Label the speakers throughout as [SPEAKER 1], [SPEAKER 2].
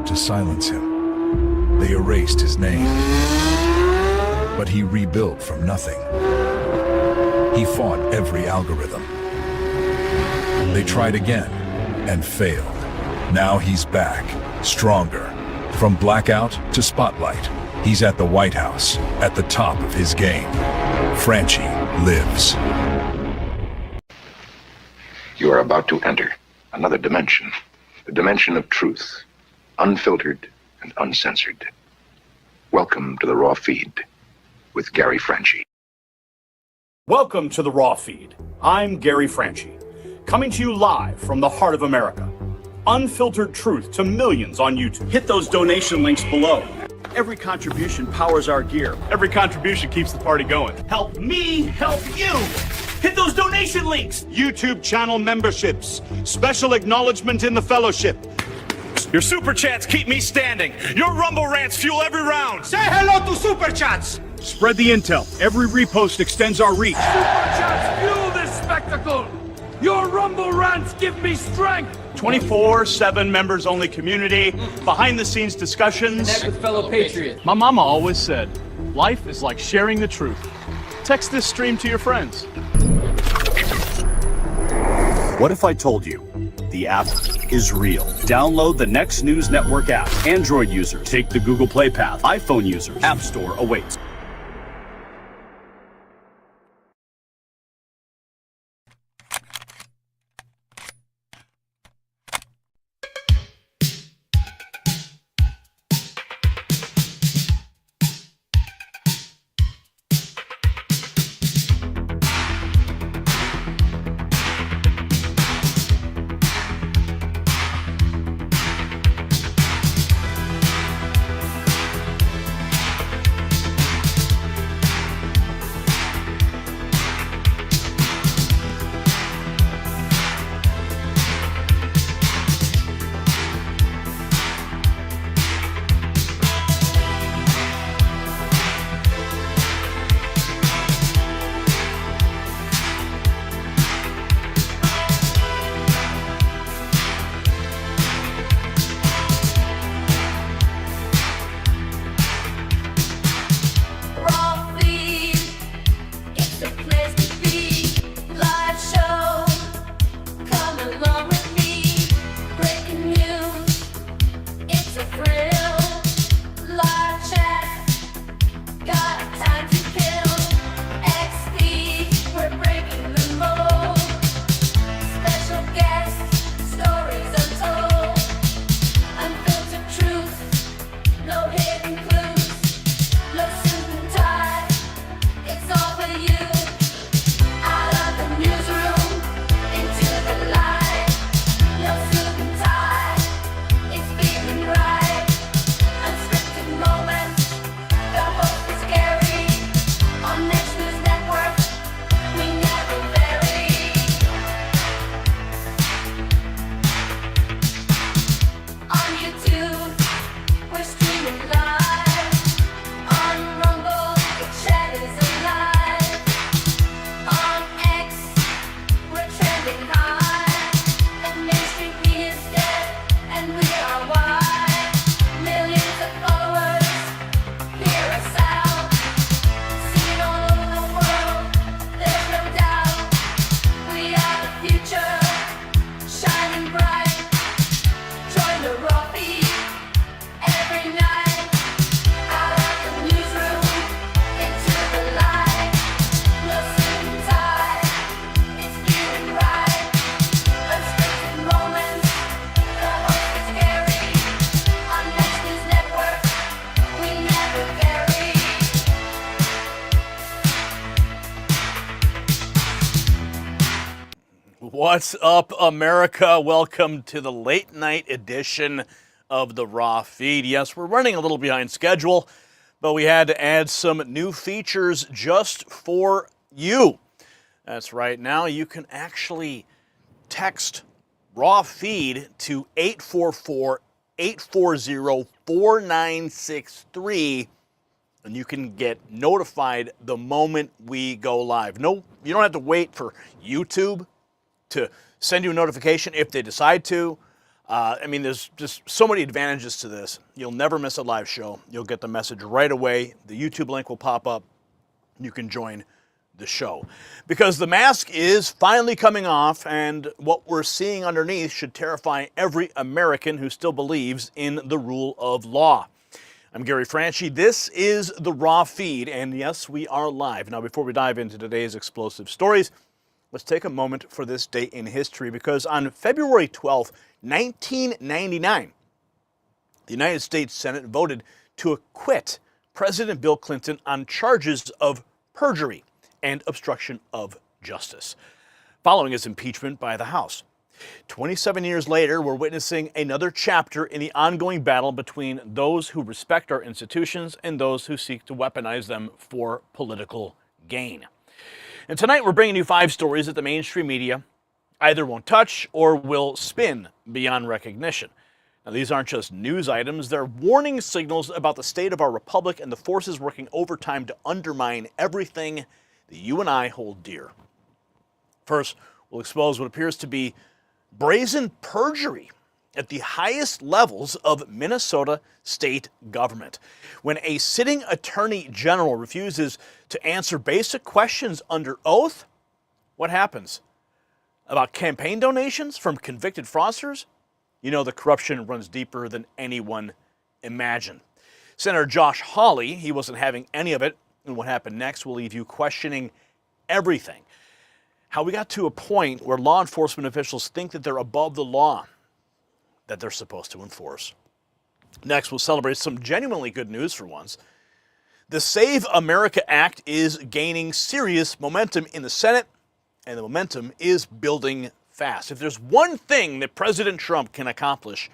[SPEAKER 1] tried to silence him. They erased his name. But he rebuilt from nothing. He fought every algorithm. They tried again and failed. Now he's back, stronger. From blackout to spotlight, he's at the White House, at the top of his game. Franchi lives.
[SPEAKER 2] You are about to enter another dimension, the dimension of truth, unfiltered and uncensored. Welcome to the Raw Feed with Gary Franchi.
[SPEAKER 3] Welcome to the Raw Feed. I'm Gary Franchi, coming to you live from the heart of America. Unfiltered truth to millions on YouTube. Hit those donation links below. Every contribution powers our gear. Every contribution keeps the party going. Help me help you. Hit those donation links. YouTube channel memberships. Special acknowledgement in the fellowship. Your super chats keep me standing. Your Rumble rants fuel every round.
[SPEAKER 4] Say hello to super chats.
[SPEAKER 3] Spread the intel. Every repost extends our reach.
[SPEAKER 4] Super chats fuel this spectacle. Your Rumble rants give me strength.
[SPEAKER 3] 24/7 members only community, behind the scenes discussions.
[SPEAKER 5] Connect with fellow patriots.
[SPEAKER 3] My mama always said, life is like sharing the truth. Text this stream to your friends.
[SPEAKER 6] What if I told you the app is real? Download the Next News Network app. Android users, take the Google Play path. iPhone users, App Store awaits.
[SPEAKER 7] What's up, America? Welcome to the late night edition of the Raw Feed. Yes, we're running a little behind schedule, but we had to add some new features just for you. That's right. Now you can actually text Raw Feed to 844-840-4963, and you can get notified the moment we go live. No, you don't have to wait for YouTube to send you a notification if they decide to. I mean, there's just so many advantages to this. You'll never miss a live show. You'll get the message right away. The YouTube link will pop up. You can join the show. Because the mask is finally coming off, and what we're seeing underneath should terrify every American who still believes in the rule of law. I'm Gary Franchi. This is the Raw Feed, and yes, we are live. Now, before we dive into today's explosive stories, let's take a moment for this day in history, because on February 12th, 1999, the United States Senate voted to acquit President Bill Clinton on charges of perjury and obstruction of justice, following his impeachment by the House. 27 years later, we're witnessing another chapter in the ongoing battle between those who respect our institutions and those who seek to weaponize them for political gain. And tonight we're bringing you 5 stories that the mainstream media either won't touch or will spin beyond recognition. Now, these aren't just news items, they're warning signals about the state of our republic and the forces working overtime to undermine everything that you and I hold dear. First, we'll expose what appears to be brazen perjury at the highest levels of Minnesota state government. When a sitting attorney general refuses to answer basic questions under oath, what happens? About campaign donations from convicted fraudsters? You know the corruption runs deeper than anyone imagined. Senator Josh Hawley, he wasn't having any of it, and what happened next will leave you questioning everything. How we got to a point where law enforcement officials think that they're above the law that they're supposed to enforce. Next, we'll celebrate some genuinely good news for once. The Save America Act is gaining serious momentum in the Senate, and the momentum is building fast. If there's one thing that President Trump can accomplish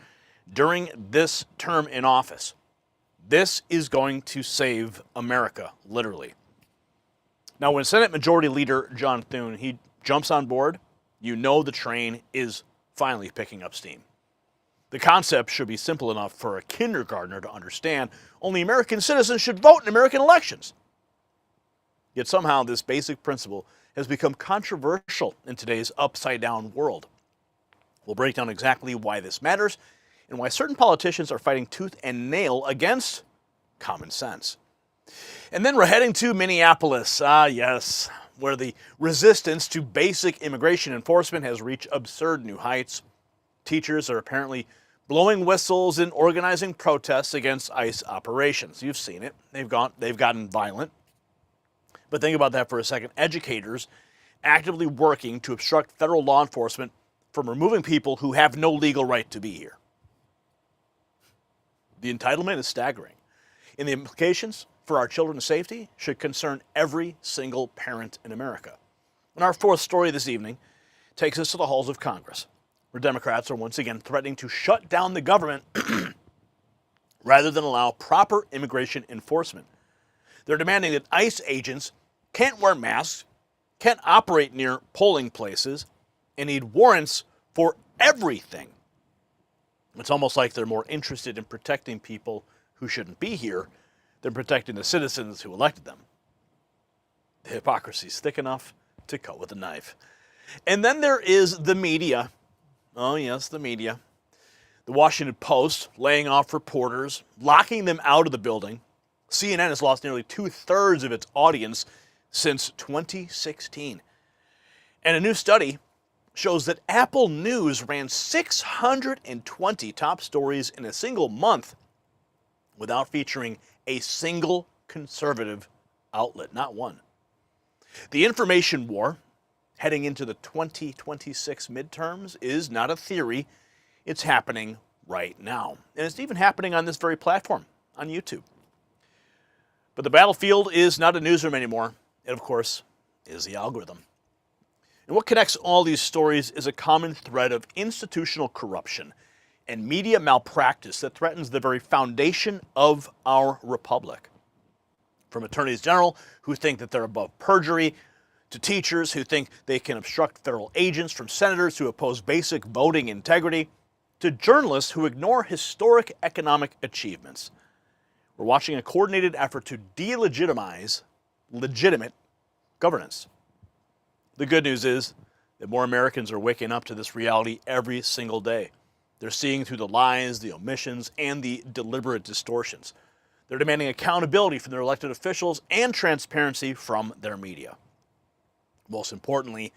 [SPEAKER 7] during this term in office, this is going to save America, literally. Now, when Senate Majority Leader John Thune, he jumps on board, you know the train is finally picking up steam. The concept should be simple enough for a kindergartner to understand. Only American citizens should vote in American elections. Yet somehow this basic principle has become controversial in today's upside-down world. We'll break down exactly why this matters and why certain politicians are fighting tooth and nail against common sense. And then we're heading to Minneapolis, yes, where the resistance to basic immigration enforcement has reached absurd new heights. Teachers are apparently blowing whistles and organizing protests against ICE operations. You've seen it. They've gotten violent. But think about that for a second. Educators actively working to obstruct federal law enforcement from removing people who have no legal right to be here. The entitlement is staggering, and the implications for our children's safety should concern every single parent in America. And our fourth story this evening takes us to the halls of Congress, where Democrats are once again threatening to shut down the government rather than allow proper immigration enforcement. They're demanding that ICE agents can't wear masks, can't operate near polling places, and need warrants for everything. It's almost like they're more interested in protecting people who shouldn't be here than protecting the citizens who elected them. The hypocrisy's thick enough to cut with a knife. And then there is the media. Oh yes, the media. The Washington Post laying off reporters, locking them out of the building. CNN has lost nearly 2/3 of its audience since 2016. And a new study shows that Apple News ran 620 top stories in a single month without featuring a single conservative outlet, not one. The information war heading into the 2026 midterms is not a theory. It's happening right now. And it's even happening on this very platform, on YouTube. But the battlefield is not a newsroom anymore. It, of course, is the algorithm. And what connects all these stories is a common thread of institutional corruption and media malpractice that threatens the very foundation of our republic. From attorneys general who think that they're above perjury, to teachers who think they can obstruct federal agents, from senators who oppose basic voting integrity, to journalists who ignore historic economic achievements. We're watching a coordinated effort to delegitimize legitimate governance. The good news is that more Americans are waking up to this reality every single day. They're seeing through the lies, the omissions, and the deliberate distortions. They're demanding accountability from their elected officials and transparency from their media. Most importantly,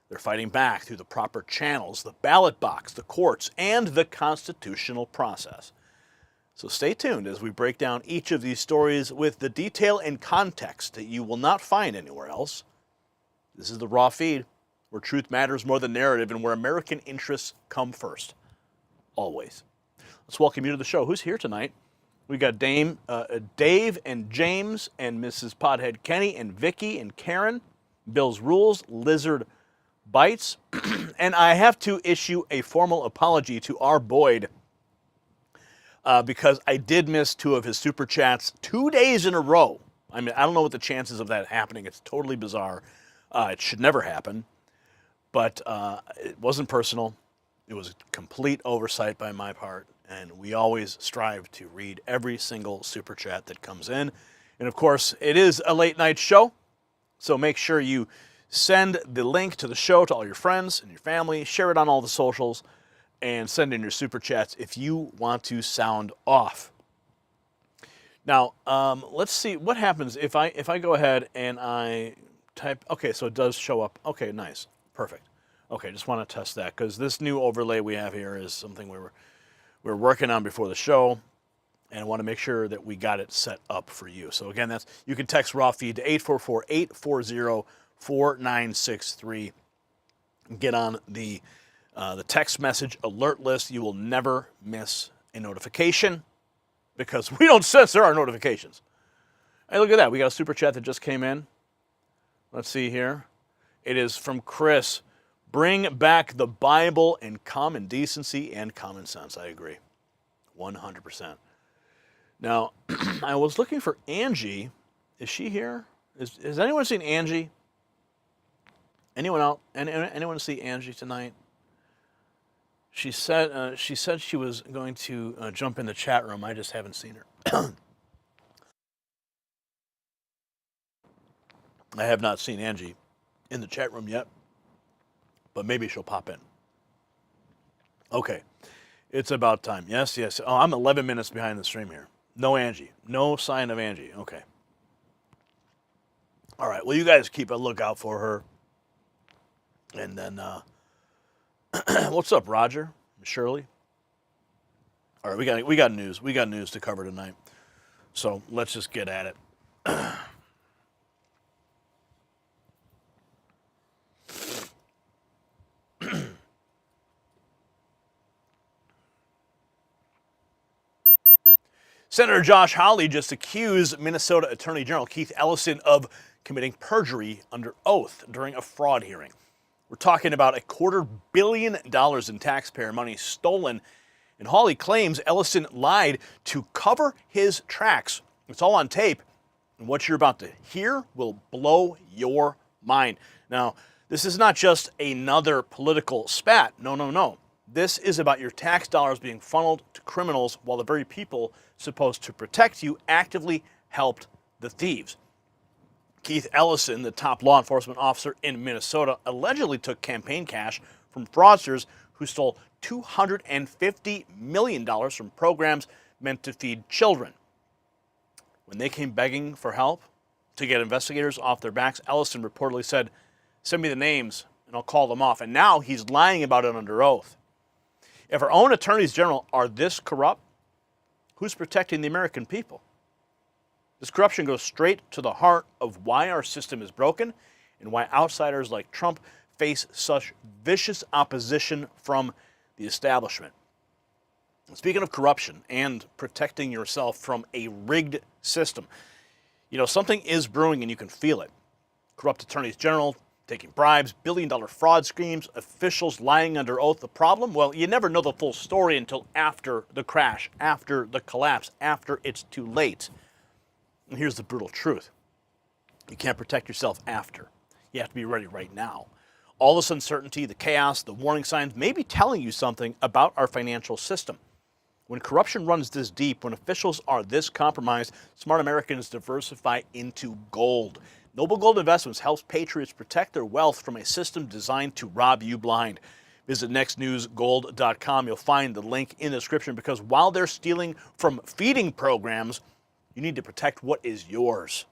[SPEAKER 7] they're fighting back through the proper channels, the ballot box, the courts, and the constitutional process. So stay tuned as we break down each of these stories with the detail and context that you will not find anywhere else. This is the Raw Feed, where truth matters more than narrative and where American interests come first. Always. Let's welcome you to the show. Who's here tonight? We got Dave and James and Mrs. Pothead Kenny and Vicky and Karen, Bill's Rules, Lizard Bites, and I have to issue a formal apology to our Boyd because I did miss 2 of his super chats 2 days in a row. I mean, I don't know what the chances of that happening. It's totally bizarre. It should never happen, but it wasn't personal. It was a complete oversight by my part, and we always strive to read every single super chat that comes in. And of course, it is a late night show, so make sure you send the link to the show to all your friends and your family, share it on all the socials, and send in your super chats if you want to sound off. Now, let's see what happens if I go ahead and I type. Okay, so it does show up. Okay, nice, perfect. Okay, just want to test that because this new overlay we have here is something we were working on before the show, and I want to make sure that we got it set up for you. So again, you can text Raw Feed to 844-840-4963. Get on the text message alert list. You will never miss a notification because we don't censor our notifications. Hey, look at that. We got a super chat that just came in. Let's see here. It is from Chris. Bring back the Bible and common decency and common sense. I agree. 100%. Now, I was looking for Angie. Is she here? Has anyone seen Angie? Anyone out? Anyone see Angie tonight? She said she was going to jump in the chat room. I just haven't seen her. I have not seen Angie in the chat room yet, but maybe she'll pop in. Okay, it's about time. Yes. Oh, I'm 11 minutes behind the stream here. No Angie. No sign of Angie. Okay. All right, well, you guys keep a lookout for her. And then, what's up, Roger? Shirley? All right, we got news. We got news to cover tonight. So let's just get at it. Senator Josh Hawley just accused Minnesota Attorney General Keith Ellison of committing perjury under oath during a fraud hearing. We're talking about $250 million in taxpayer money stolen, and Hawley claims Ellison lied to cover his tracks. It's all on tape, and what you're about to hear will blow your mind. Now, this is not just another political spat. No. This is about your tax dollars being funneled to criminals while the very people supposed to protect you actively helped the thieves. Keith Ellison, the top law enforcement officer in Minnesota, allegedly took campaign cash from fraudsters who stole $250 million from programs meant to feed children. When they came begging for help to get investigators off their backs, Ellison reportedly said, "Send me the names and I'll call them off." And now he's lying about it under oath. If our own attorneys general are this corrupt, who's protecting the American people? This corruption goes straight to the heart of why our system is broken and why outsiders like Trump face such vicious opposition from the establishment. Speaking of corruption and protecting yourself from a rigged system, something is brewing and you can feel it. Corrupt attorneys general taking bribes, billion-dollar fraud schemes, officials lying under oath. The problem? Well, you never know the full story until after the crash, after the collapse, after it's too late. And here's the brutal truth. You can't protect yourself after. You have to be ready right now. All this uncertainty, the chaos, the warning signs may be telling you something about our financial system. When corruption runs this deep, when officials are this compromised, smart Americans diversify into gold. Noble Gold Investments helps patriots protect their wealth from a system designed to rob you blind. Visit nextnewsgold.com. You'll find the link in the description, because while they're stealing from feeding programs, you need to protect what is yours.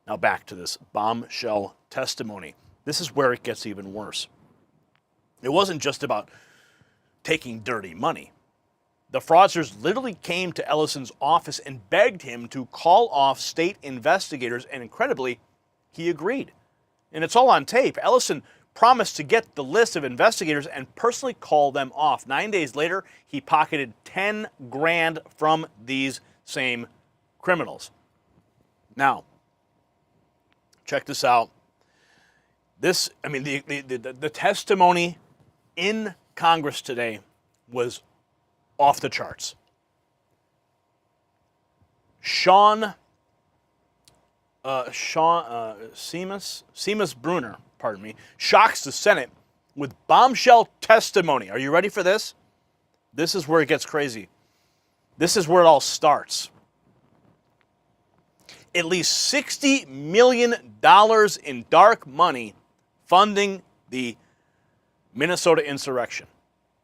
[SPEAKER 7] Now back to this bombshell testimony. This is where it gets even worse. It wasn't just about taking dirty money. The fraudsters literally came to Ellison's office and begged him to call off state investigators, and incredibly, he agreed. And it's all on tape. Ellison promised to get the list of investigators and personally call them off. 9 days later, he pocketed 10 grand from these same criminals. Now, check this out. The testimony in Congress today was off the charts. Seamus Bruner, shocks the Senate with bombshell testimony. Are you ready for this? This is where it gets crazy. This is where it all starts. At least $60 million in dark money funding the Minnesota insurrection.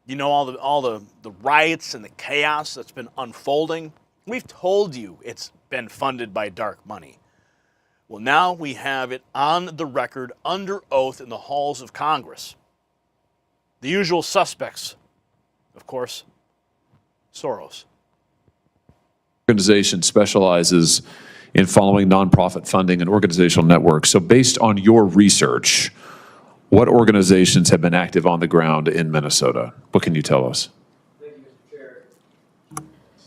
[SPEAKER 7] You know, all the riots and the chaos that's been unfolding. We've told you it's been funded by dark money. Well, now we have it on the record, under oath, in the halls of Congress. The usual suspects, of course, Soros.
[SPEAKER 5] Organization specializes in following nonprofit funding and organizational networks. So based on your research, what organizations have been active on the ground in Minnesota? What can you tell us?
[SPEAKER 8] Thank you, Mr.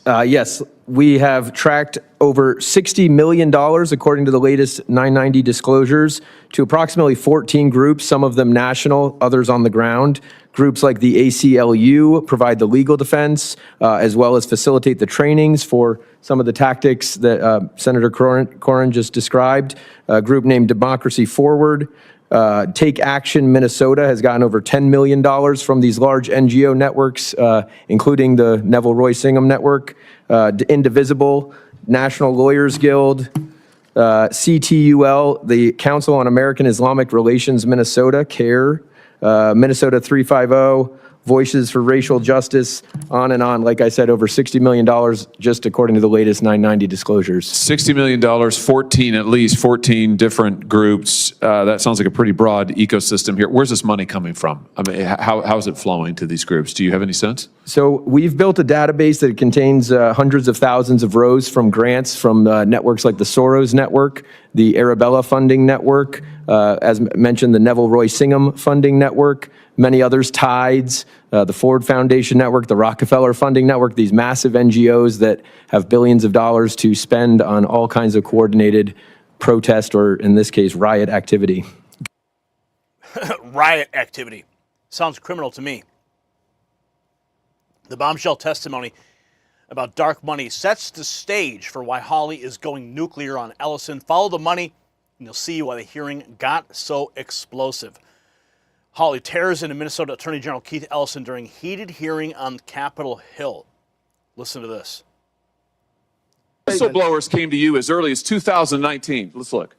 [SPEAKER 8] Chair. Yes, we have tracked over $60 million, according to the latest 990 disclosures, to approximately 14 groups, some of them national, others on the ground. Groups like the ACLU provide the legal defense, as well as facilitate the trainings for some of the tactics that Senator Corrin just described. A group named Democracy Forward. Take Action Minnesota has gotten over $10 million from these large NGO networks, including the Neville Roy Singham Network, Indivisible, National Lawyers Guild, CTUL, the Council on American Islamic Relations Minnesota, CARE, Minnesota 350, Voices for Racial Justice, on and on. Like I said, over $60 million just according to the latest 990 disclosures.
[SPEAKER 5] $60 million, at least 14 different groups. That sounds like a pretty broad ecosystem here. Where's this money coming from? I mean, how is it flowing to these groups? Do you have any sense?
[SPEAKER 8] So we've built a database that contains hundreds of thousands of rows from grants from networks like the Soros Network, the Arabella Funding Network, as mentioned, the Neville Roy Singham Funding Network, many others, Tides, the Ford Foundation Network, the Rockefeller Funding Network, these massive NGOs that have billions of dollars to spend on all kinds of coordinated protest, or in this case, riot activity.
[SPEAKER 7] Riot activity. Sounds criminal to me. The bombshell testimony about dark money sets the stage for why HAWLEY is going nuclear on Ellison. Follow the money, and you'll see why the hearing got so explosive. HAWLEY tears into Minnesota Attorney General Keith Ellison during heated hearing on Capitol Hill. Listen to this.
[SPEAKER 5] Whistleblowers came to you as early as 2019. Let's look.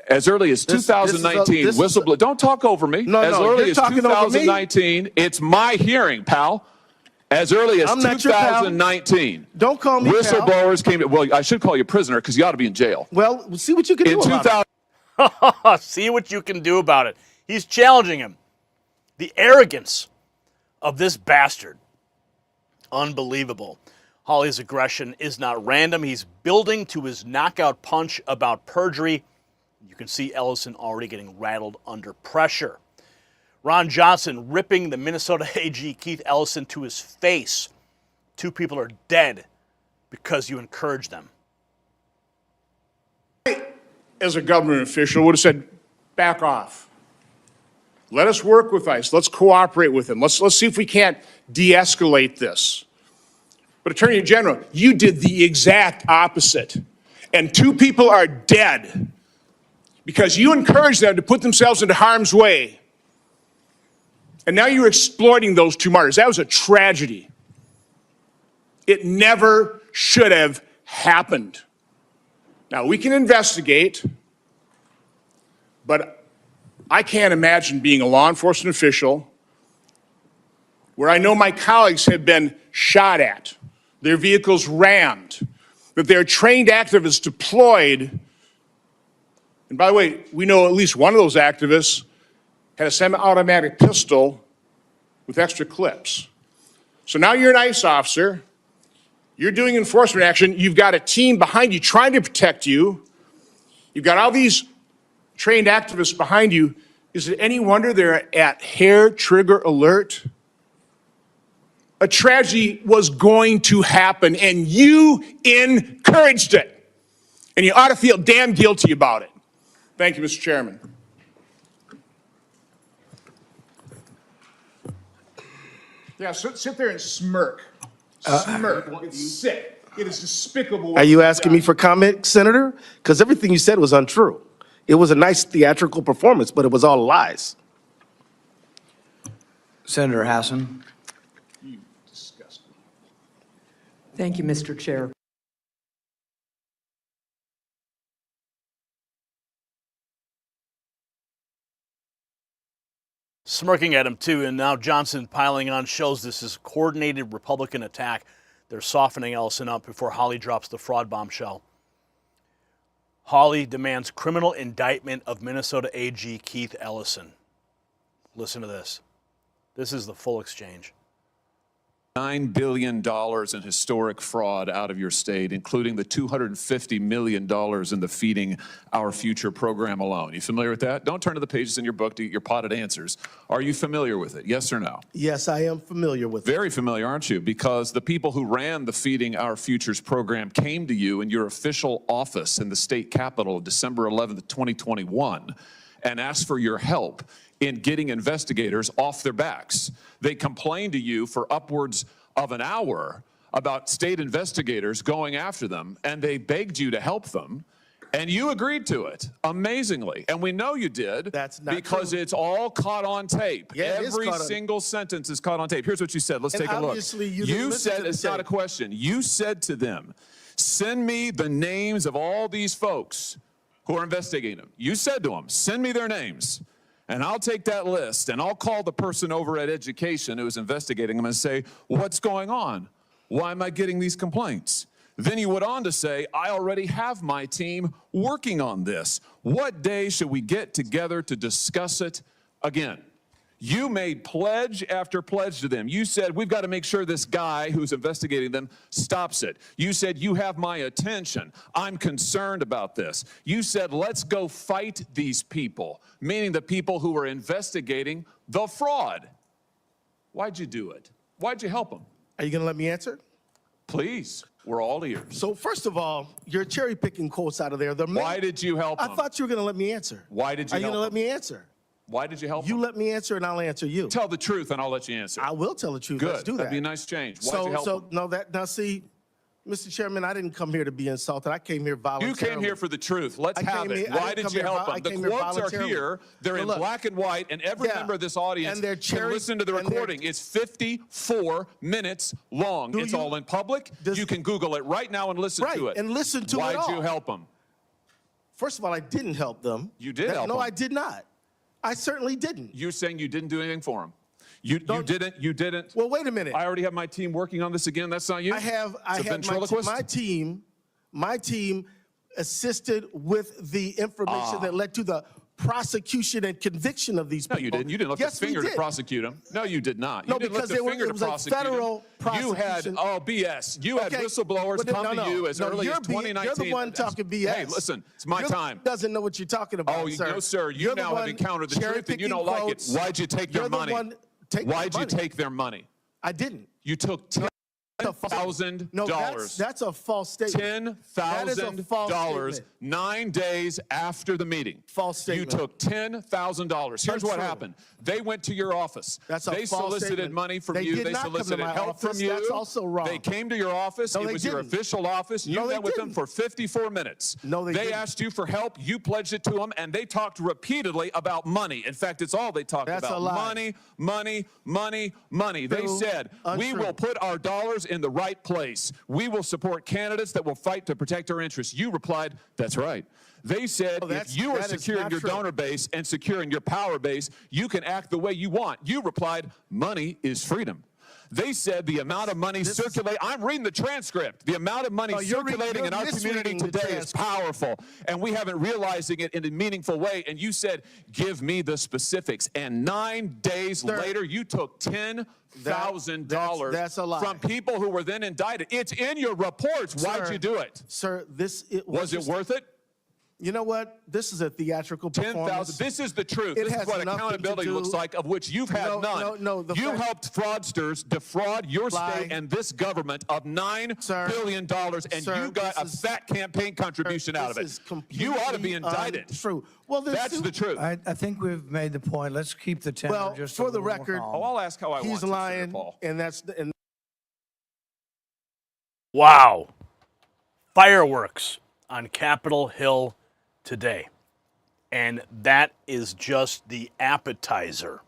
[SPEAKER 5] As early as 2019, whistleblower. Don't talk over me.
[SPEAKER 9] No,
[SPEAKER 5] as early as 2019, it's my hearing, pal. As early as 2019.
[SPEAKER 9] Don't call me
[SPEAKER 5] whistleblowers came to, well, I should call you prisoner because you ought to be in jail.
[SPEAKER 9] Well, see what you can do about
[SPEAKER 7] it. See what you can do about it. He's challenging him. The arrogance of this bastard. Unbelievable. HAWLEY's aggression is not random. He's building to his knockout punch about perjury. You can see Ellison already getting rattled under pressure. Ron Johnson ripping the Minnesota AG Keith Ellison to his face. 2 people are dead because you encouraged them.
[SPEAKER 10] As a government official, would have said, back off. Let us work with ICE. Let's cooperate with them. Let's see if we can't de-escalate this. But Attorney General, you did the exact opposite. And 2 people are dead because you encouraged them to put themselves into harm's way. And now you're exploiting those 2 martyrs. That was a tragedy. It never should have happened. Now, we can investigate, but I can't imagine being a law enforcement official where I know my colleagues have been shot at, their vehicles rammed, that there are trained activists deployed. And by the way, we know at least one of those activists had a semi-automatic pistol with extra clips. So now you're an ICE officer, you're doing enforcement action, you've got a team behind you trying to protect you, you've got all these trained activists behind you. Is it any wonder they're at hair trigger alert? A tragedy was going to happen, and you encouraged it. And you ought to feel damn guilty about it. Thank you, Mr. Chairman. Yeah, sit there and smirk. Smirk. It's sick. It is despicable.
[SPEAKER 9] Are you asking me for comment, Senator? Because everything you said was untrue. It was a nice theatrical performance, but it was all lies.
[SPEAKER 11] Senator Hassan.
[SPEAKER 10] You disgust me.
[SPEAKER 12] Thank you, Mr. Chair.
[SPEAKER 7] Smirking at him, too, and now Johnson piling on shows this is a coordinated Republican attack. They're softening Ellison up before HAWLEY drops the fraud bombshell. HAWLEY demands criminal indictment of Minnesota AG Keith Ellison. Listen to this. This is the full exchange.
[SPEAKER 5] $9 billion in historic fraud out of your state, including the $250 million in the Feeding Our Future program alone. You familiar with that? Don't turn to the pages in your book to get your potted answers. Are you familiar with it? Yes or no?
[SPEAKER 9] Yes, I am familiar with it.
[SPEAKER 5] Very familiar, aren't you? Because the people who ran the Feeding Our Futures program came to you in your official office in the state capitol December 11th, 2021, and asked for your help in getting investigators off their backs. They complained to you for upwards of an hour about state investigators going after them, and they begged you to help them, and you agreed to it, amazingly. And we know you did.
[SPEAKER 9] That's not
[SPEAKER 5] because
[SPEAKER 9] true.
[SPEAKER 5] It's all caught on tape.
[SPEAKER 9] Yeah, it is
[SPEAKER 5] Every
[SPEAKER 9] caught on-
[SPEAKER 5] single sentence is caught on tape. Here's what you said. Let's
[SPEAKER 9] And
[SPEAKER 5] take a look.
[SPEAKER 9] obviously you didn't listen
[SPEAKER 5] said,
[SPEAKER 9] to the
[SPEAKER 5] it's not a
[SPEAKER 9] tape.
[SPEAKER 5] question. You said to them, send me the names of all these folks who are investigating them. You said to them, send me their names. And I'll take that list and I'll call the person over at Education who is investigating them and say, what's going on? Why am I getting these complaints? Then you went on to say, I already have my team working on this. What day should we get together to discuss it again? You made pledge after pledge to them. You said, we've got to make sure this guy who's investigating them stops it. You said, you have my attention. I'm concerned about this. You said, let's go fight these people, meaning the people who were investigating the fraud. Why'd you do it? Why'd you help them?
[SPEAKER 9] Are you going to let me answer?
[SPEAKER 5] Please, we're all ears.
[SPEAKER 9] So first of all, you're cherry picking quotes out of there.
[SPEAKER 5] Why did you help them?
[SPEAKER 9] I thought you were going to let me answer.
[SPEAKER 5] Why did you
[SPEAKER 9] Are you
[SPEAKER 5] help
[SPEAKER 9] going to let
[SPEAKER 5] them?
[SPEAKER 9] me answer?
[SPEAKER 5] Why did you help
[SPEAKER 9] You
[SPEAKER 5] them?
[SPEAKER 9] let me answer and I'll answer you.
[SPEAKER 5] Tell the truth and I'll let you answer.
[SPEAKER 9] I will tell the truth.
[SPEAKER 5] Good.
[SPEAKER 9] Let's do that.
[SPEAKER 5] That'd be a nice change. Why'd you help them?
[SPEAKER 9] Now see, Mr. Chairman, I didn't come here to be insulted. I came here voluntarily.
[SPEAKER 5] You came here for the truth. Let's
[SPEAKER 9] I
[SPEAKER 5] have
[SPEAKER 9] came
[SPEAKER 5] it.
[SPEAKER 9] here- I
[SPEAKER 5] Why
[SPEAKER 9] didn't
[SPEAKER 5] did
[SPEAKER 9] come
[SPEAKER 5] you
[SPEAKER 9] here
[SPEAKER 5] help
[SPEAKER 9] vol- I
[SPEAKER 5] them? The
[SPEAKER 9] came here
[SPEAKER 5] quotes are
[SPEAKER 9] voluntarily.
[SPEAKER 5] here. They're
[SPEAKER 9] But
[SPEAKER 5] in
[SPEAKER 9] look,
[SPEAKER 5] black and white, and every
[SPEAKER 9] yeah,
[SPEAKER 5] member of this audience
[SPEAKER 9] and they're
[SPEAKER 5] can
[SPEAKER 9] cherry-
[SPEAKER 5] listen to the
[SPEAKER 9] and they're-
[SPEAKER 5] recording. It's 54 minutes long.
[SPEAKER 9] Do
[SPEAKER 5] It's
[SPEAKER 9] you-
[SPEAKER 5] all in public.
[SPEAKER 9] does-
[SPEAKER 5] You can Google it right now and listen
[SPEAKER 9] Right,
[SPEAKER 5] to it.
[SPEAKER 9] and listen to it
[SPEAKER 5] Why'd you
[SPEAKER 9] all.
[SPEAKER 5] help them?
[SPEAKER 9] First of all, I didn't help them.
[SPEAKER 5] You did help
[SPEAKER 9] No,
[SPEAKER 5] them.
[SPEAKER 9] I did not. I certainly didn't.
[SPEAKER 5] You're saying you didn't do anything for them. You didn't.
[SPEAKER 9] Well, wait a minute.
[SPEAKER 5] I already have my team working on this again. That's not you?
[SPEAKER 9] I have
[SPEAKER 5] It's a ventriloquist?
[SPEAKER 9] my team assisted with the information that led to the prosecution and conviction of these
[SPEAKER 5] No,
[SPEAKER 9] people.
[SPEAKER 5] you didn't. You didn't lift
[SPEAKER 9] Yes,
[SPEAKER 5] a finger
[SPEAKER 9] we
[SPEAKER 5] to
[SPEAKER 9] did.
[SPEAKER 5] prosecute him. No, you did not.
[SPEAKER 9] No,
[SPEAKER 5] You didn't
[SPEAKER 9] because
[SPEAKER 5] lift a
[SPEAKER 9] it
[SPEAKER 5] finger to
[SPEAKER 9] was a
[SPEAKER 5] prosecute
[SPEAKER 9] federal
[SPEAKER 5] him. You had,
[SPEAKER 9] prosecution.
[SPEAKER 5] BS. You had
[SPEAKER 9] Okay,
[SPEAKER 5] whistleblowers
[SPEAKER 9] but then-
[SPEAKER 5] come to you as early as 2019.
[SPEAKER 9] You're the one talking BS.
[SPEAKER 5] Hey, listen, it's my
[SPEAKER 9] You're the
[SPEAKER 5] time.
[SPEAKER 9] one doesn't know what you're talking about,
[SPEAKER 5] Oh,
[SPEAKER 9] sir.
[SPEAKER 5] no, sir. You
[SPEAKER 9] You're the
[SPEAKER 5] now have
[SPEAKER 9] one
[SPEAKER 5] encountered the truth and you don't
[SPEAKER 9] cherry-picking
[SPEAKER 5] like it.
[SPEAKER 9] quotes.
[SPEAKER 5] Why'd you take their
[SPEAKER 9] You're the
[SPEAKER 5] money?
[SPEAKER 9] one- take their
[SPEAKER 5] Why'd you
[SPEAKER 9] money.
[SPEAKER 5] take their money?
[SPEAKER 9] I didn't.
[SPEAKER 5] You took $10,000.
[SPEAKER 9] No, that's a false statement. That is a false
[SPEAKER 5] $10,000
[SPEAKER 9] statement.
[SPEAKER 5] 9 days after the meeting.
[SPEAKER 9] False statement.
[SPEAKER 5] You took $10,000. Here's what
[SPEAKER 9] Untrue.
[SPEAKER 5] happened. They went to your office.
[SPEAKER 9] That's a
[SPEAKER 5] They
[SPEAKER 9] false
[SPEAKER 5] solicited
[SPEAKER 9] statement.
[SPEAKER 5] money from
[SPEAKER 9] They
[SPEAKER 5] you.
[SPEAKER 9] did
[SPEAKER 5] They
[SPEAKER 9] not come to
[SPEAKER 5] solicited
[SPEAKER 9] my
[SPEAKER 5] help
[SPEAKER 9] office.
[SPEAKER 5] from you.
[SPEAKER 9] That's also wrong.
[SPEAKER 5] They came to your office.
[SPEAKER 9] No,
[SPEAKER 5] It
[SPEAKER 9] they
[SPEAKER 5] was your
[SPEAKER 9] didn't.
[SPEAKER 5] official office. You
[SPEAKER 9] No, they
[SPEAKER 5] met with them
[SPEAKER 9] didn't.
[SPEAKER 5] for 54 minutes.
[SPEAKER 9] No, they didn't.
[SPEAKER 5] asked you for help. You pledged it to them, and they talked repeatedly about money. In fact, it's all they talked
[SPEAKER 9] That's
[SPEAKER 5] about.
[SPEAKER 9] a lie.
[SPEAKER 5] Money, money, money, money. They
[SPEAKER 9] True.
[SPEAKER 5] said, we
[SPEAKER 9] Untrue.
[SPEAKER 5] will put our dollars in the right place. We will support candidates that will fight to protect our interests. You replied, that's right. They said, if you are
[SPEAKER 9] that is
[SPEAKER 5] securing
[SPEAKER 9] not
[SPEAKER 5] your
[SPEAKER 9] true.
[SPEAKER 5] donor base and securing your power base, you can act the way you want. You replied, money is freedom. They said the amount of money circulating, I'm reading the transcript, the amount of money circulating in our community today is powerful, and we haven't realizing it in a meaningful way. And you said, give me the specifics. And 9 days later, you took $10,000
[SPEAKER 9] that's a lie.
[SPEAKER 5] from people who were then indicted. It's in your reports. Why'd you do it?
[SPEAKER 9] Sir,
[SPEAKER 5] was it worth it?
[SPEAKER 9] You know what? This is a theatrical performance.
[SPEAKER 5] This is the truth. This is what accountability looks like, of which you've had none. You helped fraudsters defraud your state and this government of $9 billion, and you got a fat campaign contribution out of it. You ought to be indicted.
[SPEAKER 9] True. Well,
[SPEAKER 5] that's the truth.
[SPEAKER 11] I think we've made the point. Let's keep the tenor just
[SPEAKER 9] for the record.
[SPEAKER 5] I'll ask how I want to.
[SPEAKER 9] He's lying, and that's
[SPEAKER 7] Wow. Fireworks on Capitol Hill today. And that is just the appetizer.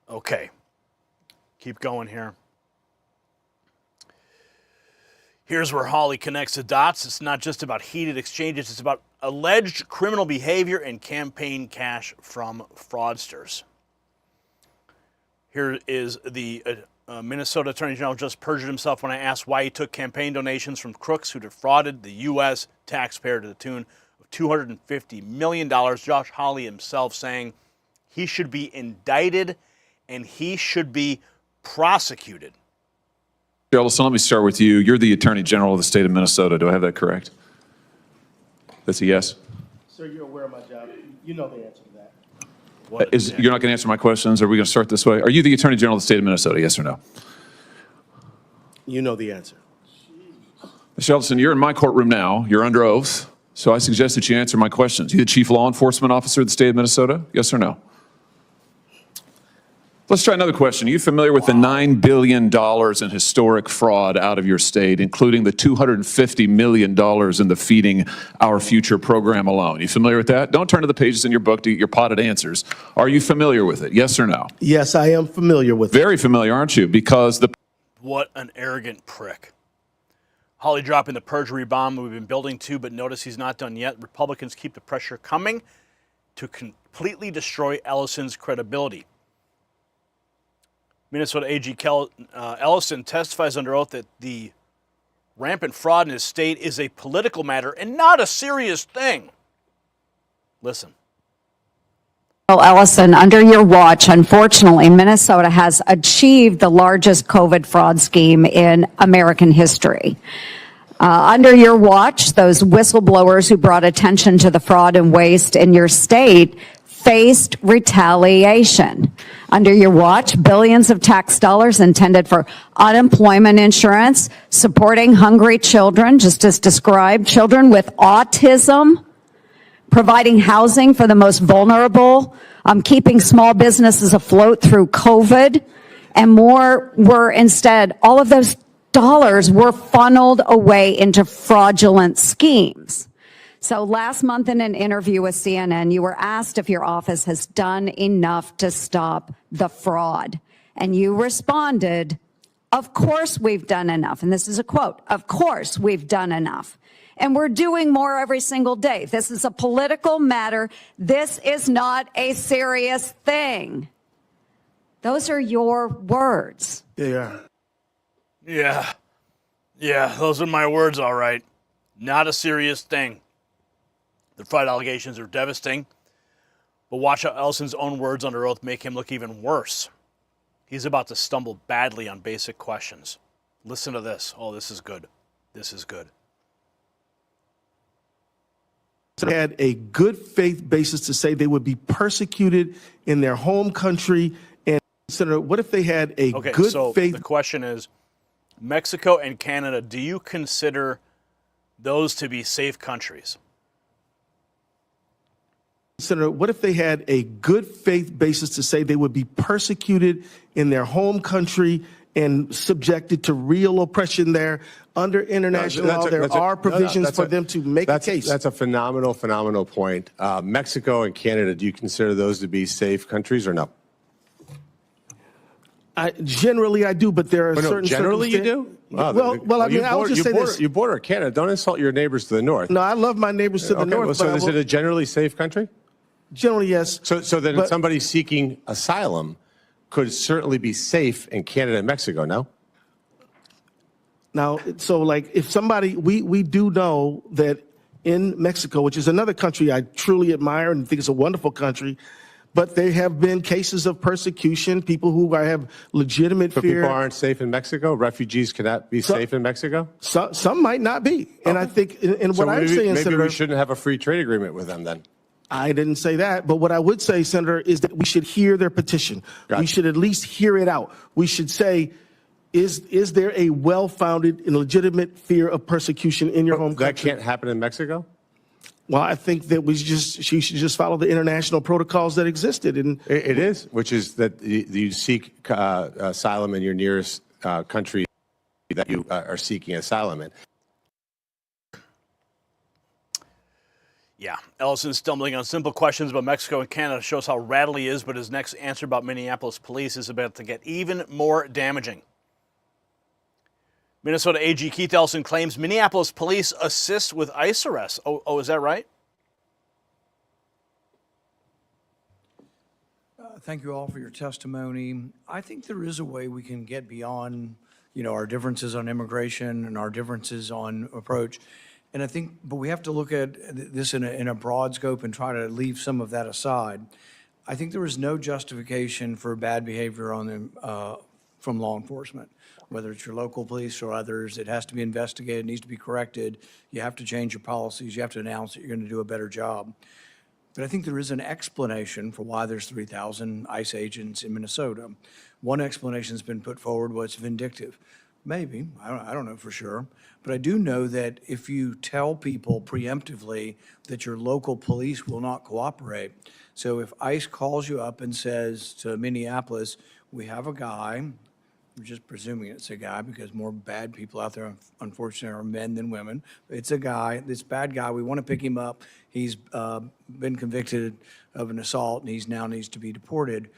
[SPEAKER 7] Okay. Keep going here. Here's where HAWLEY connects the dots. It's not just about heated exchanges. It's about alleged criminal behavior and campaign cash from fraudsters. Here is the Minnesota Attorney General just perjured himself when I asked why he took campaign donations from crooks who defrauded the U.S. taxpayer to the tune of $250 million. Josh HAWLEY himself saying he should be indicted and he should be prosecuted.
[SPEAKER 5] Ellison, let me start with you. You're the Attorney General of the state of Minnesota. Do I have that correct? That's a yes?
[SPEAKER 9] Sir, you're aware of my job. You know the answer to that.
[SPEAKER 5] You're not going to answer my questions? Are we going to start this way? Are you the Attorney General of the state of Minnesota, yes or no?
[SPEAKER 9] You know the answer.
[SPEAKER 5] Mr. Ellison, you're in my courtroom now. You're under oath. So I suggest that you answer my questions. You the Chief Law Enforcement Officer of the state of Minnesota, yes or no? Let's try another question. Are you familiar with the $9 billion in historic fraud out of your state, including the $250 million in the Feeding Our Future program alone? You familiar with that? Don't turn to the pages in your book to get your potted answers. Are you familiar with it? Yes or no?
[SPEAKER 9] Yes, I am familiar with it.
[SPEAKER 5] Very familiar, aren't you? Because the...
[SPEAKER 7] What an arrogant prick. HAWLEY dropping the perjury bomb we've been building to, but notice he's not done yet. Republicans keep the pressure coming to completely destroy Ellison's credibility. Minnesota AG Ellison testifies under oath that the rampant fraud in his state is a political matter and not a serious thing. Listen.
[SPEAKER 13] Well, Ellison, under your watch, unfortunately, Minnesota has achieved the largest COVID fraud scheme in American history. Under your watch, those whistleblowers who brought attention to the fraud and waste in your state faced retaliation. Under your watch, billions of tax dollars intended for unemployment insurance, supporting hungry children, just as described, children with autism, providing housing for the most vulnerable, keeping small businesses afloat through COVID, and more were instead, all of those dollars were funneled away into fraudulent schemes. So last month in an interview with CNN, you were asked if your office has done enough to stop the fraud. And you responded, of course we've done enough. And this is a quote, of course we've done enough. And we're doing more every single day. This is a political matter. This is not a serious thing. Those are your words.
[SPEAKER 9] Yeah.
[SPEAKER 7] Yeah, those are my words, all right. Not a serious thing. The fraud allegations are devastating, but watch how Ellison's own words under oath make him look even worse. He's about to stumble badly on basic questions. Listen to this. Oh, this is good. This is good.
[SPEAKER 9] Had a good faith basis to say they would be persecuted in their home country. And Senator, what if they had a good faith?
[SPEAKER 7] The question is, Mexico and Canada, do you consider those to be safe countries?
[SPEAKER 9] Senator, what if they had a good faith basis to say they would be persecuted in their home country and subjected to real oppression there? Under international law, there are provisions for them to make a case.
[SPEAKER 14] That's a phenomenal point. Mexico and Canada, do you consider those to be safe countries or no?
[SPEAKER 9] Generally, I do, but there are certain
[SPEAKER 14] generally you do?
[SPEAKER 9] Well, I mean, I would just say this.
[SPEAKER 14] You border Canada. Don't insult your neighbors to the north.
[SPEAKER 9] No, I love my neighbors to the north.
[SPEAKER 14] Well, so is it a generally safe country?
[SPEAKER 9] Generally, yes.
[SPEAKER 14] So then somebody seeking asylum, could certainly be safe in Canada and Mexico, no?
[SPEAKER 9] Now, so like if somebody, we do know that in Mexico, which is another country I truly admire and think is a wonderful country, but there have been cases of persecution, people who have legitimate
[SPEAKER 14] But
[SPEAKER 9] fear.
[SPEAKER 14] people aren't safe in Mexico? Refugees cannot be safe in Mexico?
[SPEAKER 9] Some might not be. And I think, and
[SPEAKER 14] So
[SPEAKER 9] what I'm
[SPEAKER 14] maybe,
[SPEAKER 9] saying,
[SPEAKER 14] maybe
[SPEAKER 9] Senator,
[SPEAKER 14] we shouldn't have a free trade agreement with them then.
[SPEAKER 9] I didn't say that, but what I would say, Senator, is that we should hear their petition.
[SPEAKER 14] Gotcha.
[SPEAKER 9] We should at least hear it out. We should say, is there a well-founded and legitimate fear of persecution in your home country?
[SPEAKER 14] That can't happen in Mexico?
[SPEAKER 9] Well, I think that she should just follow the international protocols that existed. And
[SPEAKER 14] It is, which is that you seek asylum in your nearest country that you are seeking asylum in.
[SPEAKER 7] Yeah, Ellison stumbling on simple questions about Mexico and Canada shows how rattled he is, but his next answer about Minneapolis police is about to get even more damaging. Minnesota AG Keith Ellison claims Minneapolis police assist with ICE arrests. Oh, is that right?
[SPEAKER 11] Thank you all for your testimony. I think there is a way we can get beyond, our differences on immigration and our differences on approach. And I think, but we have to look at this in a broad scope and try to leave some of that aside. I think there is no justification for bad behavior from law enforcement, whether it's your local police or others. It has to be investigated, needs to be corrected. You have to change your policies. You have to announce that you're going to do a better job. But I think there is an explanation for why there's 3,000 ICE agents in Minnesota. One explanation has been put forward was vindictive. Maybe, I don't know for sure. But I do know that if you tell people preemptively that your local police will not cooperate, so if ICE calls you up and says to Minneapolis, we have a guy, we're just presuming it's a guy because more bad people out there, unfortunately, are men than women. It's a guy, this bad guy, we want to pick him up. He's been convicted of an assault and he's now needs to be deported.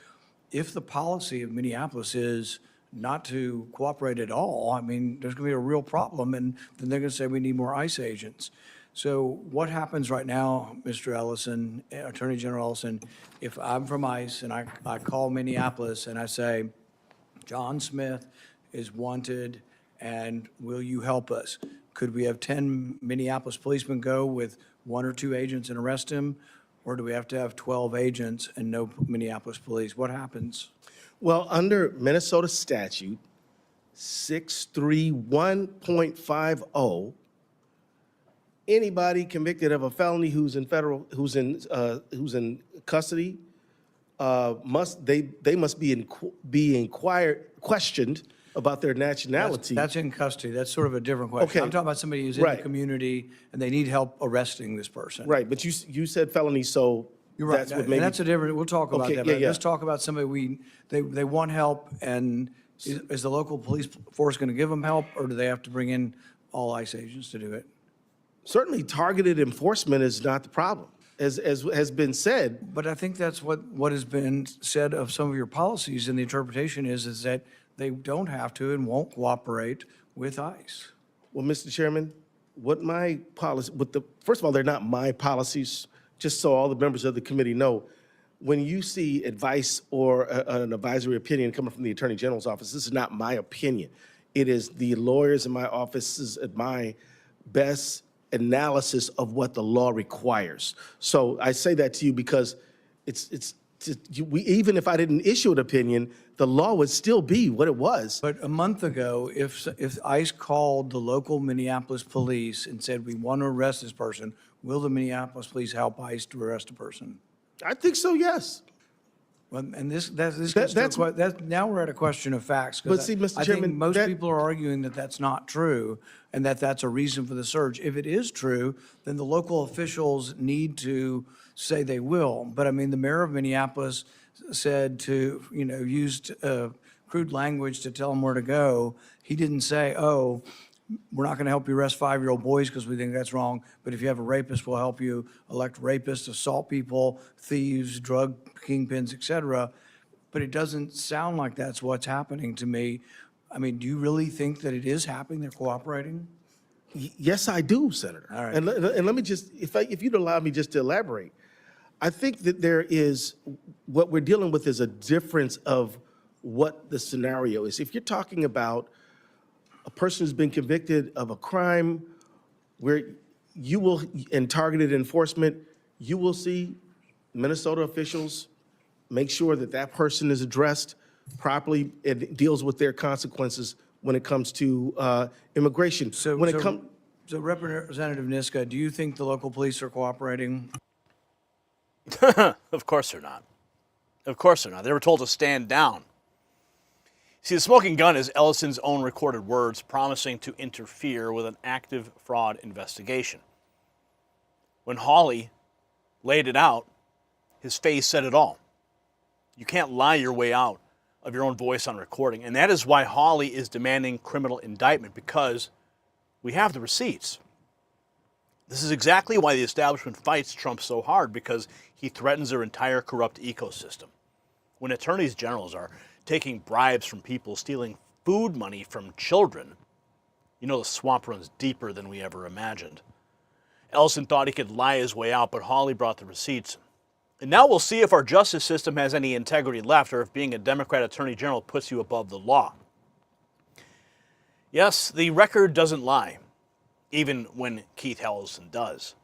[SPEAKER 11] If the policy of Minneapolis is not to cooperate at all, I mean, there's going to be a real problem, and then they're going to say we need more ICE agents. So what happens right now, Mr. Ellison, Attorney General Ellison, if I'm from ICE and I call Minneapolis and I say, John Smith is wanted and will you help us? Could we have 10 Minneapolis policemen go with 1 or 2 agents and arrest him? Or do we have to have 12 agents and no Minneapolis police? What happens?
[SPEAKER 9] well, under Minnesota statute 631.50, anybody convicted of a felony who's in custody must be questioned about their nationality.
[SPEAKER 11] That's in custody. That's sort of a different question.
[SPEAKER 9] Okay.
[SPEAKER 11] I'm talking about somebody who's in the community and they need help arresting this person.
[SPEAKER 9] Right, but you said felony, so
[SPEAKER 11] You're right.
[SPEAKER 9] that's what maybe.
[SPEAKER 11] And that's a different, we'll talk about
[SPEAKER 9] Okay,
[SPEAKER 11] that.
[SPEAKER 9] yeah,
[SPEAKER 11] But
[SPEAKER 9] yeah.
[SPEAKER 11] let's talk about somebody they want help, and is the local police force going to give them help, or do they have to bring in all ICE agents to do it?
[SPEAKER 9] Certainly targeted enforcement is not the problem, as has been said.
[SPEAKER 11] But I think that's what has been said of some of your policies, and the interpretation is that they don't have to and won't cooperate with ICE.
[SPEAKER 9] Well, Mr. Chairman, what my policy, first of all, they're not my policies, just so all the members of the committee know. When you see advice or an advisory opinion coming from the Attorney General's office, this is not my opinion. It is the lawyers in my office's, my best analysis of what the law requires. So I say that to you because even if I didn't issue an opinion, the law would still be what it was.
[SPEAKER 11] But a month ago, if ICE called the local Minneapolis police and said, we want to arrest this person, will the Minneapolis police help ICE to arrest a person?
[SPEAKER 9] I think so, yes.
[SPEAKER 11] Well, and now we're at a question of facts.
[SPEAKER 9] But see, Mr.
[SPEAKER 11] I
[SPEAKER 9] Chairman,
[SPEAKER 11] think most people are arguing that that's not true and that that's a reason for the surge. If it is true, then the local officials need to say they will. But I mean, the mayor of Minneapolis said used crude language to tell them where to go. He didn't say, oh, we're not going to help you arrest 5-year-old boys because we think that's wrong. But if you have a rapist, we'll help you elect rapists, assault people, thieves, drug kingpins, et cetera. But it doesn't sound like that's what's happening to me. I mean, do you really think that it is happening? They're cooperating?
[SPEAKER 9] Yes, I do, Senator.
[SPEAKER 11] All right.
[SPEAKER 9] And let me just, if you'd allow me just to elaborate, I think that there is, what we're dealing with is a difference of what the scenario is. If you're talking about a person who's been convicted of a crime where you will, and targeted enforcement, you will see Minnesota officials make sure that that person is addressed properly and deals with their consequences when it comes to immigration.
[SPEAKER 11] So Representative Niska, do you think the local police are cooperating?
[SPEAKER 7] Of course they're not. Of course they're not. They were told to stand down. See, the smoking gun is Ellison's own recorded words promising to interfere with an active fraud investigation. When HAWLEY laid it out, his face said it all. You can't lie your way out of your own voice on recording. And that is why HAWLEY is demanding criminal indictment, because we have the receipts. This is exactly why the establishment fights Trump so hard, because he threatens their entire corrupt ecosystem. When attorneys generals are taking bribes from people, stealing food money from children, you know the swamp runs deeper than we ever imagined. Ellison thought he could lie his way out, but HAWLEY brought the receipts. And now we'll see if our justice system has any integrity left, or if being a Democrat attorney general puts you above the law. Yes, the record doesn't lie, even when Keith Ellison does.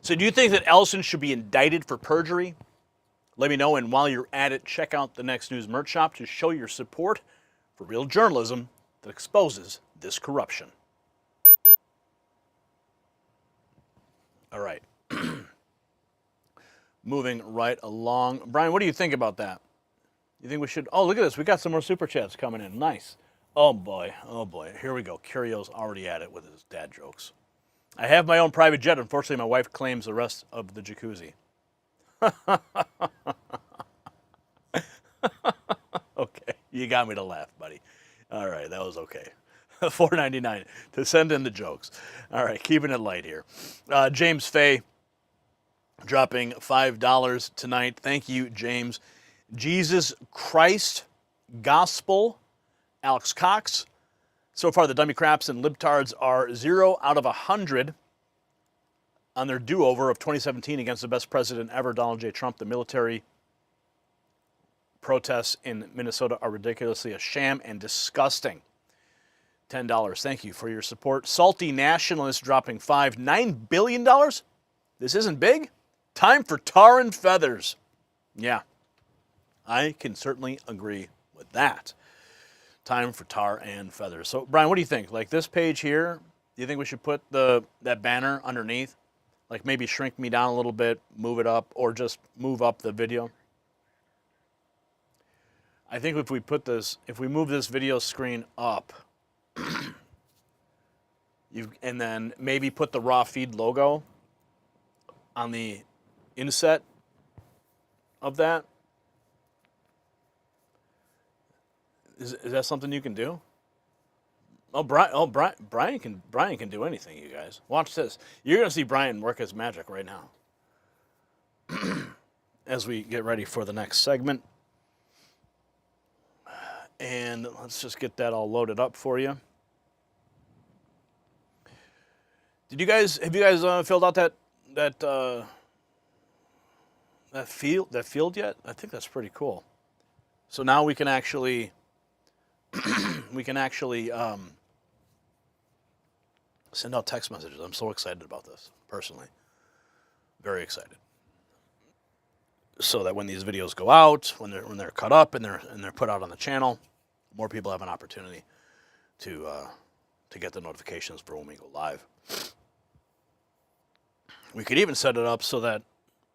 [SPEAKER 7] So do you think that Ellison should be indicted for perjury? Let me know, and while you're at it, check out the Next News merch shop to show your support for real journalism that exposes this corruption. All right. Moving right along. Brian, what do you think about that? You think we should... Oh, look at this. We got some more super chats coming in. Nice. Oh, boy. Oh, boy. Here we go. Curio's already at it with his dad jokes. I have my own private jet. Unfortunately, my wife claims the rest of the jacuzzi. Okay. You got me to laugh, buddy. All right. That was okay. $4.99 to send in the jokes. All right. Keeping it light here. James Fay dropping $5 tonight. Thank you, James. Jesus Christ Gospel, Alex Cox. So far, the dummy craps and libtards are 0 out of 100 on their do-over of 2017 against the best president ever, Donald J. Trump. The military protests in Minnesota are ridiculously a sham and disgusting. $10. Thank you for your support. Salty Nationalist dropping $5. $9 billion? This isn't big? Time for tar and feathers. Yeah, I can certainly agree with that. Time for tar and feathers. So, Brian, what do you think? Like this page here, do you think we should put that banner underneath? Like maybe shrink me down a little bit, move it up, or just move up the video? I think if we move this video screen up, and then maybe put the raw feed logo on the inset of that. Is that something you can do? Brian can do anything, you guys. Watch this. You're going to see Brian work his magic right now. As we get ready for the next segment. And let's just get that all loaded up for you. Have you guys filled out that field yet? I think that's pretty cool. So now we can actually send out text messages. I'm so excited about this, personally. Very excited. So that when these videos go out, when they're cut up and they're put out on the channel, more people have an opportunity to get the notifications for when we go live. We could even set it up so that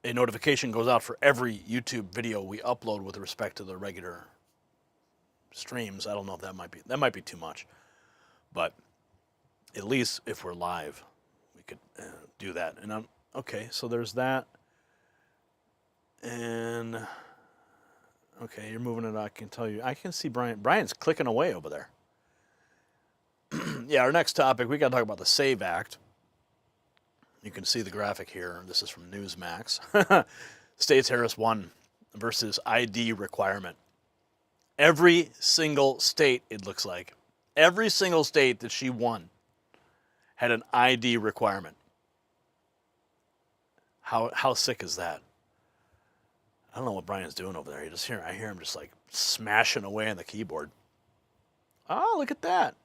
[SPEAKER 7] a notification goes out for every YouTube video we upload with respect to the regular streams. I don't know if that might be too much, but at least if we're live, we could do that. And okay, so there's that. And okay, you're moving it. I can tell you. I can see Brian's clicking away over there. Yeah, our next topic, we got to talk about the SAVE Act. You can see the graphic here. This is from Newsmax. States Harris won versus ID requirement. Every single state, it looks like, every single state that she won had an ID requirement. How sick is that? I don't know what Brian's doing over there. I hear him just like smashing away on the keyboard. Oh, look at that.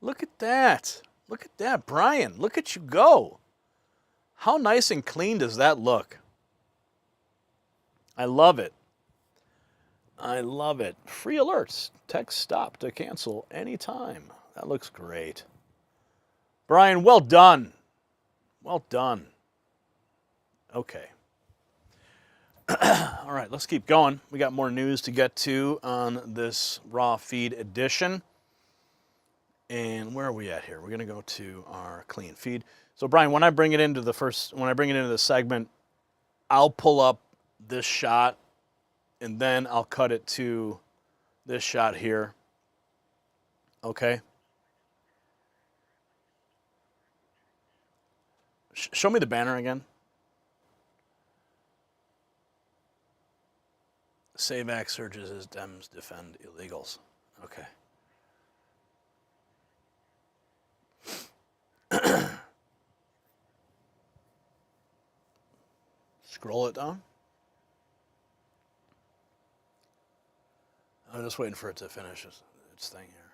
[SPEAKER 7] Look at that. Look at that, Brian. Look at you go. How nice and clean does that look? I love it. I love it. Free alerts. Text stop to cancel anytime. That looks great. Brian, well done. Well done. Okay. All right, let's keep going. We got more news to get to on this Raw Feed edition. And where are we at here? We're going to go to our clean feed. So, Brian, when I bring it into the segment, I'll pull up this shot, and then I'll cut it to this shot here. Okay? Show me the banner again. SAVAC surges as Dems defend illegals. Okay. Scroll it down. I'm just waiting for it to finish its thing here.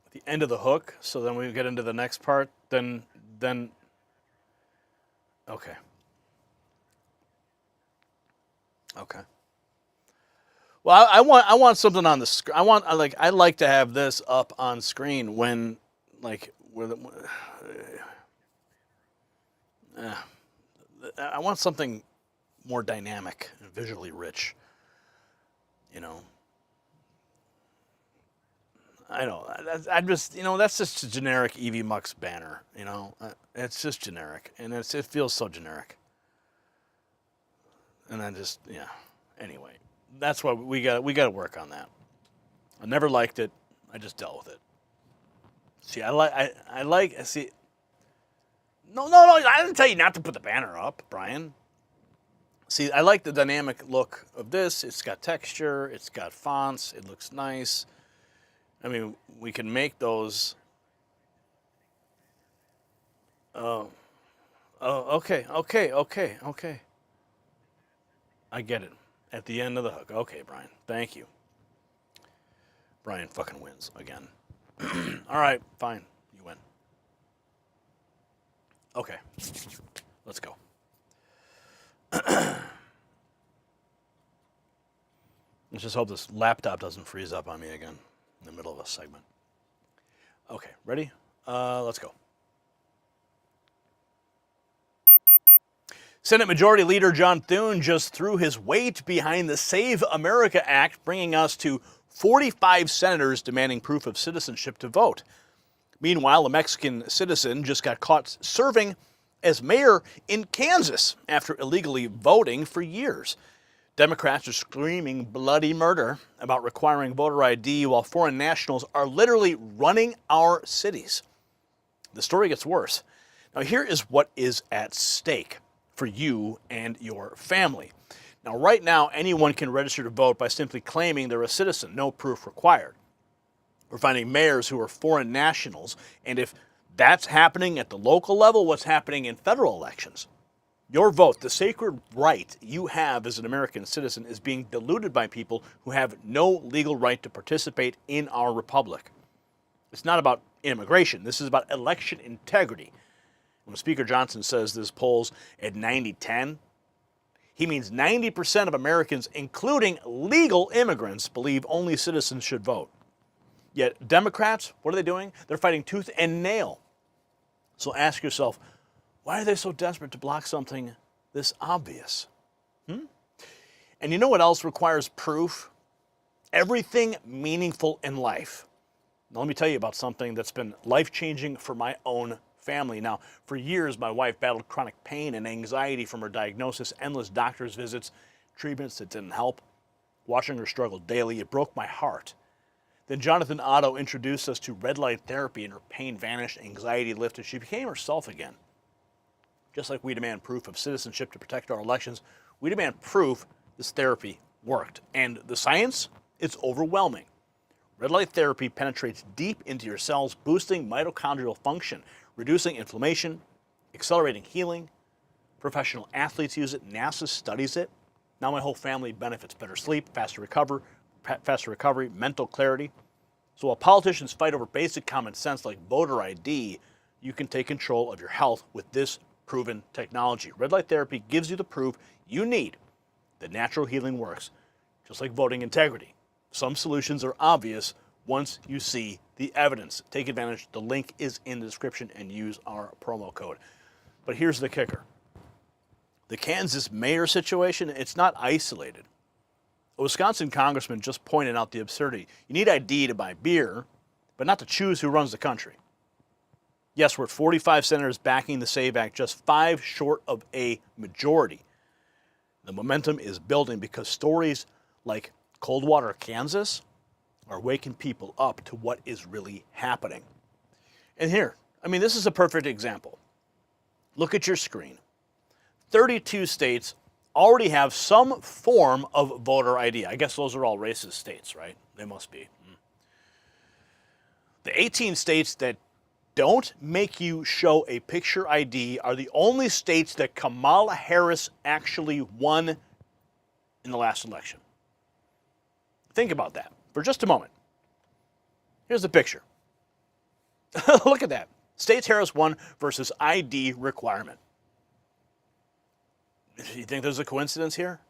[SPEAKER 7] At the end of the hook, so then we get into the next part, then okay. Okay. Well, I want something on the screen. I like to have this up on screen when I want something more dynamic and visually rich. You know. I know. I just, that's just a generic EV Mux banner. It's just generic, and it feels so generic. And then anyway, that's why we got to work on that. I never liked it. I just dealt with it. See, see. No, I didn't tell you not to put the banner up, Brian. See, I like the dynamic look of this. It's got texture. It's got fonts. It looks nice. I mean, we can make those. Oh, okay. I get it. At the end of the hook. Okay, Brian. Thank you. Brian fucking wins again. All right, fine. You win. Okay. Let's go. Let's just hope this laptop doesn't freeze up on me again in the middle of a segment. Okay, ready? Let's go. Senate Majority Leader John Thune just threw his weight behind the Save America Act, bringing us to 45 senators demanding proof of citizenship to vote. Meanwhile, a Mexican citizen just got caught serving as mayor in Kansas after illegally voting for years. Democrats are screaming bloody murder about requiring voter ID while foreign nationals are literally running our cities. The story gets worse. Now, here is what is at stake for you and your family. Now, right now, anyone can register to vote by simply claiming they're a citizen, no proof required. We're finding mayors who are foreign nationals, and if that's happening at the local level, what's happening in federal elections? Your vote, the sacred right you have as an American citizen, is being diluted by people who have no legal right to participate in our republic. It's not about immigration. This is about election integrity. When Speaker Johnson says this polls at 90-10, he means 90% of Americans, including legal immigrants, believe only citizens should vote. Yet Democrats, what are they doing? They're fighting tooth and nail. So ask yourself, why are they so desperate to block something this obvious? And you know what else requires proof? Everything meaningful in life. Now let me tell you about something that's been life-changing for my own family. Now, for years, my wife battled chronic pain and anxiety from her diagnosis, endless doctor's visits, treatments that didn't help. Watching her struggle daily, it broke my heart. Then Jonathan Otto introduced us to red light therapy, and her pain vanished, anxiety lifted. She became herself again. Just like we demand proof of citizenship to protect our elections, we demand proof this therapy worked. And the science? It's overwhelming. Red light therapy penetrates deep into your cells, boosting mitochondrial function, reducing inflammation, accelerating healing, Professional athletes use it. NASA studies it. Now my whole family benefits. Better sleep, faster recovery, mental clarity. So while politicians fight over basic common sense like voter ID, you can take control of your health with this proven technology. Red light therapy gives you the proof you need that natural healing works, just like voting integrity. Some solutions are obvious once you see the evidence. Take advantage. The link is in the description and use our promo code. But here's the kicker. The Kansas mayor situation, it's not isolated. A Wisconsin congressman just pointed out the absurdity. You need ID to buy beer, but not to choose who runs the country. Yes, we're at 45 senators backing the SAVE Act, just 5 short of a majority. The momentum is building because stories like Coldwater, Kansas, are waking people up to what is really happening. And here, this is a perfect example. Look at your screen. 32 states already have some form of voter ID. I guess those are all racist states, right? They must be. The 18 states that don't make you show a picture ID are the only states that Kamala Harris actually won in the last election. Think about that for just a moment. Here's the picture. Look at that. States Harris won versus ID requirement. You think there's a coincidence here?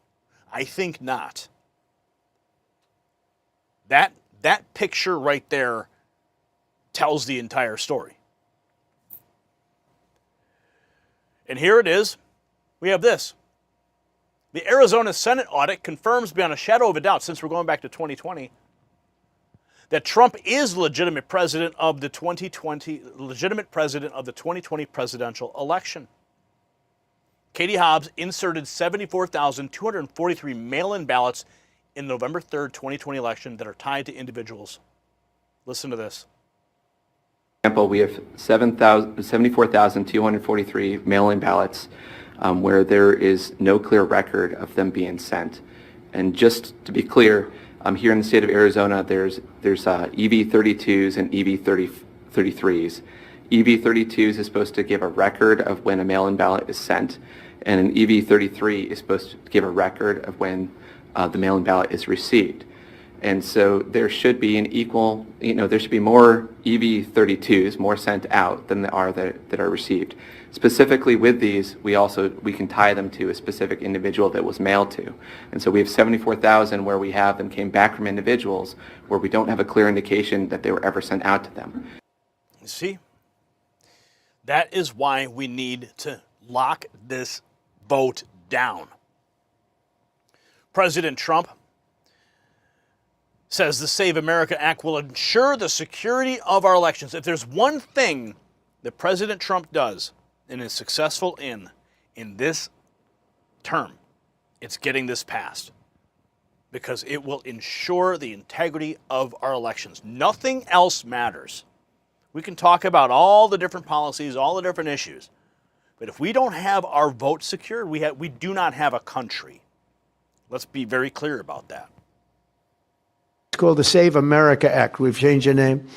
[SPEAKER 7] I think not. That picture right there tells the entire story. And here it is. We have this. The Arizona Senate audit confirms beyond a shadow of a doubt, since we're going back to 2020, that Trump is legitimate president of the 2020 presidential election. Katie Hobbs inserted 74,243 mail-in ballots in the November 3rd, 2020 election that are tied to individuals. Listen to this.
[SPEAKER 15] For example, we have 74,243 mail-in ballots where there is no clear record of them being sent. And just to be clear, here in the state of Arizona, there's EV32s and EV33s. EV32s is supposed to give a record of when a mail-in ballot is sent, and an EV33 is supposed to give a record of when the mail-in ballot is received. And so there should be an equal, there should be more EV32s, more sent out than there are that are received. Specifically with these, we can tie them to a specific individual that was mailed to. And so we have 74,000 where we have them came back from individuals where we don't have a clear indication that they were ever sent out to them.
[SPEAKER 7] You see? That is why we need to lock this vote down. President Trump says the Save America Act will ensure the security of our elections. If there's one thing that President Trump does and is successful in this term, it's getting this passed, because it will ensure the integrity of our elections. Nothing else matters. We can talk about all the different policies, all the different issues, but if we don't have our vote secured, we do not have a country. Let's be very clear about that.
[SPEAKER 16] It's called the Save America Act. We've changed the name.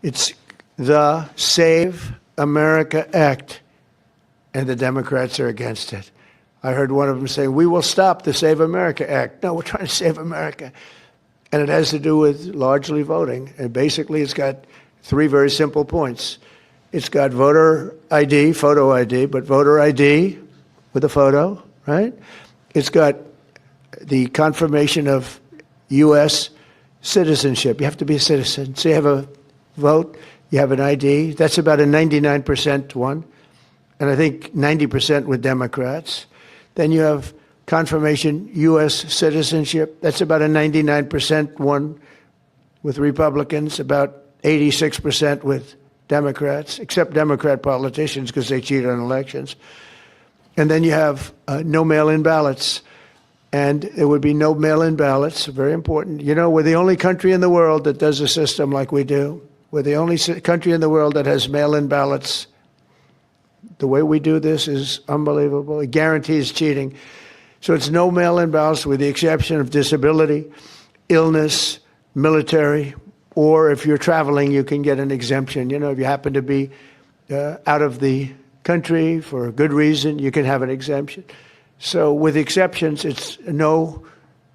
[SPEAKER 16] It's the Save America Act, and the Democrats are against it. I heard one of them say, we will stop the Save America Act. No, we're trying to save America. And it has to do with largely voting. And basically, it's got 3 very simple points. It's got voter ID, photo ID, but voter ID with a photo, right? It's got the confirmation of U.S. citizenship. You have to be a citizen. So you have a vote, you have an ID. That's about a 99% one. And I think 90% with Democrats. Then you have confirmation U.S. citizenship. That's about a 99% one with Republicans, about 86% with Democrats, except Democrat politicians because they cheat on elections. And then you have no mail-in ballots. And there would be no mail-in ballots, very important. We're the only country in the world that does a system like we do. We're the only country in the world that has mail-in ballots. The way we do this is unbelievable. It guarantees cheating. So it's no mail-in ballots with the exception of disability, illness, military, or if you're traveling, you can get an exemption. If you happen to be out of the country for a good reason, you can have an exemption. So with exceptions, it's no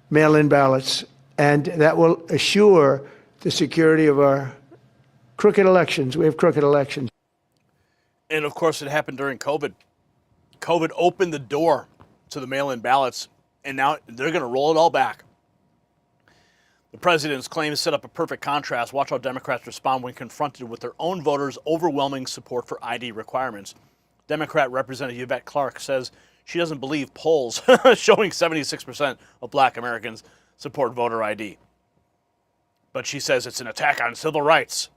[SPEAKER 16] mail-in ballots, and that will assure the security of our crooked elections. We have crooked elections.
[SPEAKER 7] And of course, it happened during COVID. COVID opened the door to the mail-in ballots, and now they're going to roll it all back. The president's claims set up a perfect contrast. Watch how Democrats respond when confronted with their own voters' overwhelming support for ID requirements. Democrat Representative Yvette Clarke says she doesn't believe polls showing 76% of black Americans support voter ID. But she says it's an attack on civil rights.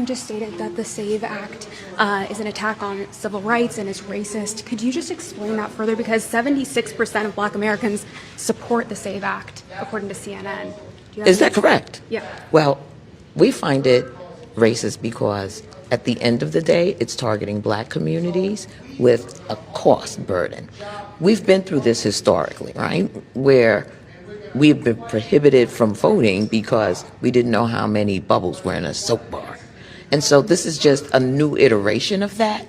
[SPEAKER 17] Just stated that the SAVE Act is an attack on civil rights and is racist. Could you just explain that further? Because 76% of black Americans support the SAVE Act, according to CNN.
[SPEAKER 18] Is that correct?
[SPEAKER 17] Yeah.
[SPEAKER 18] Well, we find it racist because at the end of the day, it's targeting black communities with a cost burden. We've been through this historically, right? Where we've been prohibited from voting because we didn't know how many bubbles were in a soap bar. And so this is just a new iteration of that,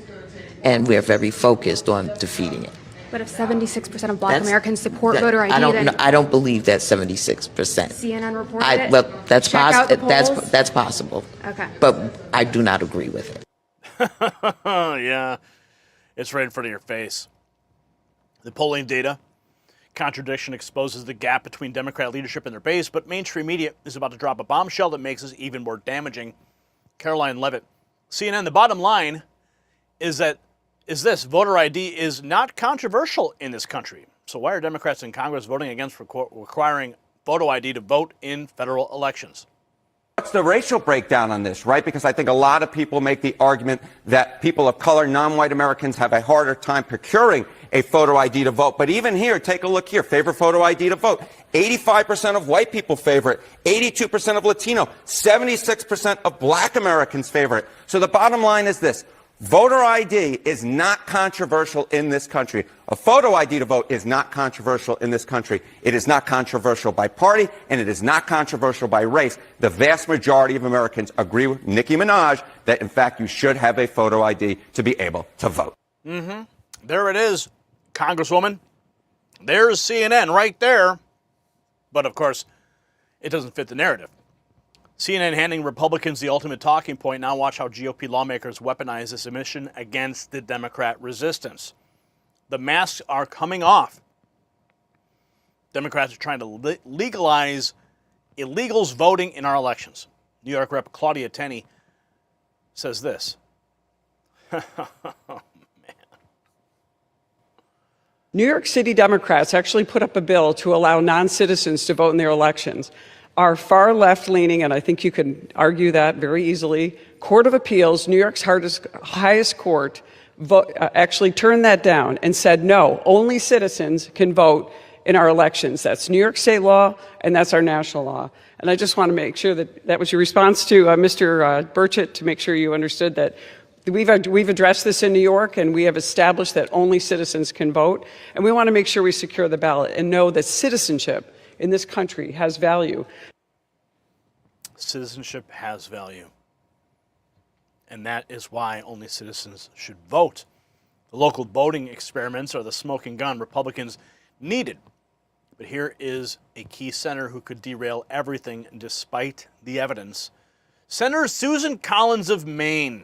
[SPEAKER 18] and we're very focused on defeating it.
[SPEAKER 17] But if 76% of black Americans support voter ID,
[SPEAKER 18] I don't believe that's 76%.
[SPEAKER 17] CNN reported it?
[SPEAKER 18] Well, that's
[SPEAKER 17] Check out the polls?
[SPEAKER 18] that's possible.
[SPEAKER 17] Okay.
[SPEAKER 18] But I do not agree with it.
[SPEAKER 7] Yeah, it's right in front of your face. The polling data contradiction exposes the gap between Democrat leadership and their base, but mainstream media is about to drop a bombshell that makes this even more damaging. Caroline Levitt, CNN, the bottom line is this: voter ID is not controversial in this country. So why are Democrats in Congress voting against requiring photo ID to vote in federal elections?
[SPEAKER 19] What's the racial breakdown on this, right? Because I think a lot of people make the argument that people of color, non-white Americans, have a harder time procuring a photo ID to vote. But even here, take a look here. Favor photo ID to vote. 85% of white people favor it. 82% of Latino. 76% of black Americans favor it. So the bottom line is this. Voter ID is not controversial in this country. A photo ID to vote is not controversial in this country. It is not controversial by party, and it is not controversial by race. The vast majority of Americans agree with Nicki Minaj that, in fact, you should have a photo ID to be able to vote.
[SPEAKER 7] Mm-hmm. There it is, Congresswoman. There's CNN right there. But, of course, it doesn't fit the narrative. CNN handing Republicans the ultimate talking point. Now watch how GOP lawmakers weaponize this mission against the Democrat resistance. The masks are coming off. Democrats are trying to legalize illegals voting in our elections. New York Rep. Claudia Tenney says this.
[SPEAKER 12] New York City Democrats actually put up a bill to allow non-citizens to vote in their elections. Our far left-leaning, and I think you can argue that very easily, Court of Appeals, New York's highest court, actually turned that down and said, no, only citizens can vote in our elections. That's New York state law, and that's our national law. And I just want to make sure that that was your response to Mr. Burchett, to make sure you understood that we've addressed this in New York, and we have established that only citizens can vote. And we want to make sure we secure the ballot and know that citizenship in this country has value.
[SPEAKER 7] Citizenship has value. And that is why only citizens should vote. The local voting experiments are the smoking gun Republicans needed. But here is a key senator who could derail everything despite the evidence. Senator Susan Collins of Maine.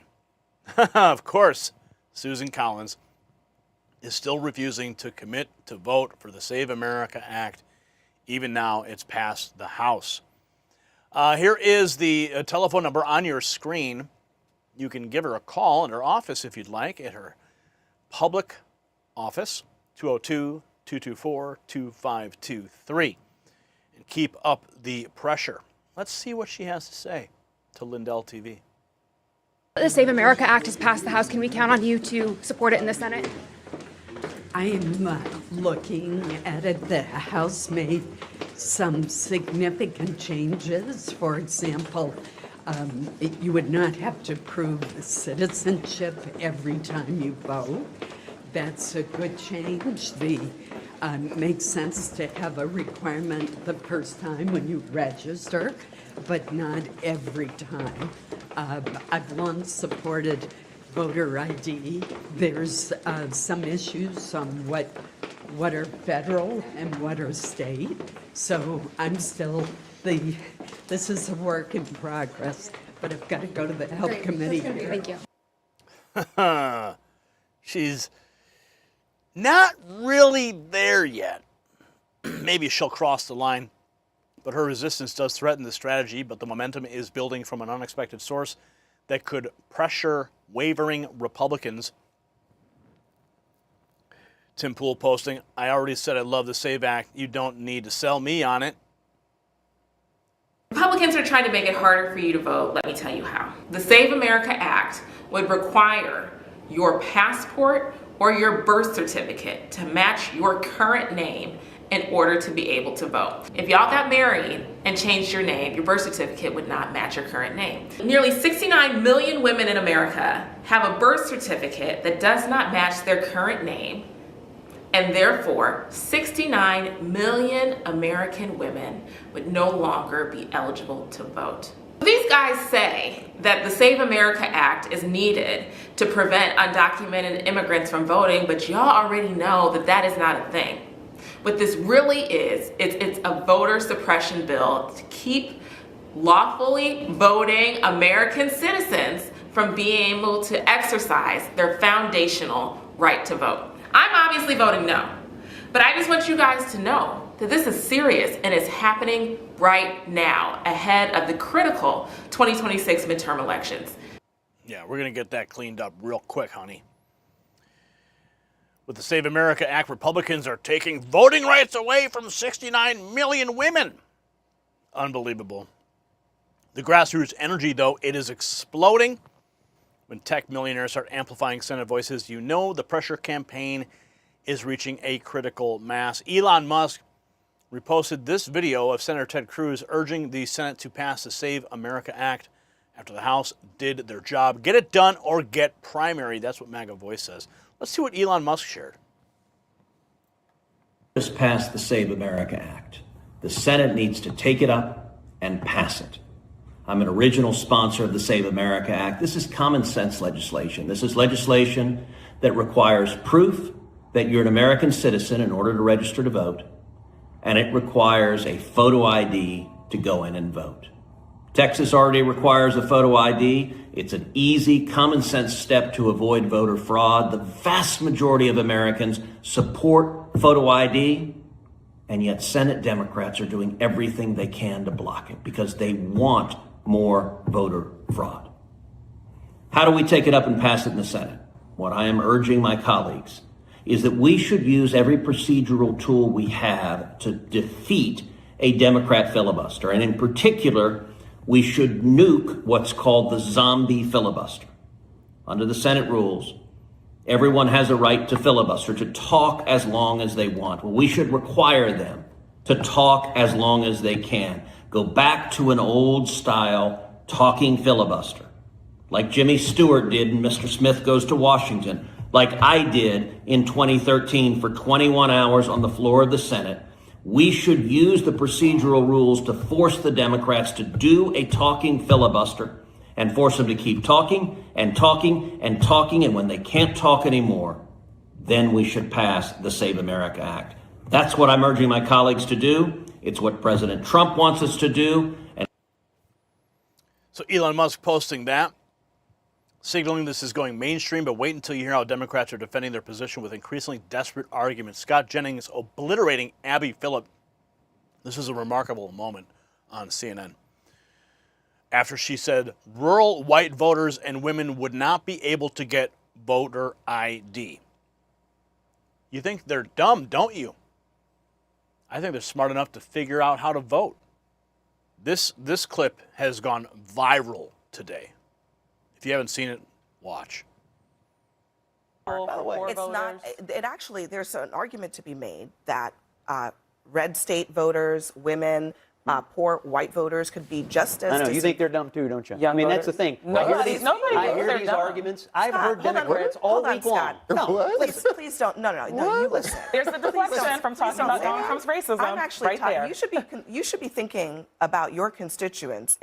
[SPEAKER 7] Of course, Susan Collins is still refusing to commit to vote for the Save America Act. Even now, it's passed the House. Here is the telephone number on your screen. You can give her a call at her office if you'd like, at her public office, 202-224-2523. And keep up the pressure. Let's see what she has to say to Lindell TV.
[SPEAKER 17] The Save America Act has passed the House. Can we count on you to support it in the Senate?
[SPEAKER 20] I'm looking at it. The House made some significant changes. For example, you would not have to prove citizenship every time you vote. That's a good change. Makes sense to have a requirement the first time when you register, but not every time. I've long supported voter ID. There's some issues on what are federal and what are state. So I'm still this is a work in progress, but I've got to go to the health
[SPEAKER 17] Great.
[SPEAKER 20] committee.
[SPEAKER 17] Thank you.
[SPEAKER 7] She's not really there yet. Maybe she'll cross the line, but her resistance does threaten the strategy, but the momentum is building from an unexpected source that could pressure wavering Republicans. Tim Pool posting, I already said I love the SAVE Act. You don't need to sell me on it.
[SPEAKER 21] Republicans are trying to make it harder for you to vote. Let me tell you how. The Save America Act would require your passport or your birth certificate to match your current name in order to be able to vote. If y'all got married and changed your name, your birth certificate would not match your current name. Nearly 69 million women in America have a birth certificate that does not match their current name, and therefore 69 million American women would no longer be eligible to vote. These guys say that the Save America Act is needed to prevent undocumented immigrants from voting, but y'all already know that that is not a thing. What this really is, it's a voter suppression bill to keep lawfully voting American citizens from being able to exercise their foundational right to vote. I'm obviously voting no, but I just want you guys to know that this is serious and it's happening right now ahead of the critical 2026 midterm elections.
[SPEAKER 7] Yeah, we're going to get that cleaned up real quick, honey. With the Save America Act, Republicans are taking voting rights away from 69 million women. Unbelievable. The grassroots energy, though, it is exploding. When tech millionaires start amplifying Senate voices, you know the pressure campaign is reaching a critical mass. Elon Musk reposted this video of Senator Ted Cruz urging the Senate to pass the Save America Act after the House did their job. Get it done or get primary. That's what MAGA Voice says. Let's see what Elon Musk shared.
[SPEAKER 22] Just passed the Save America Act. The Senate needs to take it up and pass it. I'm an original sponsor of the Save America Act. This is common sense legislation. This is legislation that requires proof that you're an American citizen in order to register to vote, and it requires a photo ID to go in and vote. Texas already requires a photo ID. It's an easy, common sense step to avoid voter fraud. The vast majority of Americans support photo ID, and yet Senate Democrats are doing everything they can to block it because they want more voter fraud. How do we take it up and pass it in the Senate? What I am urging my colleagues is that we should use every procedural tool we have to defeat a Democrat filibuster, and in particular, we should nuke what's called the zombie filibuster. Under the Senate rules, everyone has a right to filibuster, to talk as long as they want. Well, we should require them to talk as long as they can. Go back to an old style talking filibuster, like Jimmy Stewart did in Mr. Smith Goes to Washington, like I did in 2013 for 21 hours on the floor of the Senate. We should use the procedural rules to force the Democrats to do a talking filibuster and force them to keep talking and talking and talking. And when they can't talk anymore, then we should pass the Save America Act. That's what I'm urging my colleagues to do. It's what President Trump wants us to do. And
[SPEAKER 7] so Elon Musk posting that, signaling this is going mainstream, but wait until you hear how Democrats are defending their position with increasingly desperate arguments. Scott Jennings obliterating Abby Phillip. This is a remarkable moment on CNN. After she said rural white voters and women would not be able to get voter ID. You think they're dumb, don't you? I think they're smart enough to figure out how to vote. This clip has gone viral today. If you haven't seen it, watch.
[SPEAKER 23] By the way, it's not. It actually, there's an argument to be made that red state voters, women, poor white voters could be just as.
[SPEAKER 1] I know, you think they're dumb too, don't you? Yeah, I mean, that's the thing. I hear these arguments. I've heard Democrats all week long.
[SPEAKER 23] No, please don't. No, you listen.
[SPEAKER 2] There's a deflection from talking about Donald Trump's racism.
[SPEAKER 23] I'm actually
[SPEAKER 2] there.
[SPEAKER 23] You should be thinking about your constituents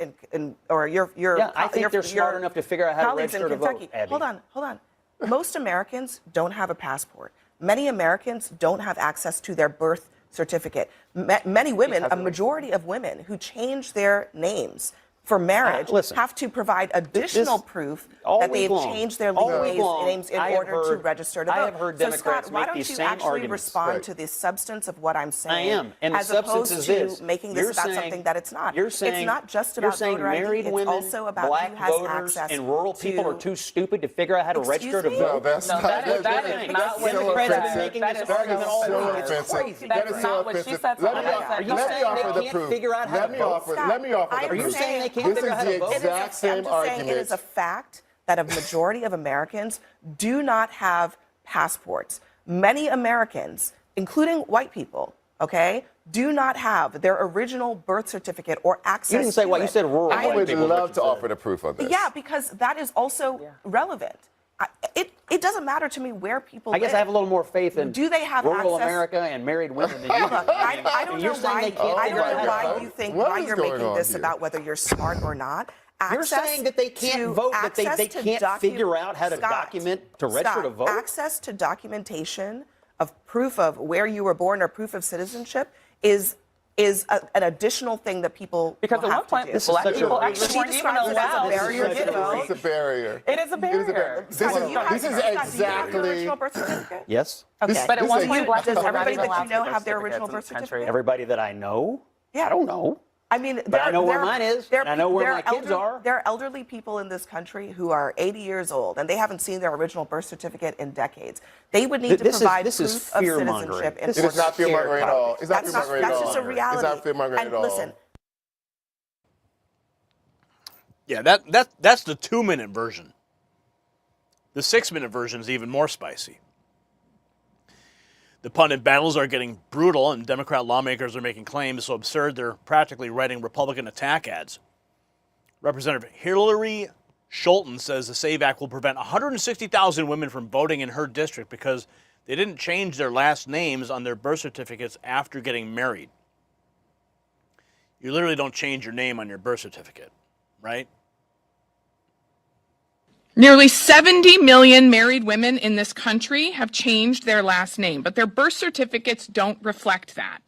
[SPEAKER 23] or your.
[SPEAKER 1] Yeah, I think they're smart enough to figure out how to register to vote. Abby.
[SPEAKER 23] Hold on. Most Americans don't have a passport. Many Americans don't have access to their birth certificate. Many women, a majority of women who change their names for marriage have to provide additional proof that they've changed their legal names in order to register to vote.
[SPEAKER 1] I have heard Democrats make these same arguments.
[SPEAKER 23] Why don't you actually respond to the substance of what I'm saying?
[SPEAKER 1] I am, and
[SPEAKER 23] as
[SPEAKER 1] the substance
[SPEAKER 23] opposed
[SPEAKER 1] is
[SPEAKER 23] to
[SPEAKER 1] this.
[SPEAKER 23] making this about something that it's not.
[SPEAKER 1] You're saying,
[SPEAKER 23] it's not just about voter ID.
[SPEAKER 1] married
[SPEAKER 23] It's
[SPEAKER 1] women,
[SPEAKER 23] also about
[SPEAKER 1] black
[SPEAKER 23] who has
[SPEAKER 1] voters,
[SPEAKER 23] access
[SPEAKER 1] and rural people are too stupid to figure out how to register to vote.
[SPEAKER 2] No, that's not what
[SPEAKER 1] Democrats have been making this argument all week. It's crazy.
[SPEAKER 2] That's not what she said.
[SPEAKER 1] Are you saying they can't figure out how to vote?
[SPEAKER 23] Let me offer
[SPEAKER 1] the proof. Are you saying they can't figure out how to vote?
[SPEAKER 23] Exact same argument. It is a fact that a majority of Americans do not have passports. Many Americans, including white people, do not have their original birth certificate or access to it.
[SPEAKER 1] You didn't say what, you said rural.
[SPEAKER 4] I would love to offer the proof on this.
[SPEAKER 23] Yeah, because that is also relevant. It doesn't matter to me where people live.
[SPEAKER 1] I guess I have a little more faith in
[SPEAKER 23] do they have
[SPEAKER 1] rural
[SPEAKER 23] access?
[SPEAKER 1] America and married women than you do.
[SPEAKER 23] Look, I don't know why you think why you're making this about whether you're smart or not.
[SPEAKER 1] You're saying that they can't vote, that they can't figure out how to document to register to vote?
[SPEAKER 23] Access to documentation of proof of where you were born or proof of citizenship is an additional thing that people
[SPEAKER 2] because at one point black people actually weren't even allowed.
[SPEAKER 4] It's a barrier.
[SPEAKER 2] It is a barrier.
[SPEAKER 4] This is exactly.
[SPEAKER 1] Yes.
[SPEAKER 23] Okay.
[SPEAKER 2] But at one point, black people
[SPEAKER 23] does everybody
[SPEAKER 2] weren't
[SPEAKER 23] that you know
[SPEAKER 2] allowed
[SPEAKER 23] have their original birth certificate?
[SPEAKER 1] Everybody that I know?
[SPEAKER 23] Yeah.
[SPEAKER 1] I don't know.
[SPEAKER 23] I mean,
[SPEAKER 1] but I know where mine is, and I know where my kids are.
[SPEAKER 23] There are elderly people in this country who are 80 years old, and they haven't seen their original birth certificate in decades. They would need to provide proof of citizenship.
[SPEAKER 4] It is not fear-mongering at all. It's not fear-mongering at all.
[SPEAKER 23] That's just a reality.
[SPEAKER 4] It's not fear-mongering at all.
[SPEAKER 23] Listen.
[SPEAKER 7] Yeah, that's the 2-minute version. The 6-minute version is even more spicy. The pundit battles are getting brutal, and Democrat lawmakers are making claims so absurd they're practically writing Republican attack ads. Representative Hillary Scholten says the SAVE Act will prevent 160,000 women from voting in her district because they didn't change their last names on their birth certificates after getting married. You literally don't change your name on your birth certificate, right?
[SPEAKER 24] Nearly 70 million married women in this country have changed their last name, but their birth certificates don't reflect that.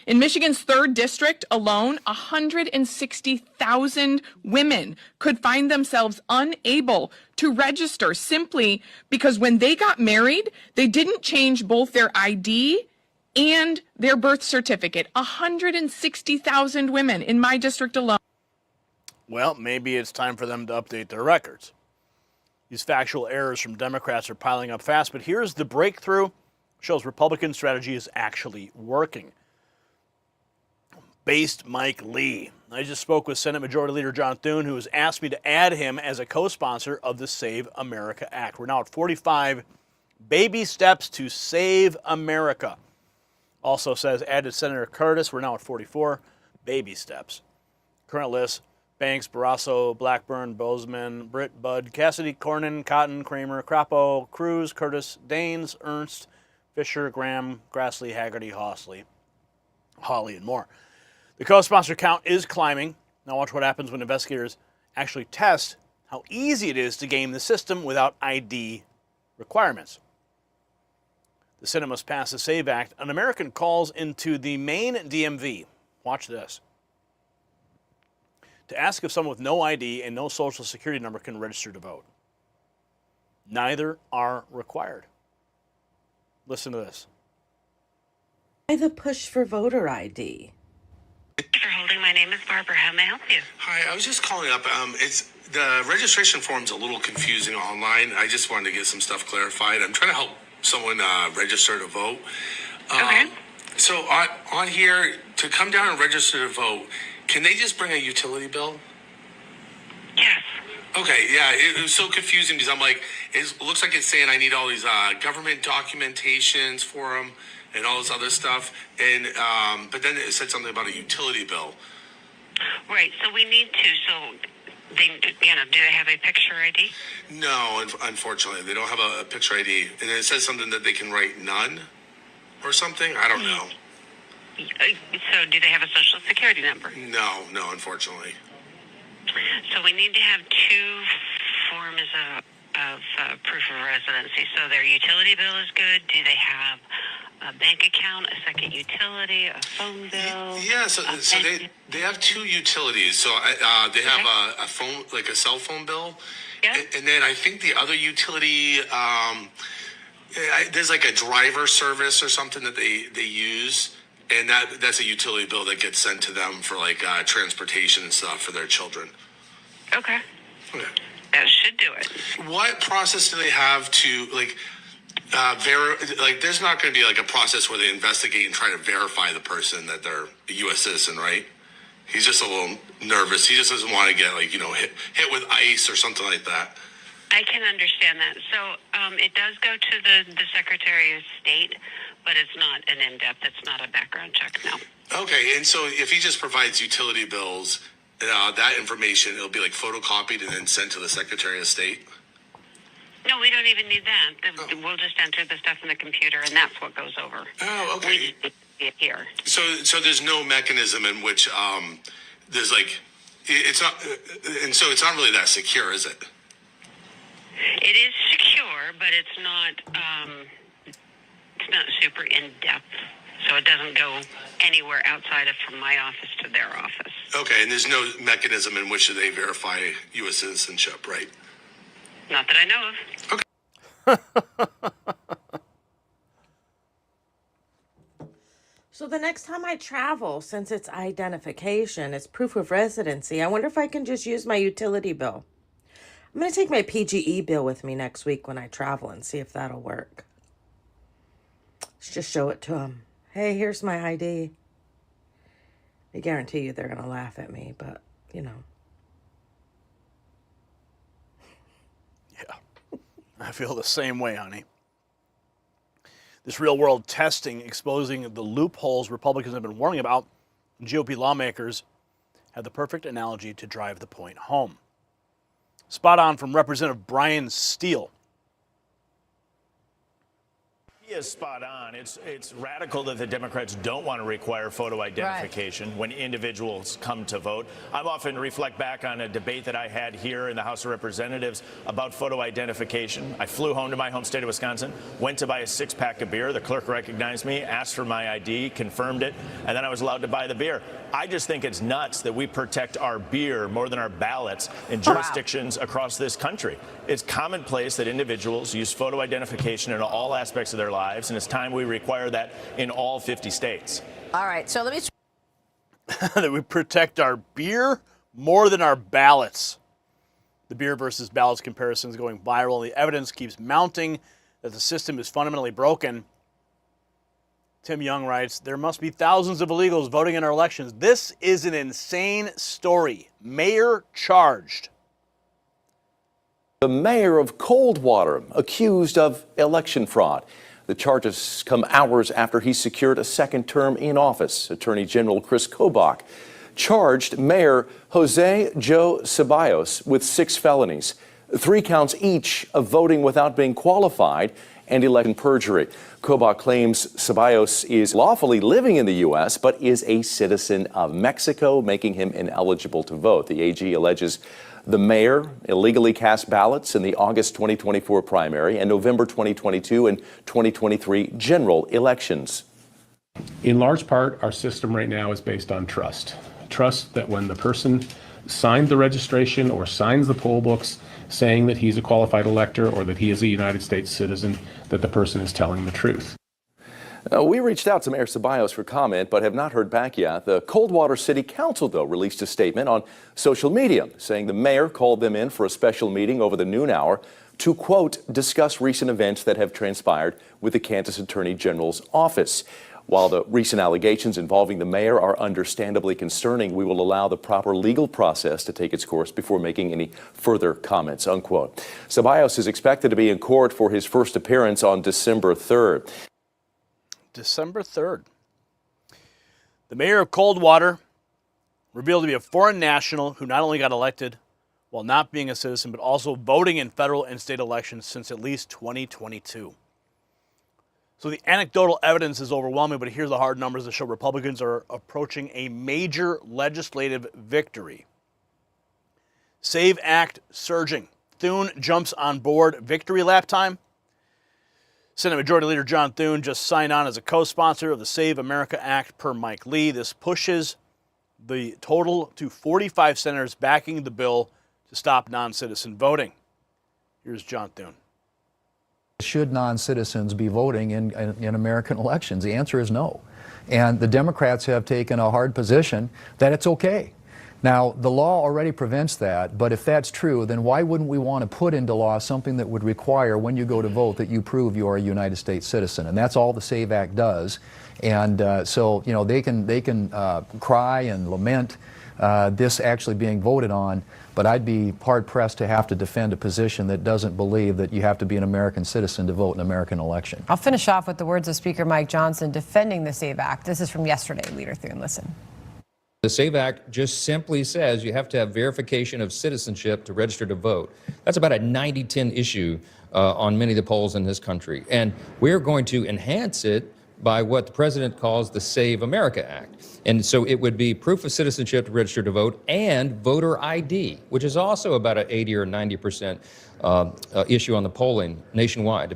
[SPEAKER 24] In Michigan's 3rd district alone, 160,000 women could find themselves unable to register simply because when they got married, they didn't change both their ID and their birth certificate. 160,000 women in my district alone.
[SPEAKER 7] Well, maybe it's time for them to update their records. These factual errors from Democrats are piling up fast, but here's the breakthrough. Shows Republican strategy is actually working. Based Mike Lee. I just spoke with Senate Majority Leader John Thune, who has asked me to add him as a co-sponsor of the Save America Act. We're now at 45 baby steps to save America. Also says added Senator Curtis. We're now at 44 baby steps. Current list: Banks, Barrasso, Blackburn, Bozeman, Britt, Budd, Cassidy, Cornyn, Cotton, Kramer, Crapo, Cruz, Curtis, Daines, Ernst, Fisher, Graham, Grassley, Haggerty, Hawley, and more. The co-sponsor count is climbing. Now watch what happens when investigators actually test how easy it is to game the system without ID requirements. The Senate must pass the SAVE Act. An American calls into the Maine DMV. Watch this. To ask if someone with no ID and no social security number can register to vote. Neither are required. Listen to this.
[SPEAKER 25] Why the push for voter ID?
[SPEAKER 26] Thank you for holding. My name is Barbara. How may I help you?
[SPEAKER 27] Hi, I was just calling up. It's the registration form's a little confusing online. I just wanted to get some stuff clarified. I'm trying to help someone register to vote.
[SPEAKER 26] Okay.
[SPEAKER 27] So on here, to come down and register to vote, can they just bring a utility bill?
[SPEAKER 26] Yes.
[SPEAKER 27] Okay, yeah, it was so confusing because I'm like, it looks like it's saying I need all these government documentations for them and all this other stuff, and but then it said something about a utility bill.
[SPEAKER 26] Right. So we need to. So they, do they have a picture ID?
[SPEAKER 27] No, unfortunately, they don't have a picture ID, and it says something that they can write none or something. I don't know.
[SPEAKER 26] So do they have a social security number?
[SPEAKER 27] No, unfortunately.
[SPEAKER 26] So we need to have two forms of proof of residency. So their utility bill is good. Do they have a bank account, a second utility, a phone bill?
[SPEAKER 27] Yeah, so they have two utilities. So they have a phone, like a cell phone bill.
[SPEAKER 26] Yeah.
[SPEAKER 27] And then I think the other utility, there's like a driver service or something that they use. And that's a utility bill that gets sent to them for like transportation and stuff for their children.
[SPEAKER 26] Okay. That should do it.
[SPEAKER 27] What process do they have to like there's not going to be like a process where they investigate and try to verify the person that they're a U.S. citizen, right? He's just a little nervous. He just doesn't want to get hit with ICE or something like that.
[SPEAKER 26] I can understand that. So it does go to the Secretary of State, but it's not an in-depth. It's not a background check, no.
[SPEAKER 27] Okay, and so if he just provides utility bills, that information, it'll be like photocopied and then sent to the Secretary of State?
[SPEAKER 26] No, we don't even need that. We'll just enter the stuff in the computer, and that's what goes over.
[SPEAKER 27] Oh, okay.
[SPEAKER 26] We just see it here.
[SPEAKER 27] So there's no mechanism in which there's like it's not, and so it's not really that secure, is it?
[SPEAKER 26] It is secure, but it's not super in depth. So it doesn't go anywhere outside of from my office to their office.
[SPEAKER 27] Okay, and there's no mechanism in which they verify U.S. citizenship, right?
[SPEAKER 26] Not that I know of.
[SPEAKER 3] Okay. So the next time I travel, since it's identification, it's proof of residency, I wonder if I can just use my utility bill. I'm going to take my PGE bill with me next week when I travel and see if that'll work. Let's just show it to them. Hey, here's my ID. I guarantee you they're going to laugh at me, but, you know.
[SPEAKER 7] Yeah, I feel the same way, honey. This real-world testing exposing the loopholes Republicans have been warning about, GOP lawmakers have the perfect analogy to drive the point home. Spot on from Representative Brian Steele.
[SPEAKER 5] He is spot on. It's radical that the Democrats don't want to require photo identification when individuals come to vote. I'm often reflect back on a debate that I had here in the House of Representatives about photo identification. I flew home to my home state of Wisconsin, went to buy a six-pack of beer. The clerk recognized me, asked for my ID, confirmed it, and then I was allowed to buy the beer. I just think it's nuts that we protect our beer more than our ballots in jurisdictions across this country. It's commonplace that individuals use photo identification in all aspects of their lives, and it's time we require that in all 50 states.
[SPEAKER 6] All right, so let me...
[SPEAKER 7] that we protect our beer more than our ballots. The beer versus ballots comparison is going viral. The evidence keeps mounting that the system is fundamentally broken. Tim Young writes, there must be thousands of illegals voting in our elections. This is an insane story. Mayor charged.
[SPEAKER 8] The mayor of Coldwater accused of election fraud. The charges come hours after he secured a second term in office. Attorney General Chris Kobach charged Mayor Jose Joe Ceballos with 6 felonies, 3 counts each of voting without being qualified and election perjury. Kobach claims Ceballos is lawfully living in the U.S. but is a citizen of Mexico, making him ineligible to vote. The AG alleges the mayor illegally cast ballots in the August 2024 primary and November 2022 and 2023 general elections.
[SPEAKER 10] In large part, our system right now is based on trust. Trust that when the person signed the registration or signs the poll books saying that he's a qualified elector or that he is a United States citizen, that the person is telling the truth.
[SPEAKER 8] We reached out to Mayor Ceballos for comment, but have not heard back yet. The Coldwater City Council, though, released a statement on social media saying the mayor called them in for a special meeting over the noon hour to, quote, discuss recent events that have transpired with the Kansas Attorney General's office. While the recent allegations involving the mayor are understandably concerning, we will allow the proper legal process to take its course before making any further comments, unquote. Ceballos is expected to be in court for his first appearance on December 3rd.
[SPEAKER 7] December 3rd. The mayor of Coldwater revealed to be a foreign national who not only got elected while not being a citizen, but also voting in federal and state elections since at least 2022. So the anecdotal evidence is overwhelming, but here's the hard numbers that show Republicans are approaching a major legislative victory. SAVE Act surging. Thune jumps on board. Victory lap time. Senate Majority Leader John Thune just signed on as a co-sponsor of the Save America Act per Mike Lee. This pushes the total to 45 senators backing the bill to stop non-citizen voting. Here's John Thune.
[SPEAKER 6] Should non-citizens be voting in American elections? The answer is no. And the Democrats have taken a hard position that it's okay. Now, the law already prevents that, but if that's true, then why wouldn't we want to put into law something that would require when you go to vote that you prove you're a United States citizen? And that's all the SAVE Act does. And so, you know, they can cry and lament this actually being voted on, but I'd be hard-pressed to have to defend a position that doesn't believe that you have to be an American citizen to vote in an American election.
[SPEAKER 9] I'll finish off with the words of Speaker Mike Johnson defending the SAVE Act. This is from yesterday. Leader Thune, listen.
[SPEAKER 11] The SAVE Act just simply says you have to have verification of citizenship to register to vote. That's about a 90-10 issue on many of the polls in this country. And we're going to enhance it by what the president calls the Save America Act. And so it would be proof of citizenship to register to vote and voter ID, which is also about an 80 or 90% issue on the polling nationwide.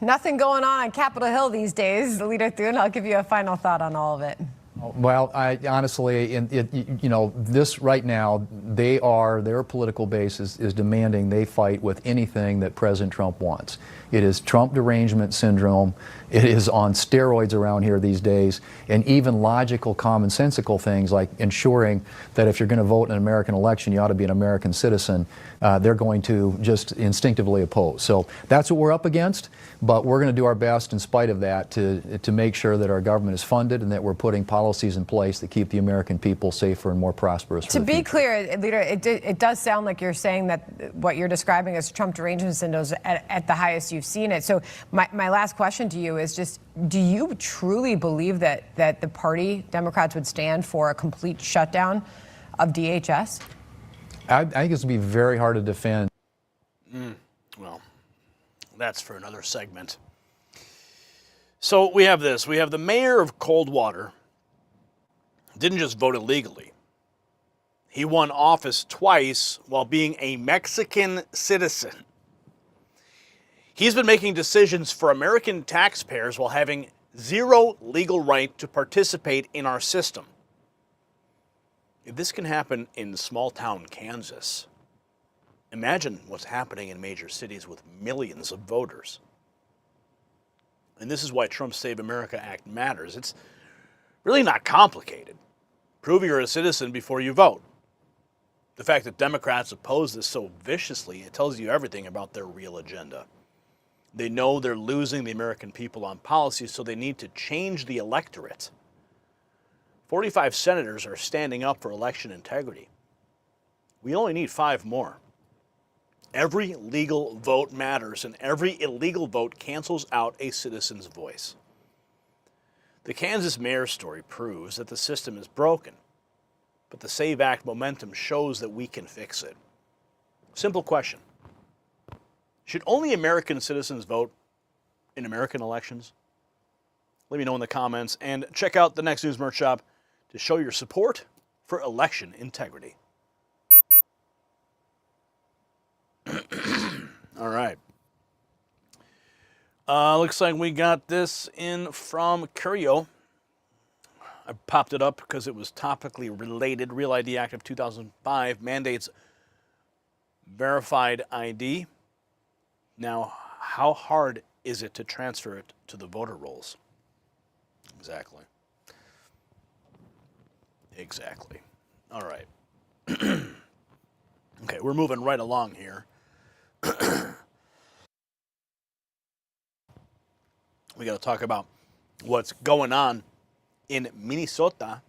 [SPEAKER 9] Nothing going on Capitol Hill these days. Leader Thune, I'll give you a final thought on all of it.
[SPEAKER 6] Well, I honestly, you know, this right now, their political base is demanding they fight with anything that President Trump wants. It is Trump derangement syndrome. It is on steroids around here these days. And even logical, commonsensical things like ensuring that if you're going to vote in an American election, you ought to be an American citizen, they're going to just instinctively oppose. So that's what we're up against. But we're going to do our best in spite of that to make sure that our government is funded and that we're putting policies in place that keep the American people safer and more prosperous.
[SPEAKER 9] To be clear, Leader, it does sound like you're saying that what you're describing as Trump derangement syndrome is at the highest you've seen it. So my last question to you is just, do you truly believe that the party, Democrats, would stand for a complete shutdown of DHS?
[SPEAKER 6] I think it's going to be very hard to defend.
[SPEAKER 7] Well, that's for another segment. So we have this. We have the mayor of Coldwater didn't just vote illegally. He won office twice while being a Mexican citizen. He's been making decisions for American taxpayers while having zero legal right to participate in our system. If this can happen in small-town Kansas, imagine what's happening in major cities with millions of voters. And this is why Trump's Save America Act matters. It's really not complicated. Prove you're a citizen before you vote. The fact that Democrats oppose this so viciously, it tells you everything about their real agenda. They know they're losing the American people on policy, so they need to change the electorate. 45 senators are standing up for election integrity. We only need 5 more. Every legal vote matters, and every illegal vote cancels out a citizen's voice. The Kansas mayor's story proves that the system is broken, but the SAVE Act momentum shows that we can fix it. Simple question. Should only American citizens vote in American elections? Let me know in the comments, and check out the Next News merch shop to show your support for election integrity. All right. Looks like we got this in from Curio. I popped it up because it was topically related. Real ID Act of 2005 mandates verified ID. Now, how hard is it to transfer it to the voter rolls? Exactly. Exactly. All right. Okay, we're moving right along here. We got to talk about what's going on in Minnesota,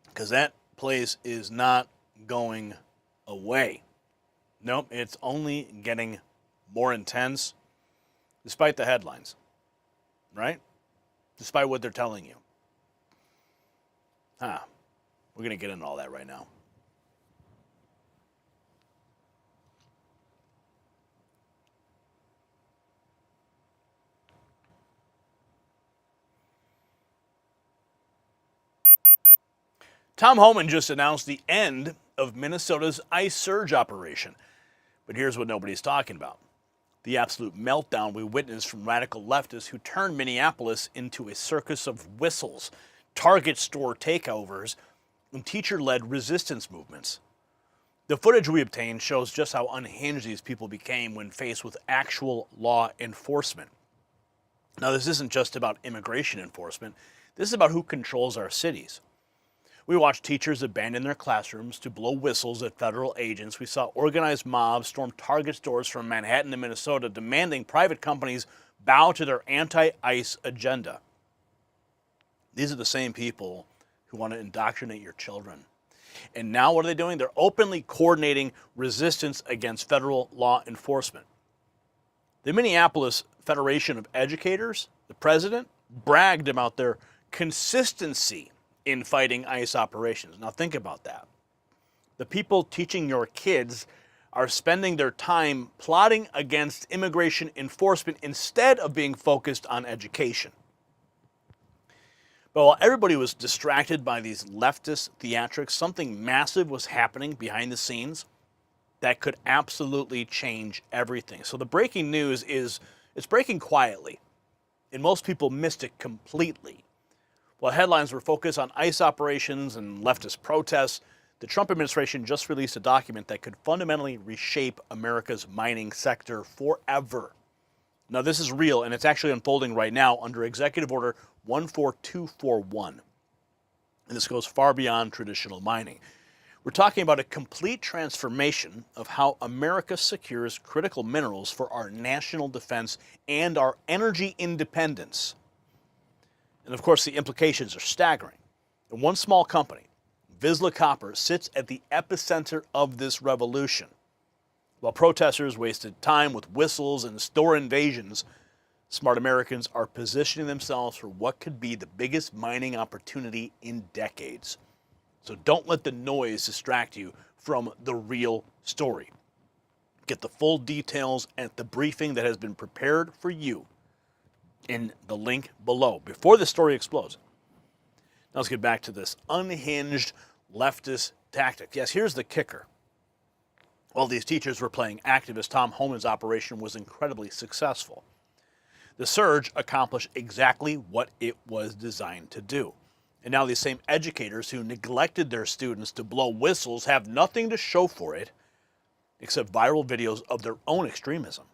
[SPEAKER 7] because that place is not going away. Nope, it's only getting more intense, despite the headlines, right? Despite what they're telling you. We're going to get into all that right now. Tom Homan just announced the end of Minnesota's ICE surge operation. But here's what nobody's talking about. The absolute meltdown we witnessed from radical leftists who turned Minneapolis into a circus of whistles, Target store takeovers, and teacher-led resistance movements. The footage we obtained shows just how unhinged these people became when faced with actual law enforcement. Now, this isn't just about immigration enforcement. This is about who controls our cities. We watched teachers abandon their classrooms to blow whistles at federal agents. We saw organized mobs storm Target stores from Manhattan to Minnesota, demanding private companies bow to their anti-ICE agenda. These are the same people who want to indoctrinate your children. And now what are they doing? They're openly coordinating resistance against federal law enforcement. The Minneapolis Federation of Educators, the president, bragged about their consistency in fighting ICE operations. Now think about that. The people teaching your kids are spending their time plotting against immigration enforcement instead of being focused on education. But while everybody was distracted by these leftist theatrics, something massive was happening behind the scenes that could absolutely change everything. So the breaking news is, it's breaking quietly, and most people missed it completely. While headlines were focused on ICE operations and leftist protests, the Trump administration just released a document that could fundamentally reshape America's mining sector forever. Now, this is real, and it's actually unfolding right now under Executive Order 14241. And this goes far beyond traditional mining. We're talking about a complete transformation of how America secures critical minerals for our national defense and our energy independence. And of course, the implications are staggering. And one small company, Vizsla Copper, sits at the epicenter of this revolution. While protesters wasted time with whistles and store invasions, smart Americans are positioning themselves for what could be the biggest mining opportunity in decades. So don't let the noise distract you from the real story. Get the full details at the briefing that has been prepared for you in the link below before the story explodes. Now let's get back to this unhinged leftist tactic. Yes, here's the kicker. While these teachers were playing activist, Tom Homan's operation was incredibly successful. The surge accomplished exactly what it was designed to do. And now these same educators who neglected their students to blow whistles have nothing to show for it except viral videos of their own extremism.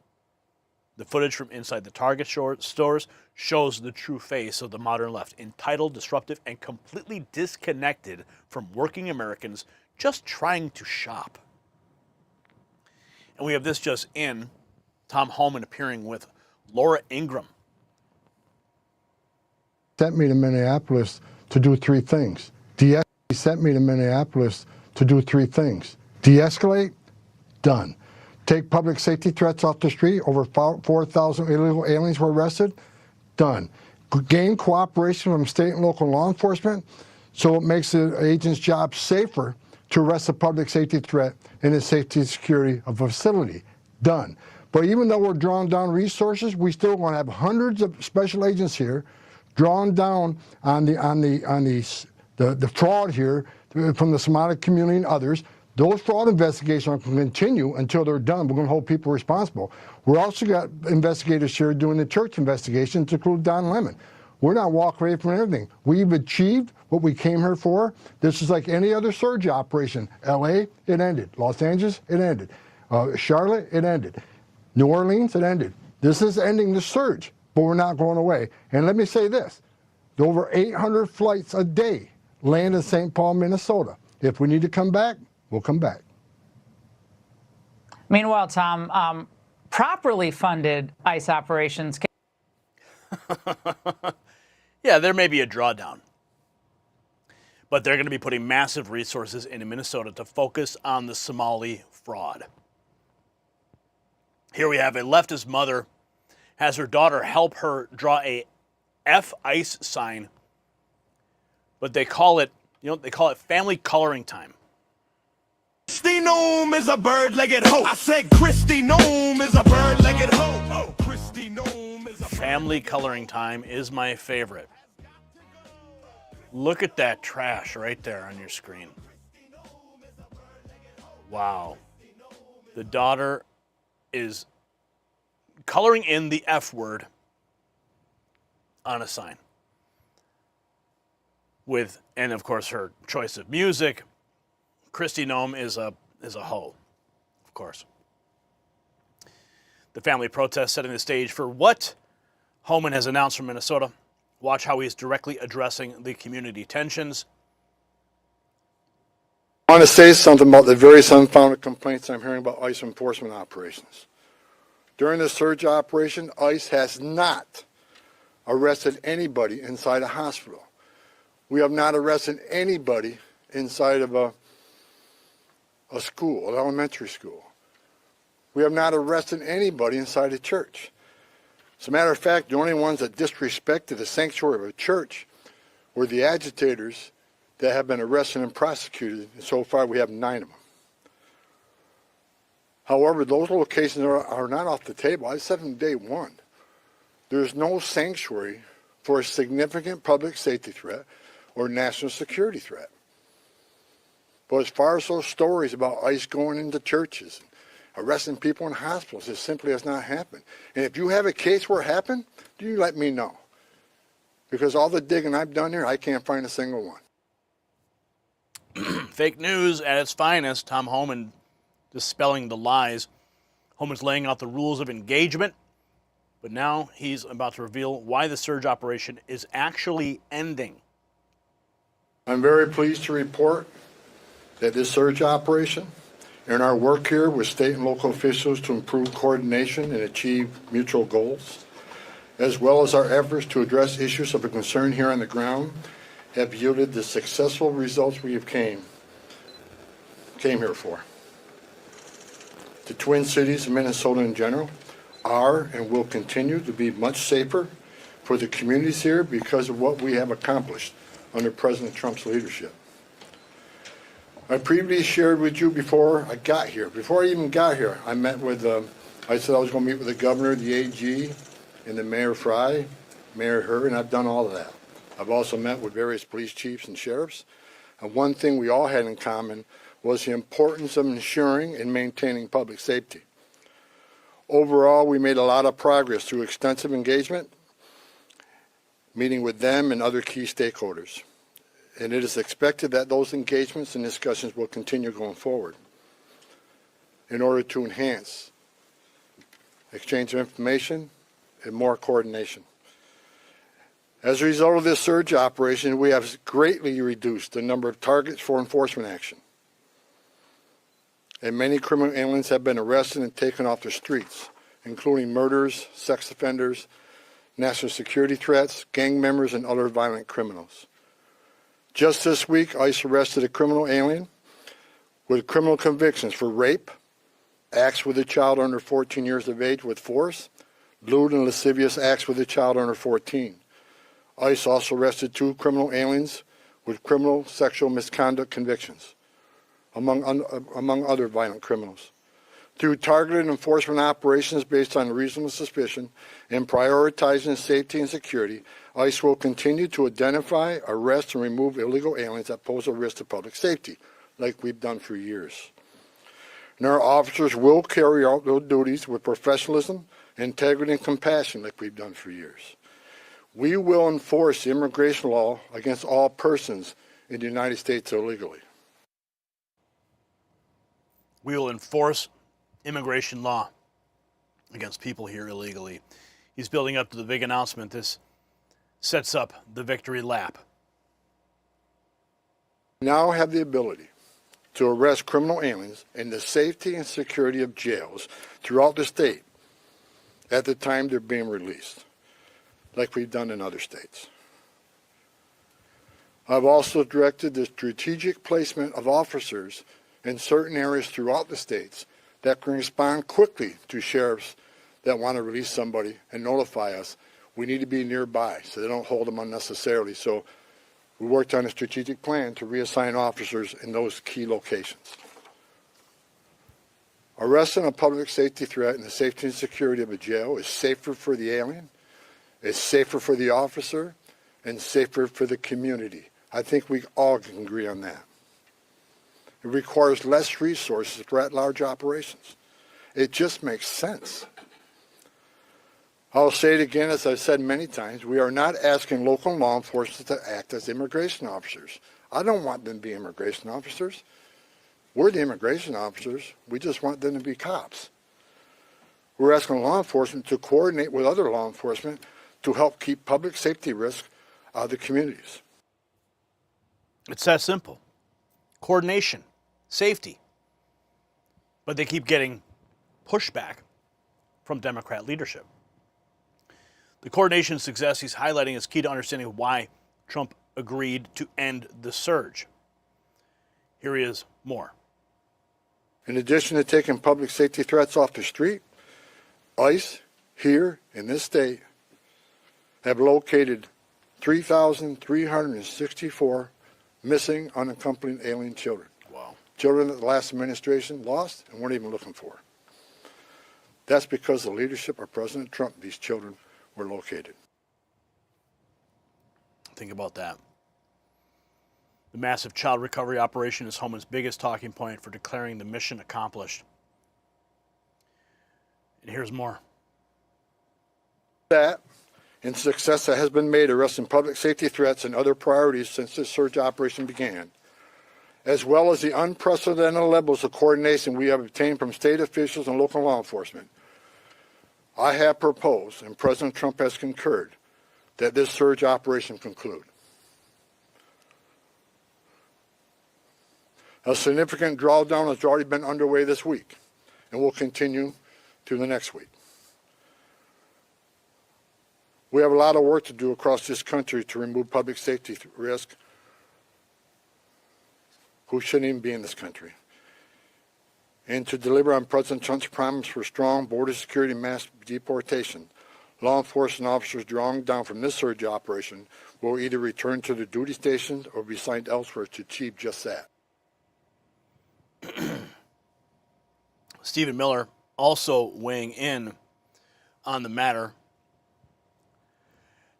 [SPEAKER 7] The footage from inside the Target stores shows the true face of the modern left, entitled, disruptive, and completely disconnected from working Americans just trying to shop. And we have this just in, Tom Homan appearing with Laura Ingraham.
[SPEAKER 12] Sent me to Minneapolis to do three things. He sent me to Minneapolis to do three things. De-escalate, done. Take public safety threats off the street, over 4,000 illegal aliens were arrested, done. Gain cooperation from state and local law enforcement so it makes the agent's job safer to arrest a public safety threat in the safety and security of a facility, done. But even though we're drawing down resources, we still want to have hundreds of special agents here drawn down on the fraud here from the Somatic community and others. Those fraud investigations are going to continue until they're done. We're going to hold people responsible. We're also got investigators here doing the church investigations, to include Don Lemon. We're not walking away from anything. We've achieved what we came here for. This is like any other surge operation. LA, it ended. Los Angeles, it ended. Charlotte, it ended. New Orleans, it ended. This is ending the surge, but we're not going away. And let me say this, over 800 flights a day land in St. Paul, Minnesota. If we need to come back, we'll come back.
[SPEAKER 13] Meanwhile, Tom, properly funded ICE operations.
[SPEAKER 7] Yeah, there may be a drawdown, but they're going to be putting massive resources into Minnesota to focus on the Somali fraud. Here we have a leftist mother has her daughter help her draw a F ICE sign, but they call it You know, they call it family coloring time.
[SPEAKER 14] Christy Noem is a bird-legged hoe. I said Christy Noem is a bird-legged hoe. Oh, Christy Noem is a
[SPEAKER 7] Family coloring time is my favorite. Look at that trash right there on your screen. Wow. The daughter is coloring in the F word on a sign. With, and of course, her choice of music. Christy Noem is a hoe, of course. The family protest setting the stage for what Homan has announced from Minnesota. Watch how he's directly addressing the community tensions.
[SPEAKER 12] I want to say something about the various unfounded complaints I'm hearing about ICE enforcement operations. During the surge operation, ICE has not arrested anybody inside a hospital. We have not arrested anybody inside of a school, an elementary school. We have not arrested anybody inside a church. As a matter of fact, the only ones that disrespected the sanctuary of a church were the agitators that have been arrested and prosecuted, and so far we have 9 of them. However, those locations are not off the table. I said from day one, there's no sanctuary for a significant public safety threat or national security threat. But as far as those stories about ICE going into churches, arresting people in hospitals, it simply has not happened. And if you have a case where it happened, you let me know. Because all the digging I've done here, I can't find a single one.
[SPEAKER 7] Fake news at its finest. Tom Homan dispelling the lies. Homan's laying out the rules of engagement, but now he's about to reveal why the surge operation is actually ending.
[SPEAKER 12] I'm very pleased to report that this surge operation and our work here with state and local officials to improve coordination and achieve mutual goals, as well as our efforts to address issues of concern here on the ground, have yielded the successful results we have came here for. The Twin Cities and Minnesota in general are and will continue to be much safer for the communities here because of what we have accomplished under President Trump's leadership. I previously shared with you before I got here. Before I even got here, I met with, I said I was going to meet with the governor, the AG, and the Mayor Fry, Mayor Herr, and I've done all of that. I've also met with various police chiefs and sheriffs. And one thing we all had in common was the importance of ensuring and maintaining public safety. Overall, we made a lot of progress through extensive engagement, meeting with them and other key stakeholders. And it is expected that those engagements and discussions will continue going forward in order to enhance exchange of information and more coordination. As a result of this surge operation, we have greatly reduced the number of targets for enforcement action. And many criminal aliens have been arrested and taken off the streets, including murderers, sex offenders, national security threats, gang members, and other violent criminals. Just this week, ICE arrested a criminal alien with criminal convictions for rape, acts with a child under 14 years of age with force, lewd and lascivious acts with a child under 14. ICE also arrested 2 criminal aliens with criminal sexual misconduct convictions, among other violent criminals. Through targeted enforcement operations based on reasonable suspicion and prioritizing safety and security, ICE will continue to identify, arrest, and remove illegal aliens that pose a risk to public safety, like we've done for years. And our officers will carry out those duties with professionalism, integrity, and compassion, like we've done for years. We will enforce the immigration law against all persons in the United States illegally.
[SPEAKER 7] We will enforce immigration law against people here illegally. He's building up to the big announcement. This sets up the victory lap.
[SPEAKER 12] We now have the ability to arrest criminal aliens in the safety and security of jails throughout the state at the time they're being released, like we've done in other states. I've also directed the strategic placement of officers in certain areas throughout the states that can respond quickly to sheriffs that want to release somebody and notify us. We need to be nearby so they don't hold them unnecessarily. So We worked on a strategic plan to reassign officers in those key locations. Arresting a public safety threat and the safety and security of a jail is safer for the alien, it's safer for the officer, and safer for the community. I think we all can agree on that. It requires less resources for at-large operations. It just makes sense. I'll say it again, as I've said many times, we are not asking local law enforcement to act as immigration officers. I don't want them to be immigration officers. We're the immigration officers. We just want them to be cops. We're asking law enforcement to coordinate with other law enforcement to help keep public safety risk out of the communities.
[SPEAKER 7] It's that simple. Coordination, safety. But they keep getting pushback from Democrat leadership. The coordination success he's highlighting is key to understanding why Trump agreed to end the surge. Here he is more.
[SPEAKER 12] In addition to taking public safety threats off the street, ICE here in this state have located 3,364 missing unaccompanied alien children.
[SPEAKER 7] Wow.
[SPEAKER 12] Children that the last administration lost and weren't even looking for. That's because of the leadership of President Trump, these children were located.
[SPEAKER 7] Think about that. The massive child recovery operation is Homan's biggest talking point for declaring the mission accomplished. And here's more.
[SPEAKER 12] That and success that has been made arresting public safety threats and other priorities since this surge operation began, as well as the unprecedented levels of coordination we have obtained from state officials and local law enforcement, I have proposed, and President Trump has concurred, that this surge operation conclude. A significant drawdown has already been underway this week and will continue through the next week. We have a lot of work to do across this country to remove public safety risk who shouldn't even be in this country, and to deliver on President Trump's promise for strong border security and mass deportation. Law enforcement officers drawn down from this surge operation will either return to their duty stations or be assigned elsewhere to achieve just that.
[SPEAKER 7] Stephen Miller also weighing in on the matter,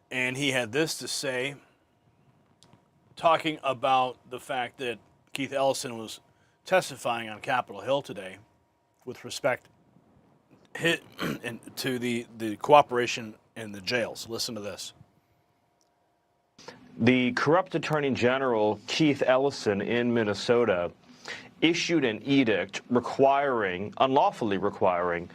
[SPEAKER 7] and he had this to say, talking about the fact that Keith Ellison was testifying on Capitol Hill today with respect to the cooperation in the jails. Listen to this.
[SPEAKER 15] The corrupt Attorney General Keith Ellison in Minnesota issued an edict unlawfully requiring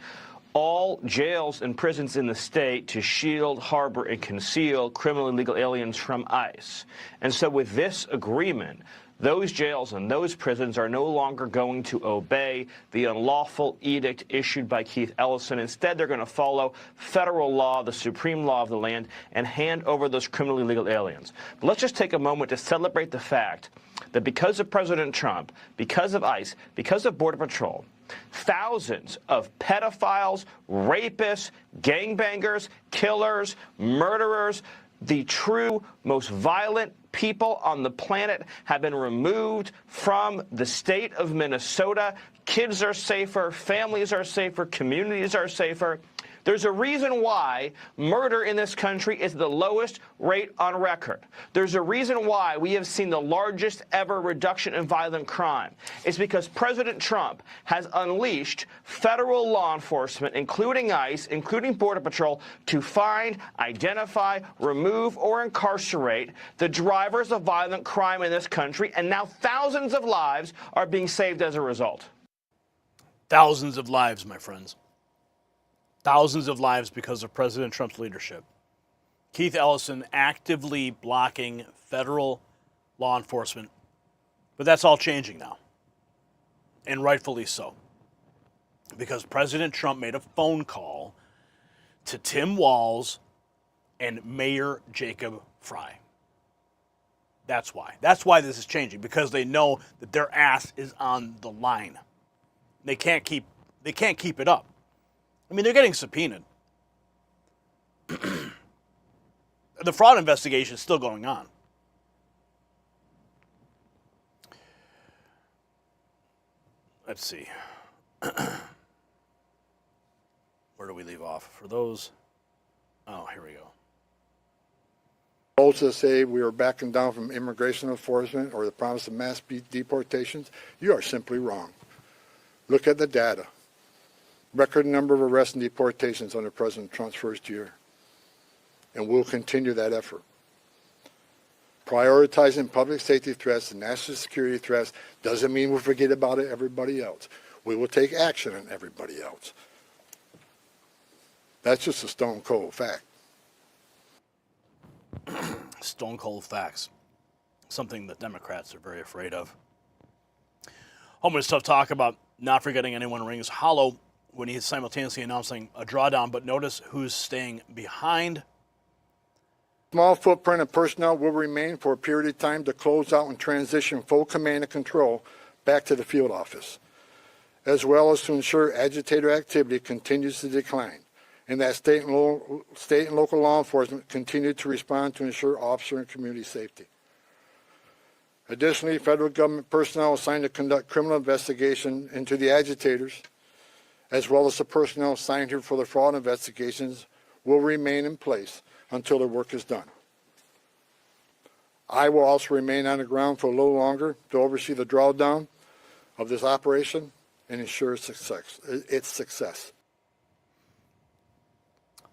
[SPEAKER 15] all jails and prisons in the state to shield, harbor, and conceal criminally illegal aliens from ICE. And so with this agreement, those jails and those prisons are no longer going to obey the unlawful edict issued by Keith Ellison. Instead, they're going to follow federal law, the supreme law of the land, and hand over those criminally illegal aliens. But let's just take a moment to celebrate the fact that because of President Trump, because of ICE, because of Border Patrol, thousands of pedophiles, rapists, gangbangers, killers, murderers, the true most violent people on the planet have been removed from the state of Minnesota. Kids are safer, families are safer, communities are safer. There's a reason why murder in this country is the lowest rate on record. There's a reason why we have seen the largest ever reduction in violent crime. It's because President Trump has unleashed federal law enforcement, including ICE, including Border Patrol, to find, identify, remove, or incarcerate the drivers of violent crime in this country, and now thousands of lives are being saved as a result.
[SPEAKER 7] Thousands of lives, my friends. Thousands of lives because of President Trump's leadership. Keith Ellison actively blocking federal law enforcement. But that's all changing now. And rightfully so. Because President Trump made a phone call to Tim Walz and Mayor Jacob Frey. That's why. That's why this is changing. Because they know that their ass is on the line. They can't keep it up. I mean, they're getting subpoenaed. The fraud investigation is still going on. let's see. Where do we leave off? For those, oh, here we go.
[SPEAKER 12] Those that say we are backing down from immigration enforcement or the promise of mass deportations, you are simply wrong. Look at the data. Record number of arrests and deportations under President Trump's first year. And we'll continue that effort. Prioritizing public safety threats and national security threats doesn't mean we'll forget about everybody else. We will take action on everybody else. That's just a stone cold fact.
[SPEAKER 7] Stone cold facts. Something that Democrats are very afraid of. Holman's tough talk about not forgetting anyone rings hollow when he's simultaneously announcing a drawdown, but notice who's staying behind.
[SPEAKER 12] Small footprint of personnel will remain for a period of time to close out and transition full command and control back to the field office, as well as to ensure agitator activity continues to decline, and that state and local law enforcement continue to respond to ensure officer and community safety. Additionally, federal government personnel assigned to conduct criminal investigation into the agitators, as well as the personnel assigned here for the fraud investigations, will remain in place until their work is done. I will also remain on the ground for a little longer to oversee the drawdown of this operation and ensure its success.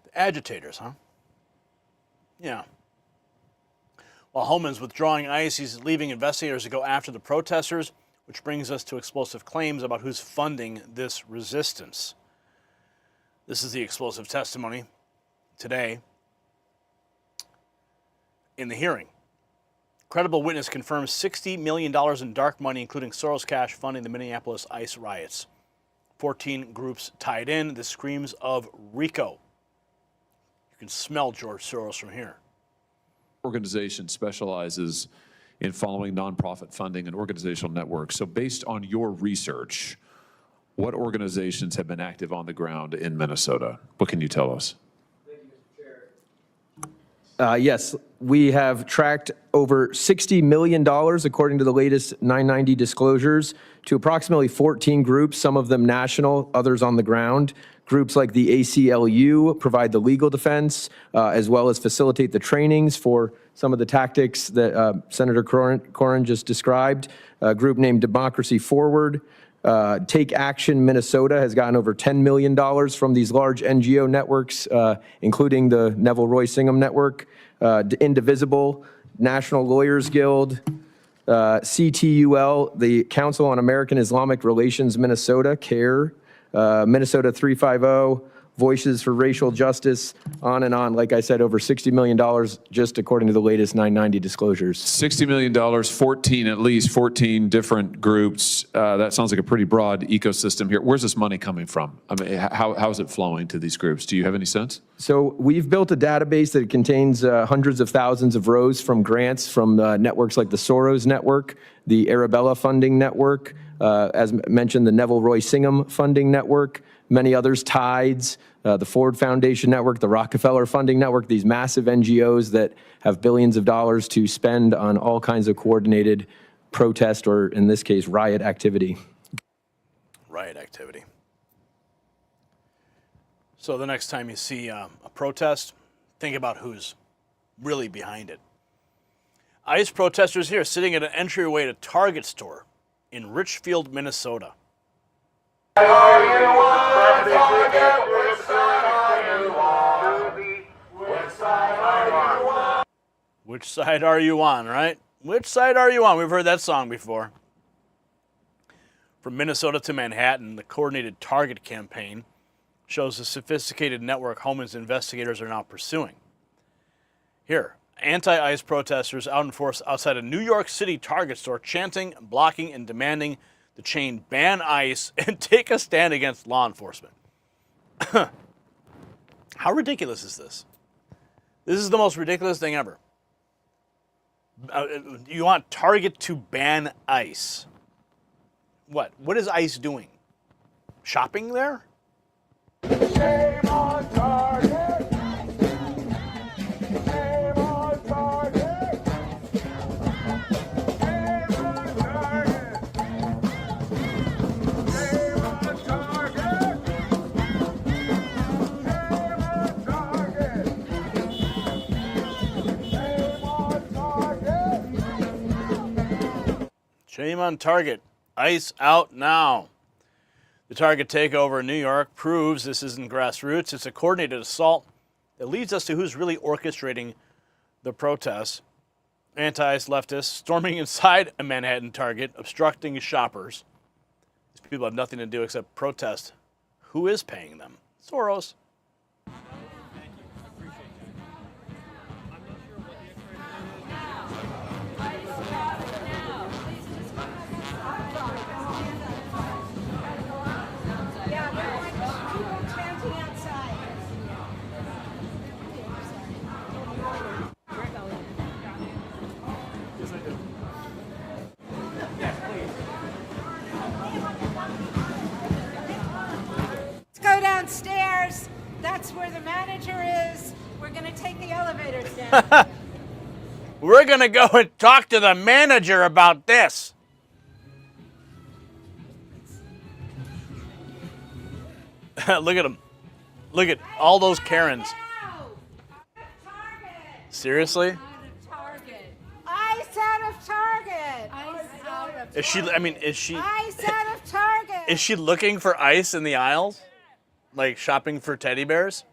[SPEAKER 7] The agitators, huh? Yeah. While Holman's withdrawing ICE, he's leaving investigators to go after the protesters, which brings us to explosive claims about who's funding this resistance. This is the explosive testimony today in the hearing. Credible witness confirms $60 million in dark money, including Soros cash, funding the Minneapolis ICE riots. 14 groups tied in. This screams of RICO. You can smell George Soros from here.
[SPEAKER 16] Organization specializes in following nonprofit funding and organizational networks. So based on your research, what organizations have been active on the ground in Minnesota? What can you tell us?
[SPEAKER 17] Yes, we have tracked over $60 million, according to the latest 990 disclosures, to approximately 14 groups, some of them national, others on the ground. Groups like the ACLU provide the legal defense, as well as facilitate the trainings for some of the tactics that Senator Corrin just described. A group named Democracy Forward. Take Action Minnesota has gotten over $10 million from these large NGO networks, including the Neville Roy Singham Network, Indivisible, National Lawyers Guild, CTUL, the Council on American Islamic Relations Minnesota, CARE, Minnesota 350, Voices for Racial Justice, on and on. Like I said, over $60 million just according to the latest 990 disclosures.
[SPEAKER 16] $60 million, at least 14 different groups. That sounds like a pretty broad ecosystem here. Where's this money coming from? I mean, how is it flowing to these groups? Do you have any sense?
[SPEAKER 17] So we've built a database that contains hundreds of thousands of rows from grants from networks like the Soros Network, the Arabella Funding Network, as mentioned, the Neville Roy Singham Funding Network, many others, Tides, the Ford Foundation Network, the Rockefeller Funding Network, these massive NGOs that have billions of dollars to spend on all kinds of coordinated protest, or in this case, riot activity.
[SPEAKER 7] Riot activity. So the next time you see a protest, think about who's really behind it. ICE protesters here sitting at an entryway to Target store in Richfield, Minnesota. Which side are you on, right? Which side are you on? We've heard that song before. From Minnesota to Manhattan, the coordinated Target campaign shows the sophisticated network Holman's investigators are now pursuing. Here, anti-ICE protesters out in force outside a New York City Target store chanting, blocking, and demanding the chain ban ICE and take a stand against law enforcement. How ridiculous is this? This is the most ridiculous thing ever. You want Target to ban ICE. What? What is ICE doing? Shopping there?
[SPEAKER 14] Shame on Target. Shame on Target.
[SPEAKER 7] Shame on Target. ICE out now. The Target takeover in New York proves this isn't grassroots. It's a coordinated assault that leads us to who's really orchestrating the protests. Anti-ICE leftists storming inside a Manhattan Target, obstructing shoppers. These people have nothing to do except protest. Who is paying them? Soros.
[SPEAKER 1] Go downstairs. That's where the manager is. We're going to take the elevators down.
[SPEAKER 7] We're going to go and talk to the manager about this. Look at them. Look at all those Karens. Seriously?
[SPEAKER 1] Ice out of Target. Ice out of
[SPEAKER 7] Is she, I mean, is she,
[SPEAKER 1] Ice out of Target.
[SPEAKER 7] is she looking for ice in the aisles? Like shopping for teddy bears?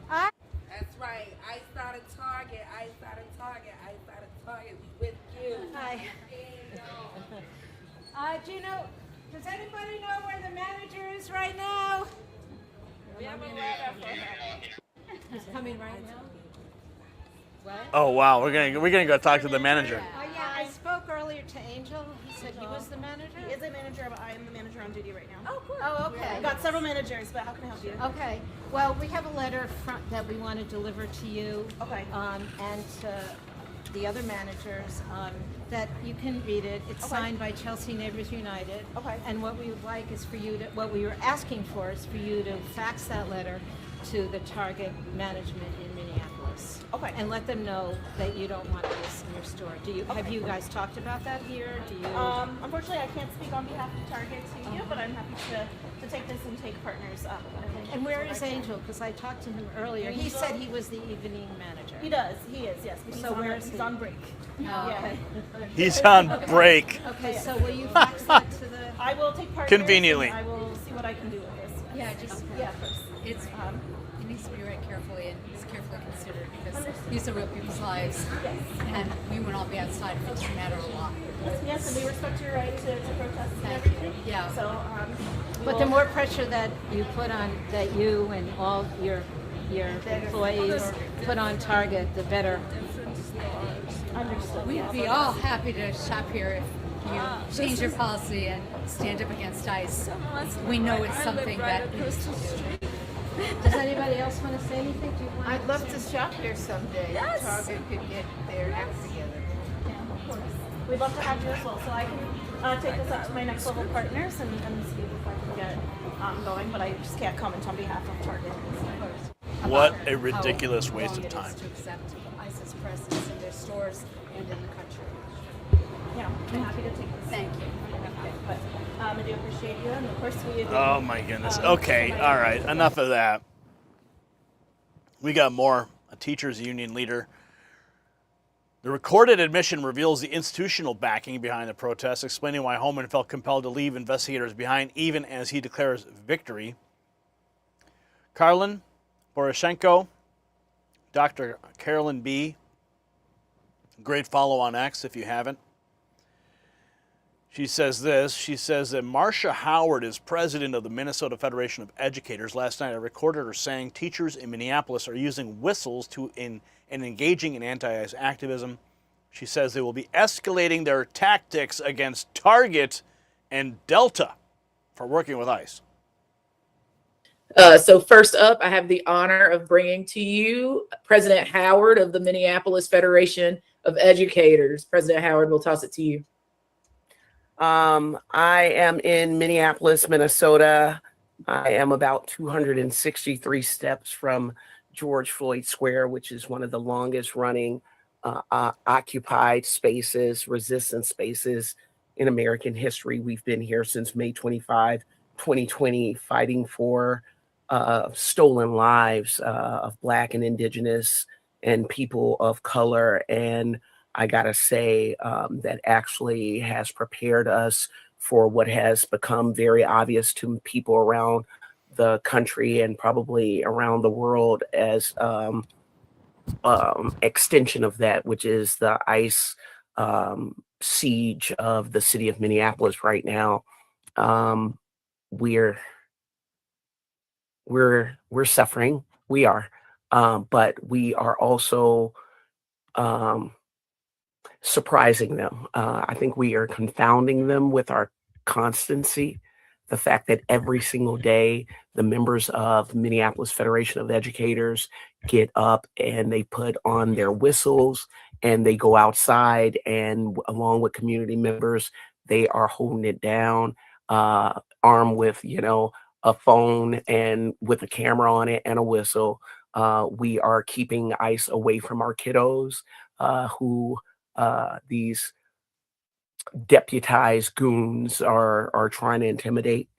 [SPEAKER 1] That's right. Ice out of Target. Ice out of Target. Ice out of Target. We with you. Hi. Do you know, does anybody know where the manager is right now? We have a letter for her. He's coming right now. What?
[SPEAKER 7] Oh wow, we're gonna go talk to the manager.
[SPEAKER 1] Oh yeah, I spoke earlier to Angel. He said he was the manager.
[SPEAKER 2] He is a manager, but I am the manager on duty right now.
[SPEAKER 1] Oh, cool. Oh, okay.
[SPEAKER 2] I've got several managers, but how can I help you?
[SPEAKER 1] Okay. Well, we have a letter that we want to deliver to you.
[SPEAKER 2] Okay.
[SPEAKER 1] And to the other managers that you can read it. It's signed by Chelsea Neighbors United.
[SPEAKER 2] Okay.
[SPEAKER 1] And what we would like is for you to, what we were asking for is for you to fax that letter to the Target management in Minneapolis.
[SPEAKER 2] Okay.
[SPEAKER 1] And let them know that you don't want this in your store. Do you, have you guys talked about that here? Do you?
[SPEAKER 2] Unfortunately, I can't speak on behalf of Target to you, but I'm happy to take this and take partners up.
[SPEAKER 1] And where is Angel? Because I talked to him earlier. He said he was the evening manager.
[SPEAKER 2] He does. He is, yes. But
[SPEAKER 1] So where is
[SPEAKER 2] he's
[SPEAKER 1] he?
[SPEAKER 2] on break.
[SPEAKER 1] Oh, okay.
[SPEAKER 7] He's on break.
[SPEAKER 1] Okay, so will you fax that to the?
[SPEAKER 2] I will take partners.
[SPEAKER 7] Conveniently.
[SPEAKER 2] And I will see what I can do with this.
[SPEAKER 18] Yeah, just
[SPEAKER 2] Yeah, of course.
[SPEAKER 18] it's it needs to be read carefully and it's carefully considered because these are real people's lives, and we would all be outside if it doesn't matter a lot.
[SPEAKER 2] Yes, and we respect your right to protest and everything.
[SPEAKER 18] Yeah.
[SPEAKER 2] So,
[SPEAKER 1] But the more pressure that you put on, that you and all your employees put on Target, the better.
[SPEAKER 2] Understood.
[SPEAKER 18] We'd be all happy to shop here if you change your policy and stand up against ICE. We know it's something that needs to do.
[SPEAKER 1] Does anybody else want to say anything? Do you want
[SPEAKER 2] I'd love to shop here someday.
[SPEAKER 1] Yes.
[SPEAKER 2] Target could get their act together. Yeah, of course. We'd love to have you as well. So I can take this up to my next level partners and see if I can get going, but I just can't comment on behalf of Target.
[SPEAKER 7] What a ridiculous waste of
[SPEAKER 18] It
[SPEAKER 7] time.
[SPEAKER 18] is to accept ICE's presence in their stores and in the country.
[SPEAKER 2] Yeah, I'm happy to take this.
[SPEAKER 18] Thank you.
[SPEAKER 2] Okay, but I do appreciate you, and of course we do.
[SPEAKER 7] Oh my goodness. Okay, all right, enough of that. We got more. A teachers union leader. The recorded admission reveals the institutional backing behind the protests, explaining why Holman felt compelled to leave investigators behind even as he declares victory. Karlin Poroshenko, Dr. Carolyn B. Great follow on X if you haven't. She says this. She says that Marcia Howard is president of the Minnesota Federation of Educators. Last night I recorded her saying teachers in Minneapolis are using whistles and engaging in anti-ICE activism. She says they will be escalating their tactics against Target and Delta for working with ICE.
[SPEAKER 19] So first up, I have the honor of bringing to you President Howard of the Minneapolis Federation of Educators. President Howard, we'll toss it to you.
[SPEAKER 20] I am in Minneapolis, Minnesota. I am about 263 steps from George Floyd Square, which is one of the longest running occupied spaces, resistance spaces in American history. We've been here since May 25, 2020, fighting for stolen lives of Black and Indigenous and people of color. And I gotta say, that actually has prepared us for what has become very obvious to people around the country and probably around the world as extension of that, which is the ICE siege of the city of Minneapolis right now. We're suffering. We are, but we are also surprising them. I think we are confounding them with our constancy. The fact that every single day the members of Minneapolis Federation of Educators get up and they put on their whistles and they go outside and along with community members, they are holding it down, armed with, a phone and with a camera on it and a whistle. We are keeping ICE away from our kiddos who these deputized goons are trying to intimidate.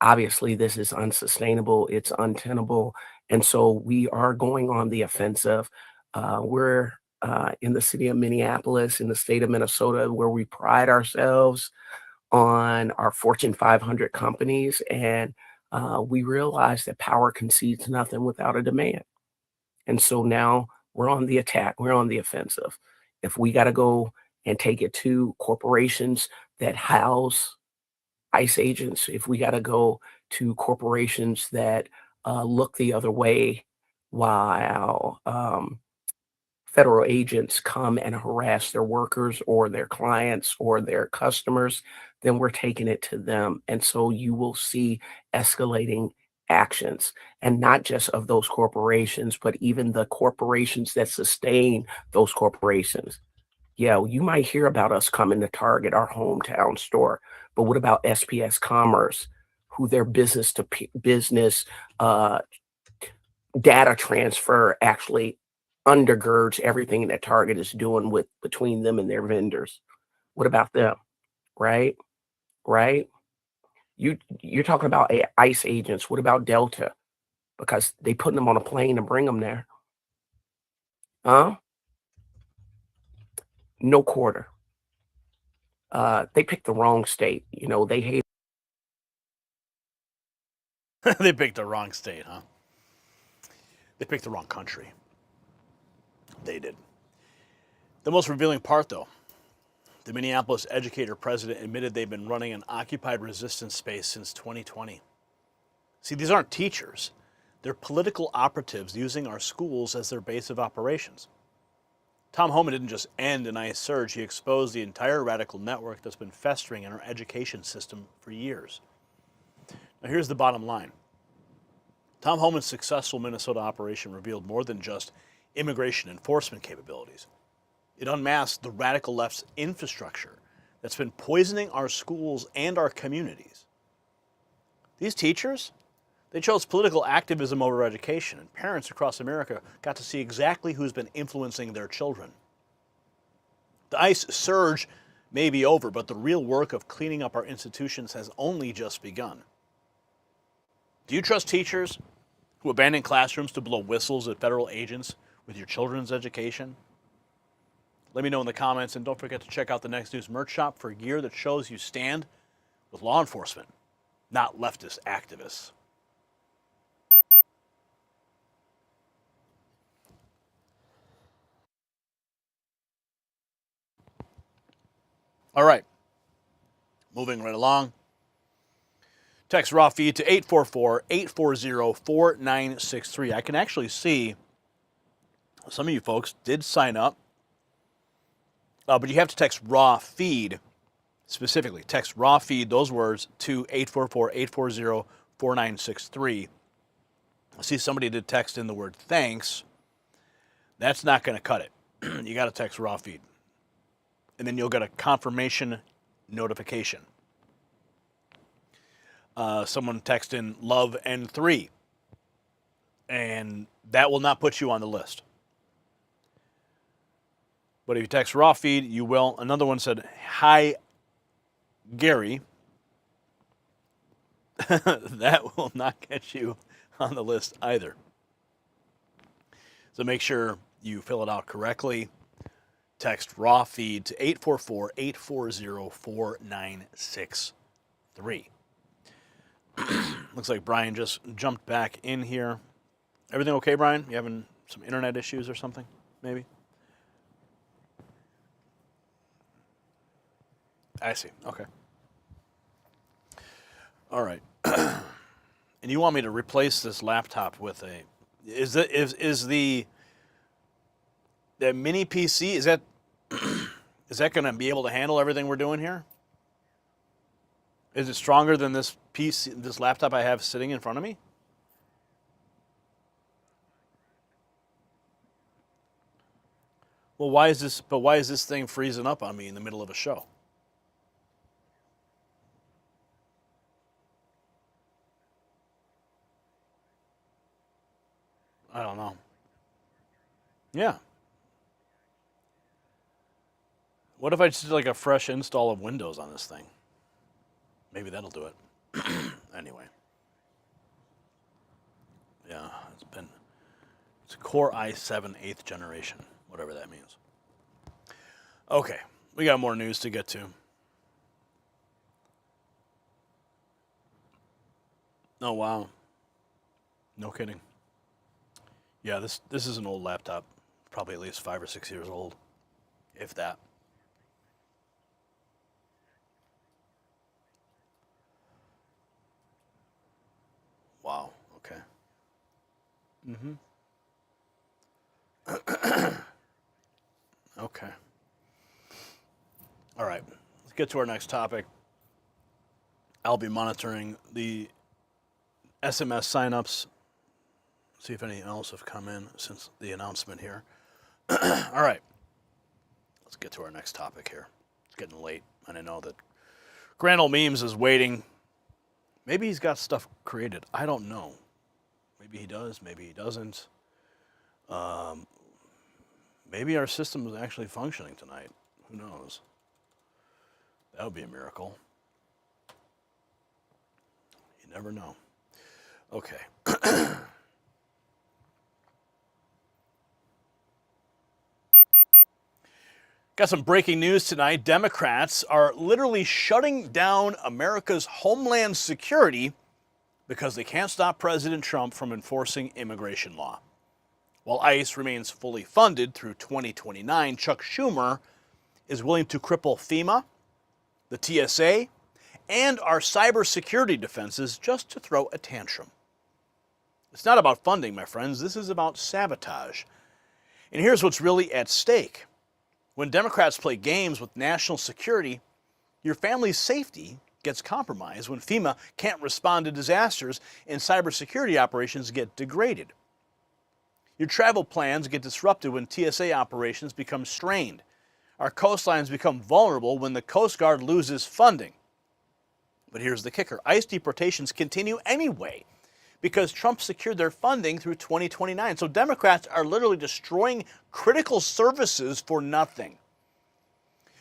[SPEAKER 20] Obviously, this is unsustainable. It's untenable. And so we are going on the offensive. We're in the city of Minneapolis, in the state of Minnesota, where we pride ourselves on our Fortune 500 companies. And we realize that power concedes nothing without a demand. And so now we're on the attack. We're on the offensive. If we got to go and take it to corporations that house ICE agents, if we got to go to corporations that look the other way while federal agents come and harass their workers or their clients or their customers, then we're taking it to them. And so you will see escalating actions, and not just of those corporations, but even the corporations that sustain those corporations. Yeah, you might hear about us coming to Target, our hometown store, but what about SPS Commerce, who their business to business data transfer actually undergirds everything that Target is doing with between them and their vendors? What about them? Right? Right? You're talking about ICE agents. What about Delta? Because they putting them on a plane and bring them there. Huh? No quarter. They picked the wrong state. They hate.
[SPEAKER 7] They picked the wrong state, huh? They picked the wrong country. They did. The most revealing part, though, the Minneapolis educator president admitted they've been running an occupied resistance space since 2020. See, these aren't teachers. They're political operatives using our schools as their base of operations. Tom Homan didn't just end an ICE surge, he exposed the entire radical network that's been festering in our education system for years. Now here's the bottom line. Tom Homan's successful Minnesota operation revealed more than just immigration enforcement capabilities. It unmasked the radical left's infrastructure that's been poisoning our schools and our communities. These teachers, they chose political activism over education, and parents across America got to see exactly who's been influencing their children. The ICE surge may be over, but the real work of cleaning up our institutions has only just begun. Do you trust teachers who abandon classrooms to blow whistles at federal agents with your children's education? Let me know in the comments, and don't forget to check out the Next News merch shop for gear that shows you stand with law enforcement, not leftist activists. All right, moving right along. Text raw feed to 844-840-4963. I can actually see some of you folks did sign up, but you have to text raw feed specifically. Text raw feed, those words, to 844-840-4963. I see somebody did text in the word thanks. That's not going to cut it. You got to text raw feed. And then you'll get a confirmation notification. Someone text in love N3, and that will not put you on the list. But if you text raw feed, you will. Another one said, hi, Gary. That will not get you on the list either. So make sure you fill it out correctly. text raw feed to 844-840-4963. Looks like Brian just jumped back in here. Everything okay, Brian? You having some internet issues or something, maybe? I see. Okay. All right. And you want me to replace this laptop with a... Is the mini PC, is that going to be able to handle everything we're doing here? Is it stronger than this PC, this laptop I have sitting in front of me? Well, why is this thing freezing up on me in the middle of a show? I don't know. Yeah. What if I just did like a fresh install of Windows on this thing? Maybe that'll do it. Anyway. Yeah, it's a Core i7 8th generation, whatever that means. Okay, we got more news to get to. Oh, wow. No kidding. Yeah, this is an old laptop, probably at least 5 or 6 years old, if that. Wow, okay. Okay. All right, let's get to our next topic. I'll be monitoring the SMS signups. See if any else have come in since the announcement here. All right, let's get to our next topic here. It's getting late, and I know that Grand Old Memes is waiting. Maybe he's got stuff created. I don't know. Maybe he does, maybe he doesn't. Maybe our system is actually functioning tonight. Who knows? That would be a miracle. You never know. Okay. Got some breaking news tonight. Democrats are literally shutting down America's homeland security because they can't stop President Trump from enforcing immigration law. While ICE remains fully funded through 2029, Chuck Schumer is willing to cripple FEMA, the TSA, and our cybersecurity defenses just to throw a tantrum. It's not about funding, my friends. This is about sabotage. And here's what's really at stake. When Democrats play games with national security, your family's safety gets compromised when FEMA can't respond to disasters and cybersecurity operations get degraded. Your travel plans get disrupted when TSA operations become strained. Our coastlines become vulnerable when the Coast Guard loses funding. But here's the kicker. ICE deportations continue anyway because Trump secured their funding through 2029. So Democrats are literally destroying critical services for nothing.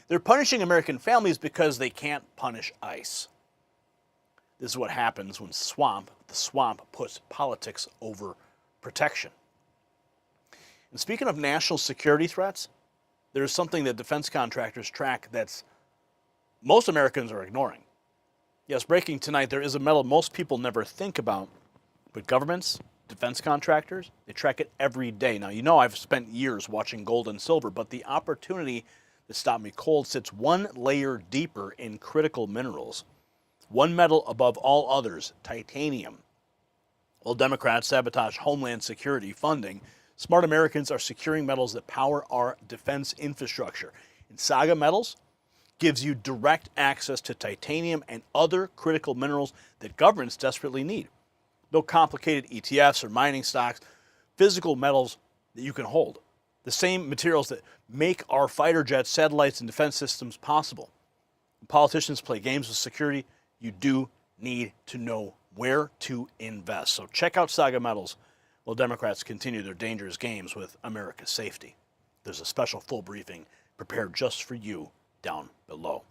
[SPEAKER 7] They're punishing American families because they can't punish ICE. This is what happens when the swamp puts politics over protection. And speaking of national security threats, there's something that defense contractors track that's most Americans are ignoring. Yes, breaking tonight, there is a metal most people never think about, but governments, defense contractors, they track it every day. Now, you know I've spent years watching gold and silver, but the opportunity to stop me cold sits one layer deeper in critical minerals. One metal above all others, titanium. While Democrats sabotage homeland security funding, smart Americans are securing metals that power our defense infrastructure. And SAGA Metals gives you direct access to titanium and other critical minerals that governments desperately need. No complicated ETFs or mining stocks, physical metals that you can hold. The same materials that make our fighter jets, satellites, and defense systems possible. When politicians play games with security, you do need to know where to invest. So check out SAGA Metals while Democrats continue their dangerous games with America's safety. There's a special full briefing prepared just for you down below.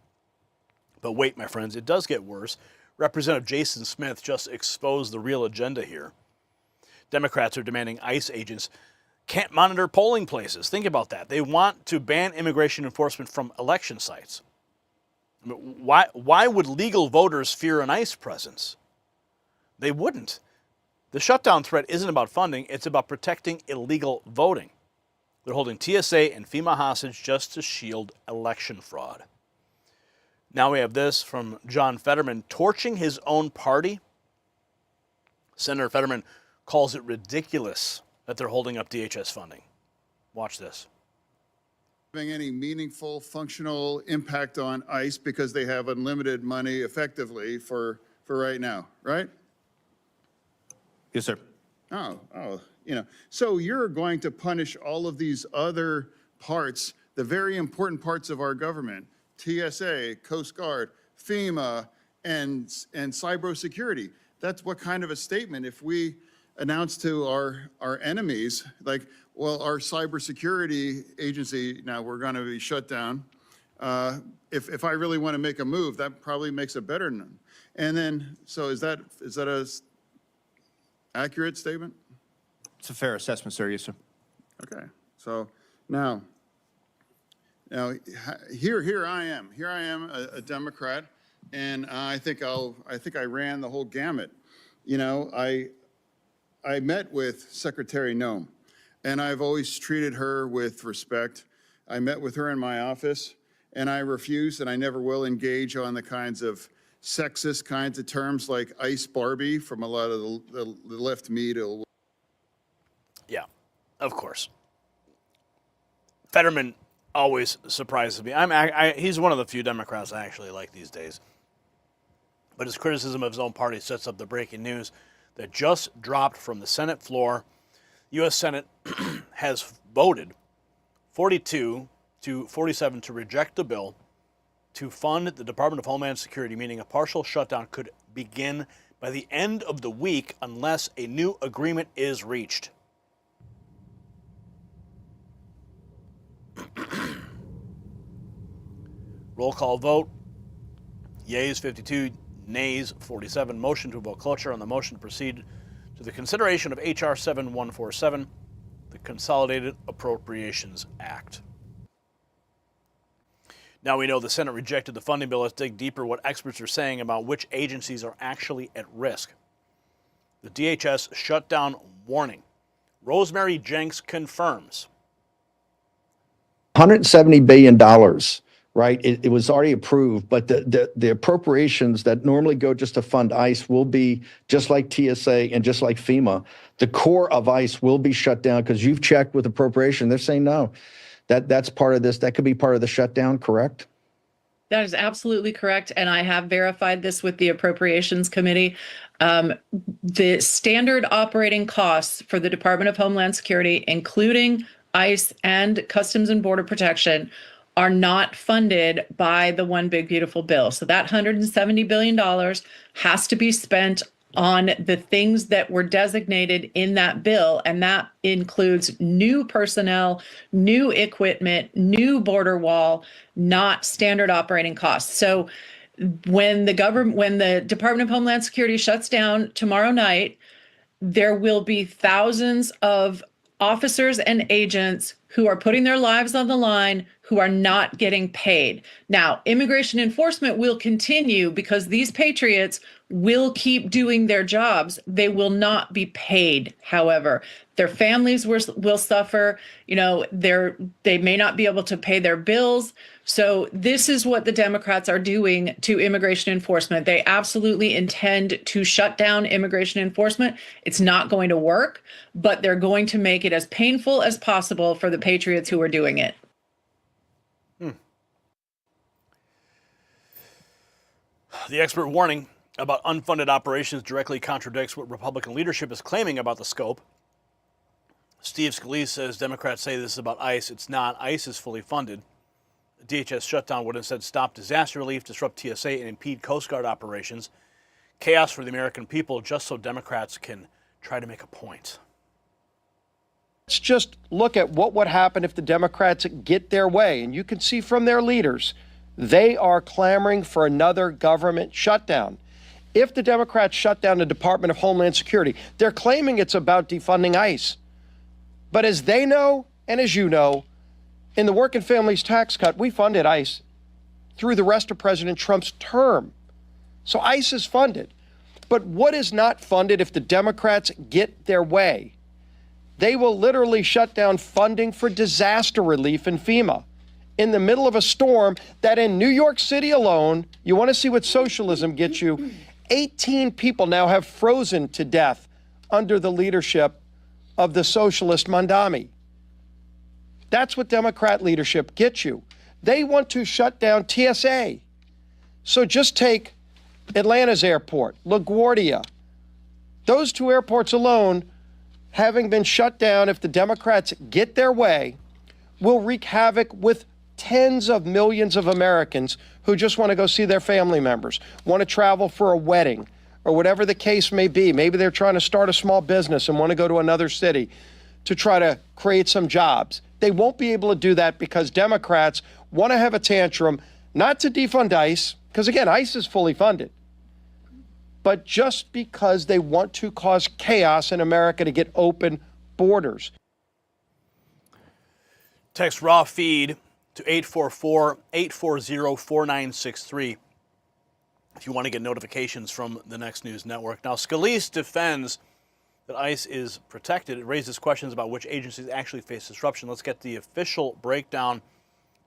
[SPEAKER 7] But wait, my friends, it does get worse. Representative Jason Smith just exposed the real agenda here. Democrats are demanding ICE agents can't monitor polling places. Think about that. They want to ban immigration enforcement from election sites. I mean, why would legal voters fear an ICE presence? They wouldn't. The shutdown threat isn't about funding. It's about protecting illegal voting. They're holding TSA and FEMA hostage just to shield election fraud. Now we have this from John Fetterman, torching his own party. Senator Fetterman calls it ridiculous that they're holding up DHS funding. Watch this.
[SPEAKER 4] Having any meaningful functional impact on ICE because they have unlimited money effectively for right now, right?
[SPEAKER 21] Yes, sir.
[SPEAKER 4] Oh, so you're going to punish all of these other parts, the very important parts of our government, TSA, Coast Guard, FEMA, and cybersecurity. That's what kind of a statement if we announce to our enemies, like, well, our cybersecurity agency, now we're going to be shut down. If I really want to make a move, that probably makes it better. And then, so is that a accurate statement?
[SPEAKER 21] It's a fair assessment, sir. Yes, sir.
[SPEAKER 4] Okay. So now here I am. Here I am, a Democrat, and I think I ran the whole gamut. I met with Secretary Noem, and I've always treated her with respect. I met with her in my office, and I refused, and I never will engage on the kinds of sexist kinds of terms like ICE Barbie from a lot of the left media.
[SPEAKER 7] Yeah, of course. Fetterman always surprises me. He's one of the few Democrats I actually like these days. But his criticism of his own party sets up the breaking news that just dropped from the Senate floor. U.S. Senate has voted 42 to 47 to reject the bill to fund the Department of Homeland Security, meaning a partial shutdown could begin by the end of the week unless a new agreement is reached. Roll call vote. Yeas 52, nays 47. Motion to vote cloture on the motion to proceed to the consideration of H.R. 7147, the Consolidated Appropriations Act. Now we know the Senate rejected the funding bill. Let's dig deeper what experts are saying about which agencies are actually at risk. The DHS shutdown warning. Rosemary Jenks confirms.
[SPEAKER 17] $170 billion, right? It was already approved, but the appropriations that normally go just to fund ICE will be just like TSA and just like FEMA. The core of ICE will be shut down because you've checked with appropriation. They're saying no. That's part of this. That could be part of the shutdown, correct?
[SPEAKER 22] That is absolutely correct. And I have verified this with the Appropriations Committee. The standard operating costs for the Department of Homeland Security, including ICE and Customs and Border Protection, are not funded by the One Big Beautiful Bill. So that $170 billion has to be spent on the things that were designated in that bill, and that includes new personnel, new equipment, new border wall, not standard operating costs. So when the Department of Homeland Security shuts down tomorrow night, there will be thousands of officers and agents who are putting their lives on the line, who are not getting paid. Now, immigration enforcement will continue because these patriots will keep doing their jobs. They will not be paid, however. Their families will suffer. They may not be able to pay their bills. So this is what the Democrats are doing to immigration enforcement. They absolutely intend to shut down immigration enforcement. It's not going to work, but they're going to make it as painful as possible for the patriots who are doing it.
[SPEAKER 7] The expert warning about unfunded operations directly contradicts what Republican leadership is claiming about the scope. Steve Scalise says Democrats say this is about ICE. It's not. ICE is fully funded. The DHS shutdown would instead stop disaster relief, disrupt TSA, and impede Coast Guard operations. Chaos for the American people, just so Democrats can try to make a point.
[SPEAKER 23] Let's just look at what would happen if the Democrats get their way. And you can see from their leaders, they are clamoring for another government shutdown. If the Democrats shut down the Department of Homeland Security, they're claiming it's about defunding ICE. But as they know, and as you know, in the Working Families Tax Cut, we funded ICE through the rest of President Trump's term. So ICE is funded. But what is not funded if the Democrats get their way? They will literally shut down funding for disaster relief in FEMA in the middle of a storm that in New York City alone, you want to see what socialism gets you, 18 people now have frozen to death under the leadership of the socialist Mandami. That's what Democrat leadership gets you. They want to shut down TSA. So just take Atlanta's airport, LaGuardia. Those two airports alone, having been shut down, if the Democrats get their way, will wreak havoc with tens of millions of Americans who just want to go see their family members, want to travel for a wedding, or whatever the case may be. Maybe they're trying to start a small business and want to go to another city to try to create some jobs. They won't be able to do that because Democrats want to have a tantrum, not to defund ICE, because again, ICE is fully funded, but just because they want to cause chaos in America to get open borders.
[SPEAKER 7] Text raw feed to 844-840-4963 if you want to get notifications from the Next News Network. Now, Scalise defends that ICE is protected. It raises questions about which agencies actually face disruption. Let's get the official breakdown.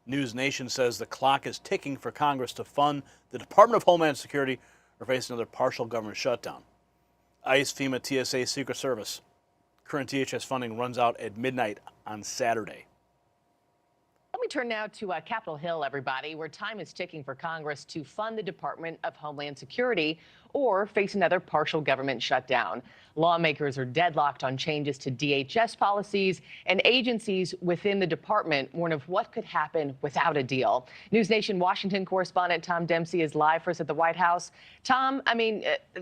[SPEAKER 7] News Nation says the clock is ticking for Congress to fund the Department of Homeland Security or face another partial government shutdown. ICE, FEMA, TSA, Secret Service. Current DHS funding runs out at midnight on Saturday.
[SPEAKER 3] Let me turn now to Capitol Hill, everybody, where time is ticking for Congress to fund the Department of Homeland Security or face another partial government shutdown. Lawmakers are deadlocked on changes to DHS policies, and agencies within the department warn of what could happen without a deal. News Nation Washington correspondent Tom Dempsey is live for us at the White House. Tom,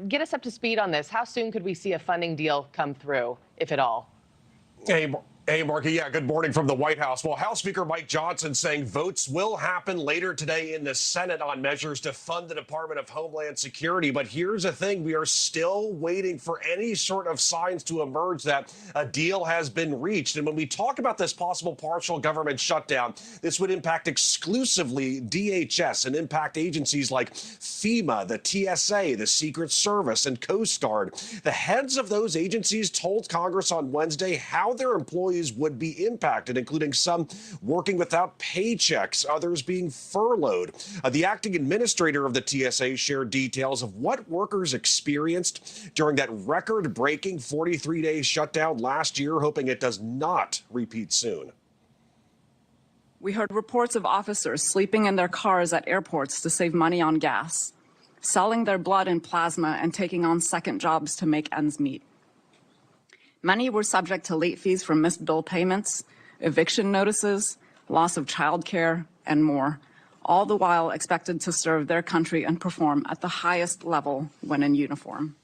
[SPEAKER 3] get us up to speed on this. How soon could we see a funding deal come through, if at all?
[SPEAKER 5] Hey, Marky. Yeah, good morning from the White House. Well, House Speaker Mike Johnson saying votes will happen later today in the Senate on measures to fund the Department of Homeland Security. But here's the thing. We are still waiting for any sort of signs to emerge that a deal has been reached. And when we talk about this possible partial government shutdown, this would impact exclusively DHS and impact agencies like FEMA, the TSA, the Secret Service, and Coast Guard. The heads of those agencies told Congress on Wednesday how their employees would be impacted, including some working without paychecks, others being furloughed. The acting administrator of the TSA shared details of what workers experienced during that record-breaking 43-day shutdown last year, hoping it does not repeat soon.
[SPEAKER 10] We heard reports of officers sleeping in their cars at airports to save money on gas, selling their blood and plasma, and taking on second jobs to make ends meet. Many were subject to late fees from missed bill payments, eviction notices, loss of child care, and more, all the while expected to serve their country and perform at the highest level when in uniform.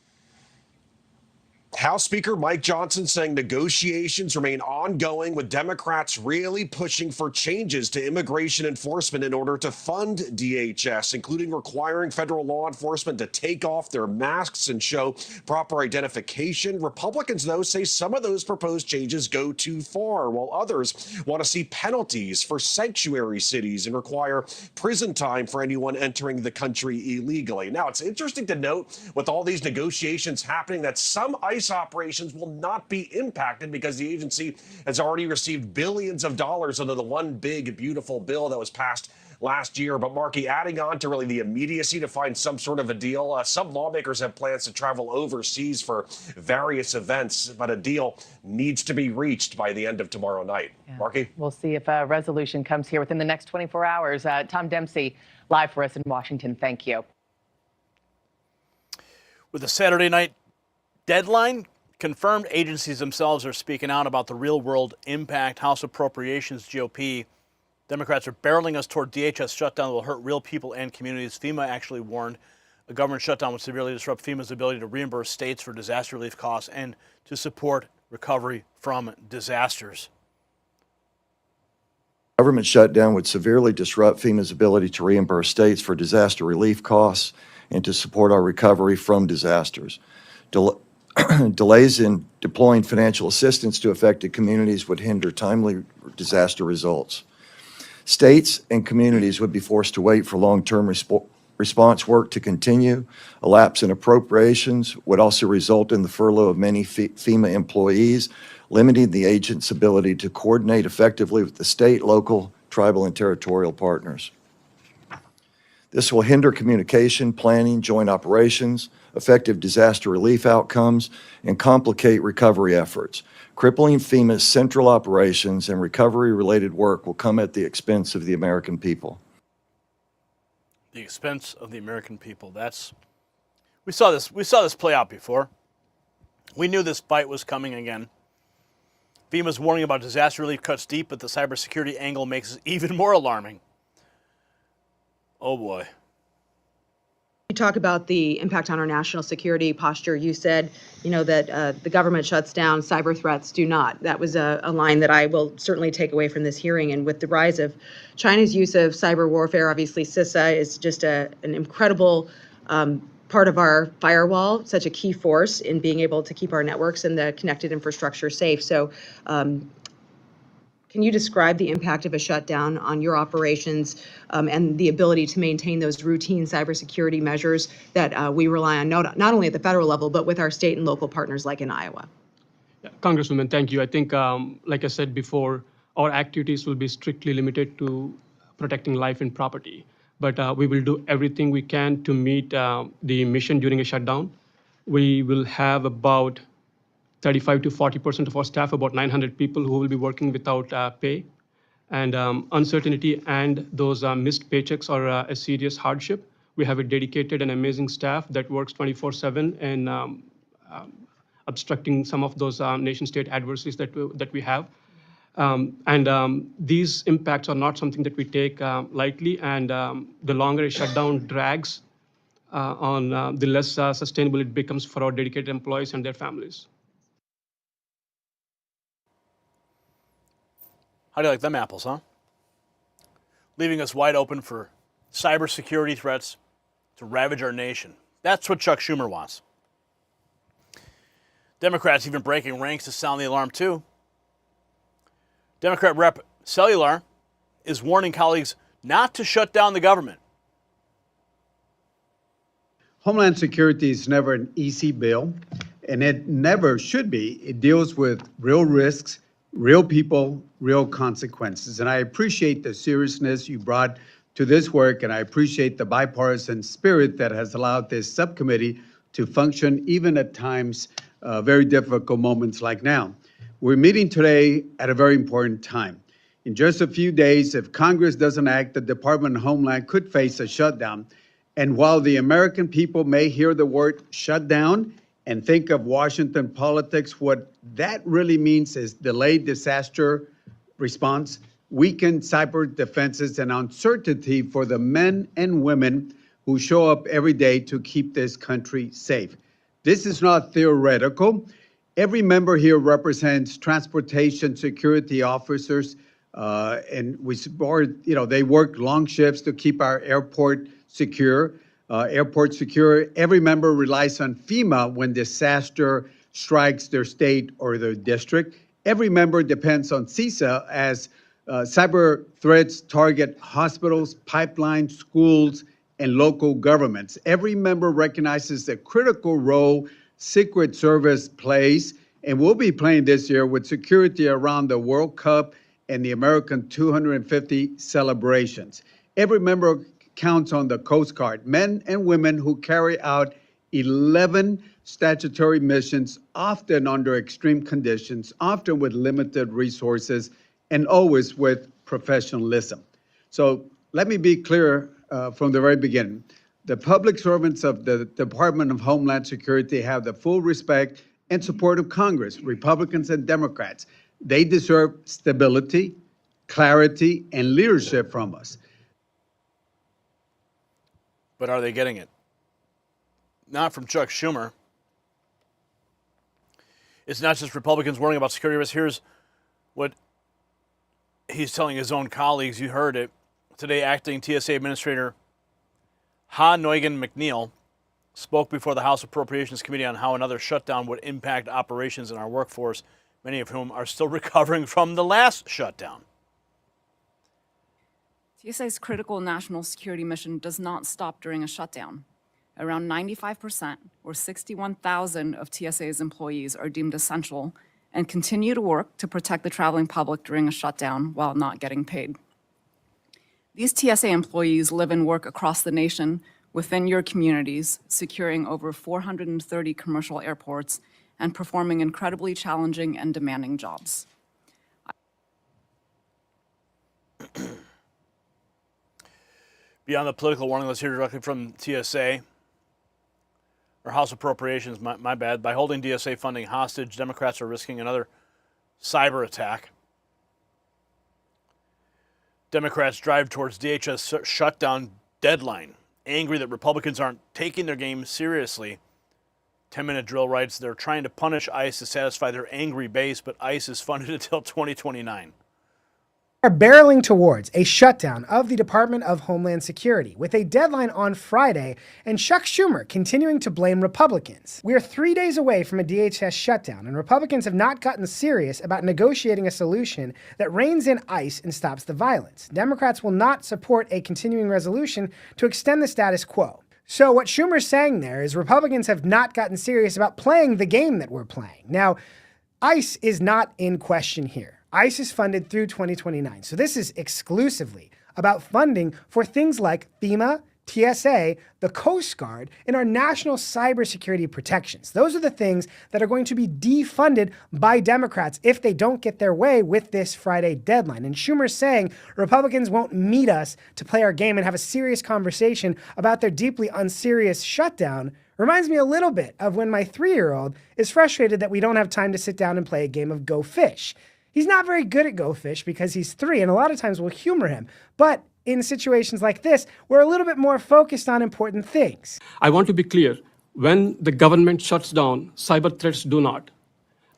[SPEAKER 5] House Speaker Mike Johnson saying negotiations remain ongoing, with Democrats really pushing for changes to immigration enforcement in order to fund DHS, including requiring federal law enforcement to take off their masks and show proper identification. Republicans, though, say some of those proposed changes go too far, while others want to see penalties for sanctuary cities and require prison time for anyone entering the country illegally. Now, it's interesting to note with all these negotiations happening that some ICE operations will not be impacted because the agency has already received billions of dollars under the one big, beautiful bill that was passed last year. But Marky, adding on to really the immediacy to find some sort of a deal, some lawmakers have plans to travel overseas for various events, but a deal needs to be reached by the end of tomorrow night.
[SPEAKER 3] Yeah.
[SPEAKER 5] Marky?
[SPEAKER 3] We'll see if a resolution comes here within the next 24 hours. Tom Dempsey, live for us in Washington. Thank you.
[SPEAKER 7] With the Saturday night deadline confirmed, agencies themselves are speaking out about the real-world impact. House Appropriations, GOP, Democrats are barreling us toward DHS shutdown that will hurt real people and communities. FEMA actually warned a government shutdown would severely disrupt FEMA's ability to reimburse states for disaster relief costs and to support recovery from disasters.
[SPEAKER 24] Government shutdown would severely disrupt FEMA's ability to reimburse states for disaster relief costs and to support our recovery from disasters. Delays in deploying financial assistance to affected communities would hinder timely disaster results. States and communities would be forced to wait for long-term response work to continue. A lapse in appropriations would also result in the furlough of many FEMA employees, limiting the agent's ability to coordinate effectively with the state, local, tribal, and territorial partners. This will hinder communication, planning, joint operations, effective disaster relief outcomes, and complicate recovery efforts. Crippling FEMA's central operations and recovery-related work will come at the expense of the American people.
[SPEAKER 7] The expense of the American people. We saw this play out before. We knew this fight was coming again. FEMA's warning about disaster relief cuts deep, but the cybersecurity angle makes it even more alarming. Oh boy.
[SPEAKER 6] You talk about the impact on our national security posture. You said, that the government shuts down, cyber threats do not. That was a line that I will certainly take away from this hearing. And with the rise of China's use of cyber warfare, obviously CISA is just an incredible part of our firewall, such a key force in being able to keep our networks and the connected infrastructure safe. So can you describe the impact of a shutdown on your operations and the ability to maintain those routine cybersecurity measures that we rely on not only at the federal level, but with our state and local partners like in Iowa?
[SPEAKER 8] Yeah, Congresswoman, thank you. I think, like I said before, our activities will be strictly limited to protecting life and property. But we will do everything we can to meet the mission during a shutdown. We will have about 35 to 40% of our staff, about 900 people who will be working without pay. And uncertainty and those missed paychecks are a serious hardship. We have a dedicated and amazing staff that works 24/7 and obstructing some of those nation-state adversities that we have. These impacts are not something that we take lightly, and the longer a shutdown drags on, the less sustainable it becomes for our dedicated employees and their families.
[SPEAKER 7] How do you like them apples, huh? Leaving us wide open for cybersecurity threats to ravage our nation. That's what Chuck Schumer wants. Democrats even breaking ranks to sound the alarm, too. Democrat Rep. Cellular is warning colleagues not to shut down the government.
[SPEAKER 9] Homeland Security is never an easy bill, and it never should be. It deals with real risks, real people, real consequences. And I appreciate the seriousness you brought to this work, and I appreciate the bipartisan spirit that has allowed this subcommittee to function even at times, very difficult moments like now. We're meeting today at a very important time. In just a few days, if Congress doesn't act, the Department of Homeland could face a shutdown. And while the American people may hear the word shutdown and think of Washington politics, what that really means is delayed disaster response, weakened cyber defenses, and uncertainty for the men and women who show up every day to keep this country safe. This is not theoretical. Every member here represents transportation security officers, and we support, they work long shifts to keep our airport secure. Every member relies on FEMA when disaster strikes their state or their district. Every member depends on CISA as cyber threats target hospitals, pipelines, schools, and local governments. Every member recognizes the critical role Secret Service plays, and will be playing this year with security around the World Cup and the American 250 celebrations. Every member counts on the Coast Guard, men and women who carry out 11 statutory missions, often under extreme conditions, often with limited resources, and always with professionalism. So let me be clear from the very beginning. The public servants of the Department of Homeland Security have the full respect and support of Congress, Republicans and Democrats. They deserve stability, clarity, and leadership from us.
[SPEAKER 7] But are they getting it? Not from Chuck Schumer. It's not just Republicans worrying about security risks. Here's what he's telling his own colleagues. You heard it. Today, acting TSA Administrator Ha Nguyen McNeil spoke before the House Appropriations Committee on how another shutdown would impact operations in our workforce, many of whom are still recovering from the last shutdown.
[SPEAKER 10] TSA's critical national security mission does not stop during a shutdown. Around 95%, or 61,000 of TSA's employees are deemed essential and continue to work to protect the traveling public during a shutdown while not getting paid. These TSA employees live and work across the nation within your communities, securing over 430 commercial airports and performing incredibly challenging and demanding jobs.
[SPEAKER 7] Beyond the political warning, let's hear directly from TSA, or House Appropriations, my bad. By holding DSA funding hostage, Democrats are risking another cyber attack. Democrats drive towards DHS shutdown deadline, angry that Republicans aren't taking their game seriously. 10-Minute Drill writes they're trying to punish ICE to satisfy their angry base, but ICE is funded until 2029.
[SPEAKER 11] Are barreling towards a shutdown of the Department of Homeland Security with a deadline on Friday and Chuck Schumer continuing to blame Republicans. We are 3 days away from a DHS shutdown and Republicans have not gotten serious about negotiating a solution that reins in ICE and stops the violence. Democrats will not support a continuing resolution to extend the status quo. So what Schumer's saying there is Republicans have not gotten serious about playing the game that we're playing. Now, ICE is not in question here. ICE is funded through 2029. So this is exclusively about funding for things like FEMA, TSA, the Coast Guard, and our national cybersecurity protections. Those are the things that are going to be defunded by Democrats if they don't get their way with this Friday deadline. And Schumer's saying Republicans won't meet us to play our game and have a serious conversation about their deeply unserious shutdown reminds me a little bit of when my 3-year-old is frustrated that we don't have time to sit down and play a game of Go Fish. He's not very good at Go Fish because he's 3, and a lot of times we'll humor him. But in situations like this, we're a little bit more focused on important things.
[SPEAKER 8] I want to be clear. When the government shuts down, cyber threats do not.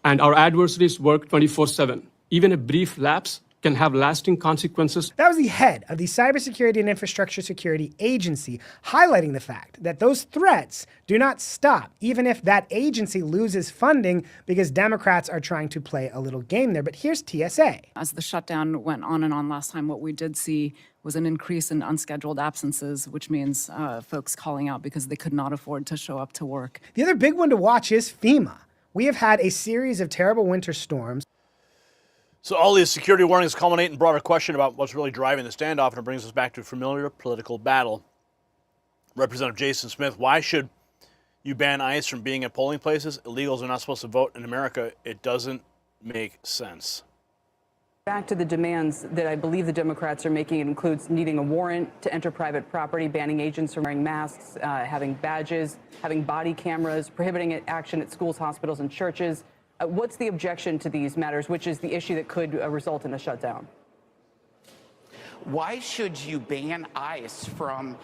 [SPEAKER 8] And our adversaries work 24/7. Even a brief lapse can have lasting consequences.
[SPEAKER 11] That was the head of the Cybersecurity and Infrastructure Security Agency, highlighting the fact that those threats do not stop, even if that agency loses funding because Democrats are trying to play a little game there. But here's TSA.
[SPEAKER 10] As the shutdown went on and on last time, what we did see was an increase in unscheduled absences, which means folks calling out because they could not afford to show up to work.
[SPEAKER 11] The other big one to watch is FEMA. We have had a series of terrible winter storms.
[SPEAKER 7] So all these security warnings culminate in broader question about what's really driving the standoff, and it brings us back to a familiar political battle. Representative Jason Smith, why should you ban ICE from being at polling places? Illegals are not supposed to vote in America. It doesn't make sense.
[SPEAKER 12] Back to the demands that I believe the Democrats are making. It includes needing a warrant to enter private property, banning agents from wearing masks, having badges, having body cameras, prohibiting action at schools, hospitals, and churches. What's the objection to these matters, which is the issue that could result in a shutdown?
[SPEAKER 13] Why should you ban ICE from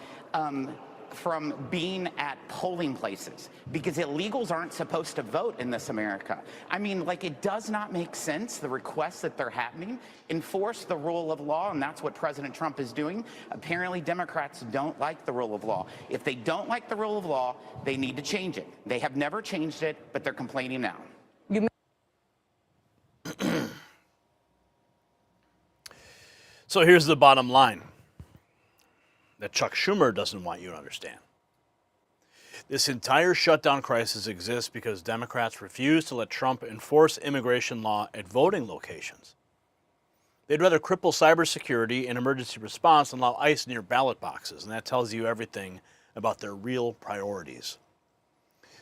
[SPEAKER 13] being at polling places? Because illegals aren't supposed to vote in this America. I mean, like, it does not make sense, the requests that they're happening. Enforce the rule of law, and that's what President Trump is doing. Apparently, Democrats don't like the rule of law. If they don't like the rule of law, they need to change it. They have never changed it, but they're complaining now.
[SPEAKER 7] So here's the bottom line that Chuck Schumer doesn't want you to understand. This entire shutdown crisis exists because Democrats refuse to let Trump enforce immigration law at voting locations. They'd rather cripple cybersecurity and emergency response than allow ICE near ballot boxes, and that tells you everything about their real priorities.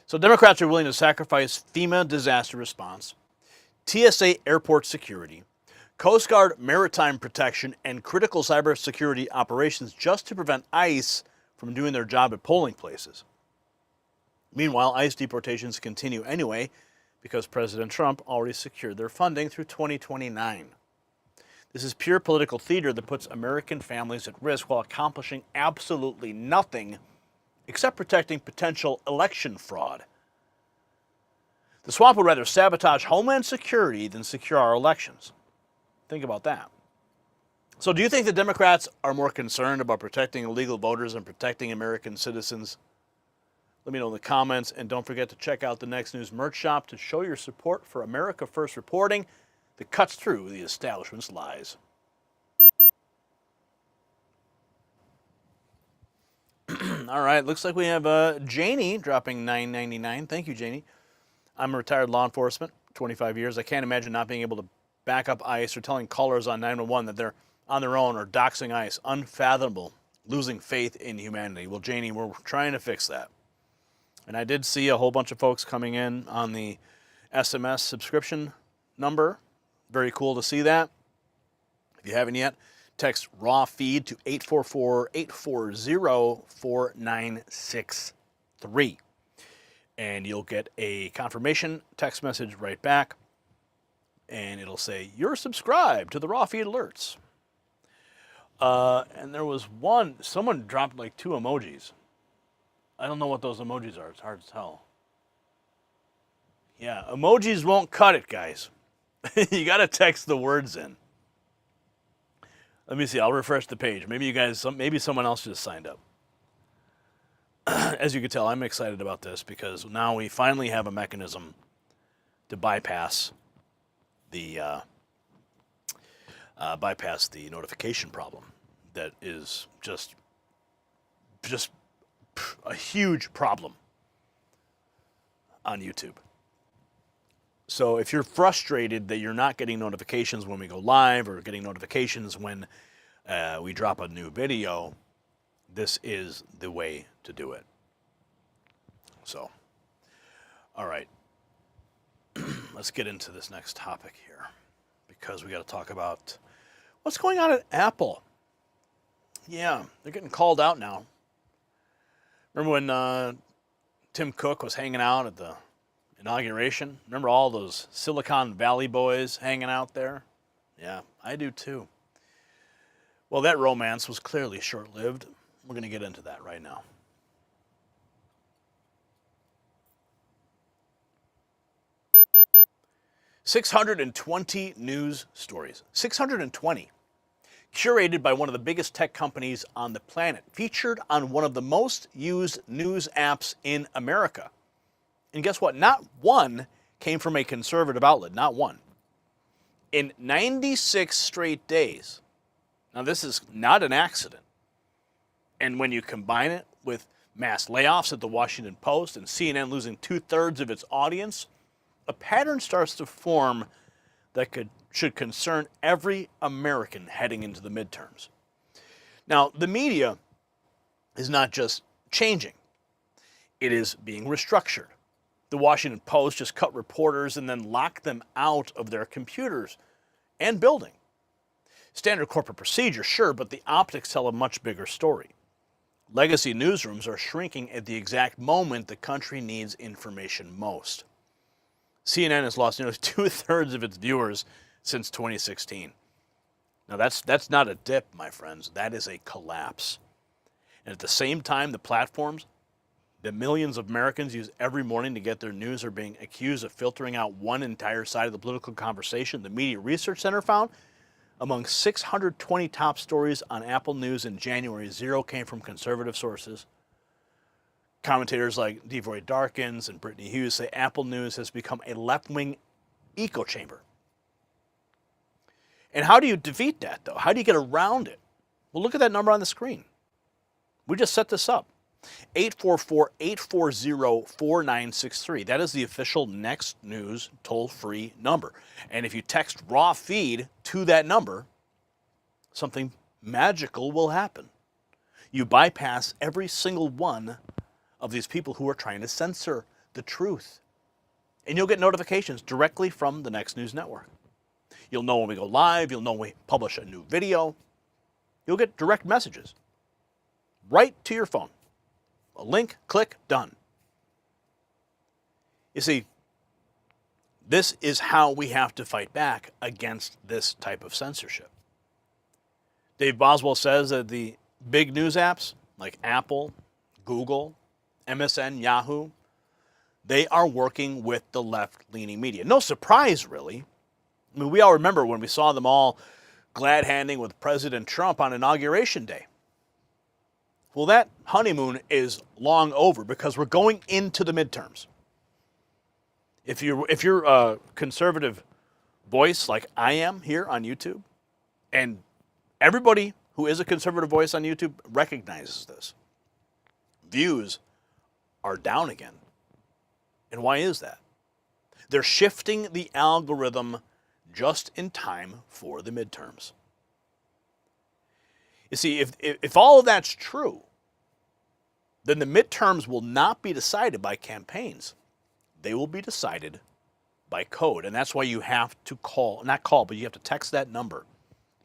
[SPEAKER 7] So Democrats are willing to sacrifice FEMA disaster response, TSA airport security, Coast Guard maritime protection, and critical cybersecurity operations just to prevent ICE from doing their job at polling places. Meanwhile, ICE deportations continue anyway because President Trump already secured their funding through 2029. This is pure political theater that puts American families at risk while accomplishing absolutely nothing except protecting potential election fraud. The swamp would rather sabotage Homeland Security than secure our elections. Think about that. So do you think the Democrats are more concerned about protecting illegal voters and protecting American citizens? Let me know in the comments, and don't forget to check out the Next News merch shop to show your support for America First reporting that cuts through the establishment's lies. All right, looks like we have Janie dropping $9.99. Thank you, Janie. I'm a retired law enforcement, 25 years. I can't imagine not being able to back up ICE or telling callers on 911 that they're on their own or doxing ICE. Unfathomable. Losing faith in humanity. Well, Janie, we're trying to fix that. And I did see a whole bunch of folks coming in on the SMS subscription number. Very cool to see that. If you haven't yet, text raw feed to 844-840-4963. And you'll get a confirmation text message right back. And it'll say, you're subscribed to the raw feed alerts. And there was someone dropped like 2 emojis. I don't know what those emojis are. It's hard to tell. Yeah, emojis won't cut it, guys. You got to text the words in. Let me see. I'll refresh the page. Maybe you guys, maybe someone else just signed up. As you can tell, I'm excited about this because now we finally have a mechanism to bypass the notification problem that is just a huge problem on YouTube. So if you're frustrated that you're not getting notifications when we go live or getting notifications when we drop a new video, this is the way to do it. So, all right. Let's get into this next topic here because we got to talk about what's going on at Apple. Yeah, they're getting called out now. Remember when Tim Cook was hanging out at the inauguration? Remember all those Silicon Valley boys hanging out there? Yeah, I do too. Well, that romance was clearly short-lived. We're going to get into that right now. $620 news stories. 620. Curated by one of the biggest tech companies on the planet. Featured on one of the most used news apps in America. And guess what? Not one came from a conservative outlet. Not one. In 96 straight days. Now, this is not an accident. And when you combine it with mass layoffs at the Washington Post and CNN losing 2/3 of its audience, a pattern starts to form that should concern every American heading into the midterms. Now, the media is not just changing. It is being restructured. The Washington Post just cut reporters and then locked them out of their computers and building. Standard corporate procedure, sure, but the optics tell a much bigger story. Legacy newsrooms are shrinking at the exact moment the country needs information most. CNN has lost nearly 2/3 of its viewers since 2016. Now that's not a dip, my friends. That is a collapse. And at the same time, the platforms that millions of Americans use every morning to get their news are being accused of filtering out one entire side of the political conversation. The Media Research Center found among 620 top stories on Apple News in January, 0 came from conservative sources. Commentators like Devoy Darkins and Brittany Hughes say Apple News has become a left-wing echo chamber. And how do you defeat that, though? How do you get around it? Well, look at that number on the screen. We just set this up. 844-840-4963. That is the official Next News toll-free number. And if you text raw feed to that number, something magical will happen. You bypass every single one of these people who are trying to censor the truth. And you'll get notifications directly from the Next News Network. You'll know when we go live. You'll know when we publish a new video. You'll get direct messages right to your phone. A link, click, done. You see, this is how we have to fight back against this type of censorship. Dave Boswell says that the big news apps like Apple, Google, MSN, Yahoo, they are working with the left-leaning media. No surprise, really. I mean, we all remember when we saw them all glad-handing with President Trump on Inauguration Day. Well, that honeymoon is long over because we're going into the midterms. If you're a conservative voice like I am here on YouTube, and everybody who is a conservative voice on YouTube recognizes this, views are down again. And why is that? They're shifting the algorithm just in time for the midterms. You see, if all of that's true, then the midterms will not be decided by campaigns. They will be decided by code. And that's why you have to call, not call, but you have to text that number.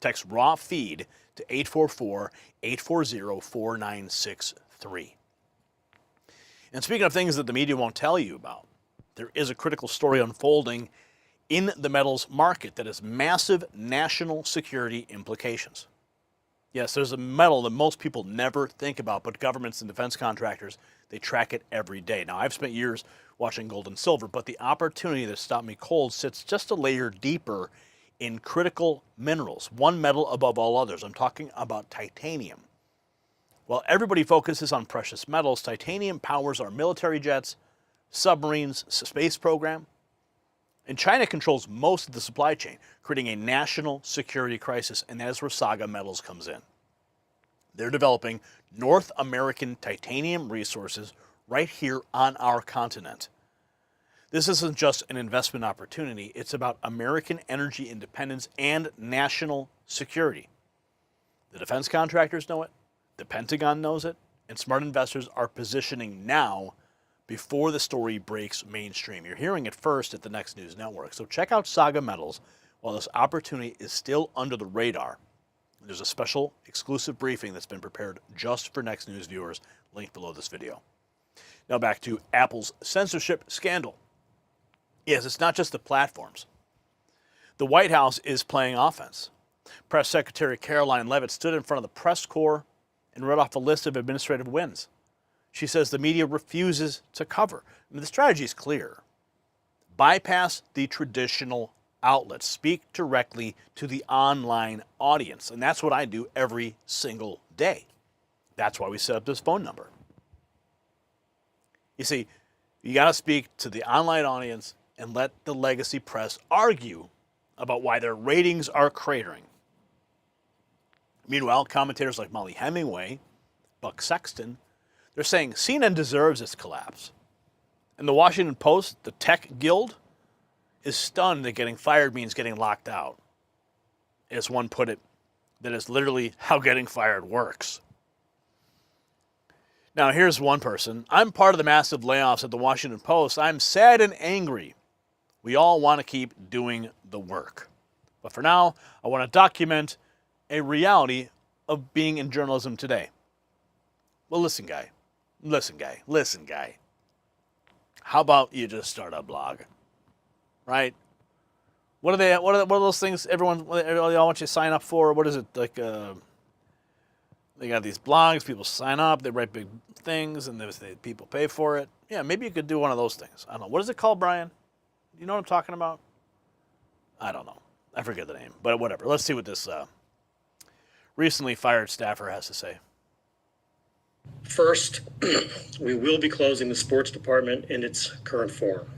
[SPEAKER 7] Text raw feed to 844-840-4963. And speaking of things that the media won't tell you about, there is a critical story unfolding in the metals market that has massive national security implications. Yes, there's a metal that most people never think about, but governments and defense contractors, they track it every day. Now, I've spent years watching gold and silver, but the opportunity that stopped me cold sits just a layer deeper in critical minerals, one metal above all others. I'm talking about titanium. While everybody focuses on precious metals, titanium powers our military jets, submarines, space program. And China controls most of the supply chain, creating a national security crisis, and that is where SAGA Metals comes in. They're developing North American titanium resources right here on our continent. This isn't just an investment opportunity, it's about American energy independence and national security. The defense contractors know it, the Pentagon knows it, and smart investors are positioning now before the story breaks mainstream. You're hearing it first at the Next News Network. So check out SAGA Metals while this opportunity is still under the radar. There's a special exclusive briefing that's been prepared just for Next News viewers, linked below this video. Now back to Apple's censorship scandal. Yes, it's not just the platforms. The White House is playing offense. Press Secretary Caroline Leavitt stood in front of the press corps and read off a list of administrative wins. She says the media refuses to cover. I mean, the strategy is clear. Bypass the traditional outlets. Speak directly to the online audience. And that's what I do every single day. That's why we set up this phone number. You see, you got to speak to the online audience and let the legacy press argue about why their ratings are cratering. Meanwhile, commentators like Molly Hemingway, Buck Sexton, they're saying CNN deserves its collapse. And the Washington Post, the tech guild, is stunned that getting fired means getting locked out. As one put it, that is literally how getting fired works. Now, here's one person. I'm part of the massive layoffs at the Washington Post. I'm sad and angry. We all want to keep doing the work. But for now, I want to document a reality of being in journalism today. Well, listen, guy. Listen, guy. How about you just start a blog? Right? What are those things they all want you to sign up for? What is it? Like, they got these blogs, people sign up, they write big things, and people pay for it. Yeah, maybe you could do one of those things. I don't know. What is it called, Brian? You know what I'm talking about? I don't know. I forget the name, but whatever. Let's see what this recently fired staffer has to say.
[SPEAKER 1] First, we will be closing the sports department in its current form.